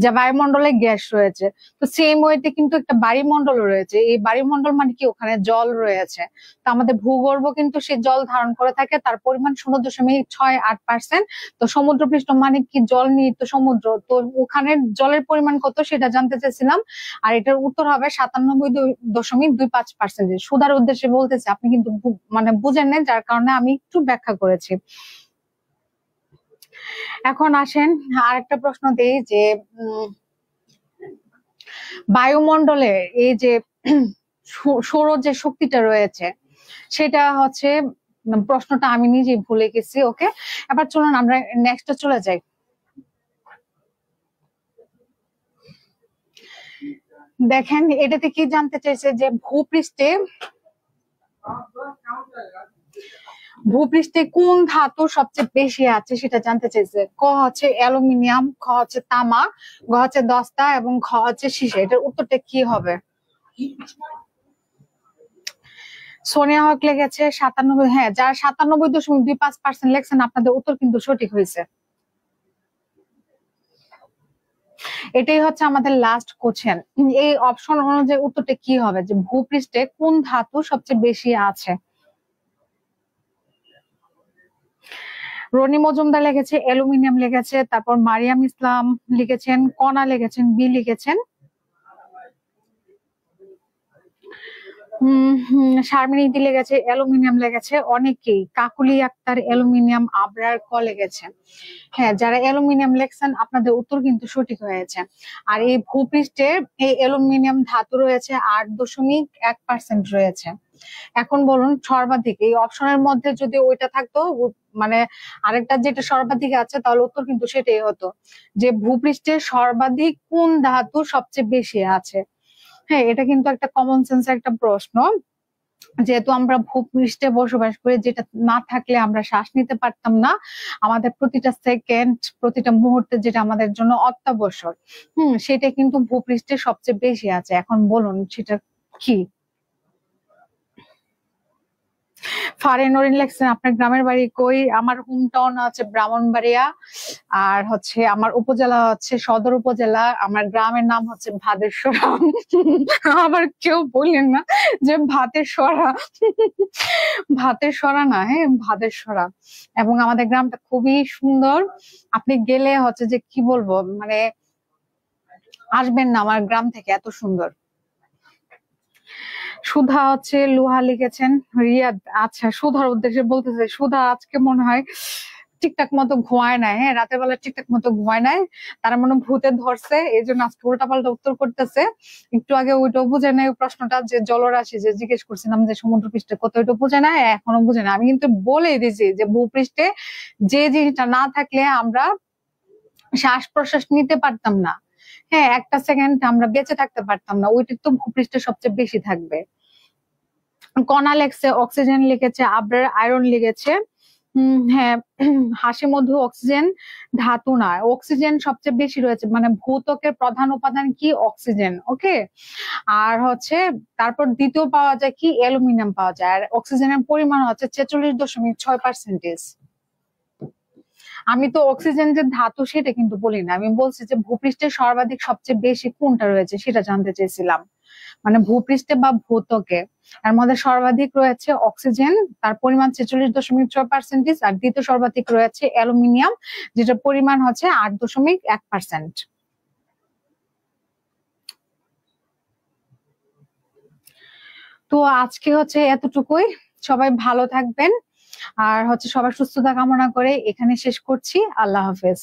যে বায়ুমণ্ডলে গ্যাস রয়েছে। তো সেম ওয়েতে কিন্তু একটা বায়ুমণ্ডল রয়েছে, এই বায়ুমণ্ডল মানে কি, ওখানে জল রয়েছে। তো আমাদের ভূগর্ভ কিন্তু সে জল ধারণ করে থাকে, তার পরিমাণ 0.68%। তো সমুদ্রপৃষ্ঠ মানে কি, জল নিহিত সমুদ্র, তো ওখানে জলের পরিমাণ কত সেটা জানতে চাইছিলাম। আর এটার উত্তর হবে 97.25%। সুধার উদ্দেশ্যে বলতেছে, আপনি কিন্তু মানে বুঝেন না, যার কারণে আমি একটু ব্যাখ্যা করেছি। এখন আসেন আরেকটা প্রশ্ন দেই, যে বায়ুমণ্ডলে এই যে সৌর যে শক্তিটা রয়েছে, সেটা হচ্ছে, প্রশ্নটা আমি নিজেই ভুলে গেছি। ওকে, এবার চলুন আমরা নেক্সটে চলে যাই। দেখেন এটাতে কি জানতে চাইছে, যে ভূপৃষ্ঠে কোন ধাতু সবচেয়ে বেশি আছে সেটা জানতে চাইছে। ক হচ্ছে অ্যালুমিনিয়াম, খ হচ্ছে তামা, গ হচ্ছে দস্তা এবং খ হচ্ছে সীসা। এটার উত্তরটা কি হবে? সোনিয়া হক লেগেছে 97, হ্যাঁ, যারা 97.25% লেখছেন আপনাদের উত্তর কিন্তু সঠিক হয়েছে। এটাই হচ্ছে আমাদের লাস্ট কোশ্চেন। এই অপশন অনুযায়ী উত্তরটা কি হবে, যে ভূপৃষ্ঠে কোন ধাতু সবচেয়ে বেশি আছে? রনি মজুমদার লিখেছে অ্যালুমিনিয়াম লিখেছে, তারপর মারিয়াম ইসলাম লিখেছেন, কণা লিখেছেন, বি লিখেছেন। শারমিনীতি লেগেছে, অ্যালুমিনিয়াম লেগেছে, অনেকেই কাকুলি আক্তার অ্যালুমিনিয়াম, আবরার ক লেগেছে। হ্যাঁ, যারা অ্যালুমিনিয়াম লেখছেন আপনাদের উত্তর কিন্তু সঠিক হয়েছে। আর এই ভূপৃষ্ঠে এই অ্যালুমিনিয়াম ধাতু রয়েছে 8.1% রয়েছে। এখন বলুন সর্বাধিক, এই অপশনের মধ্যে যদি ওইটা থাকতো, মানে আরেকটা যেটা সর্বাধিক আছে, তাহলে উত্তর কিন্তু সেটাই হতো যে ভূপৃষ্ঠে সর্বাধিক কোন ধাতু সবচেয়ে বেশি আছে। হ্যাঁ, এটা কিন্তু একটা কমন সেন্স একটা প্রশ্ন। যেহেতু আমরা ভূপৃষ্ঠে বসবাস করি, যেটা না থাকলে আমরা শ্বাস নিতে পারতাম না, আমাদের প্রতিটা সেকেন্ড প্রতিটা মুহূর্তে যেটা আমাদের জন্য অত্যাবশ্যক, সেটা কিন্তু ভূপৃষ্ঠে সবচেয়ে বেশি আছে। এখন বলুন সেটা কি? ফারিন নরিন লেখছেন আপনার গ্রামের বাড়ি কই? আমার হোম টাউন হচ্ছে ব্রাহ্মণবাড়িয়া, আর হচ্ছে আমার উপজেলা হচ্ছে সদর উপজেলা, আমার গ্রামের নাম হচ্ছে ভাদেরসরা। আবার কেউ বললেন না যে ভাতের সরা, ভাতের সরা না, হ্যাঁ ভাদেরসরা। এবং আমাদের গ্রামটা খুবই সুন্দর, আপনি গেলে হচ্ছে যে কি বলবো, মানে আসবেন না আমার গ্রাম থেকে, এত সুন্দর। সুধা হচ্ছে লুহা লিখেছেন রিয়াদ। আচ্ছা, সুধার উদ্দেশ্যে বলতেছে, সুধা আজকে মনে হয় ঠিকঠাক মতো ঘুমায় নাই। হ্যাঁ, রাতের বেলা ঠিকঠাক মতো ঘুমায় নাই, তারা মনে হয় ভূতে ধরছে, এই জন্য আজকে উল্টাপাল্টা উত্তর করতেছে। একটু আগে ওইটাও বুঝে নাই প্রশ্নটা, যে জলরাশি যে জিজ্ঞেস করছিলাম যে সমুদ্র পৃষ্ঠে কত, ওইটা বুঝে নাই, এখনো বুঝে না। আমি কিন্তু বলেই দিয়েছি যে ভূপৃষ্ঠে যে জিনিসটা না থাকলে আমরা শ্বাস প্রশ্বাস নিতে পারতাম না, হ্যাঁ একটা সেকেন্ড আমরা বেঁচে থাকতে পারতাম না, ওইটা তো ভূপৃষ্ঠে সবচেয়ে বেশি থাকবে। কণা লেখছে, অক্সিজেন লিখেছে, আবরার আয়রন লিখেছে। হ্যাঁ, হাসি মধু অক্সিজেন ধাতু না, অক্সিজেন সবচেয়ে বেশি রয়েছে, মানে ভূত্বকের প্রধান উপাদান কি? অক্সিজেন। ওকে, আর হচ্ছে তারপর দ্বিতীয় পাওয়া যায় কি? অ্যালুমিনিয়াম পাওয়া যায়, আর অক্সিজেনের পরিমাণ হচ্ছে 43.6%। আমি তো অক্সিজেন যে ধাতু সেটা কিন্তু বলি না, আমি বলছি যে ভূপৃষ্ঠে সর্বাধিক সবচেয়ে বেশি কোনটা রয়েছে সেটা জানতে চেয়েছিলাম, মানে ভূপৃষ্ঠে বা ভূত্বকে। এর মধ্যে সর্বাধিক রয়েছে অক্সিজেন, তার পরিমাণ 46.6%, আর দ্বিতীয় সর্বাধিক রয়েছে অ্যালুমিনিয়াম, যেটার পরিমাণ হচ্ছে 8.1%। তো আজকে হচ্ছে এতটুকুই, সবাই ভালো থাকবেন, আর হচ্ছে সবার সুস্থতা কামনা করে এখানে শেষ করছি। আল্লাহ হাফেজ।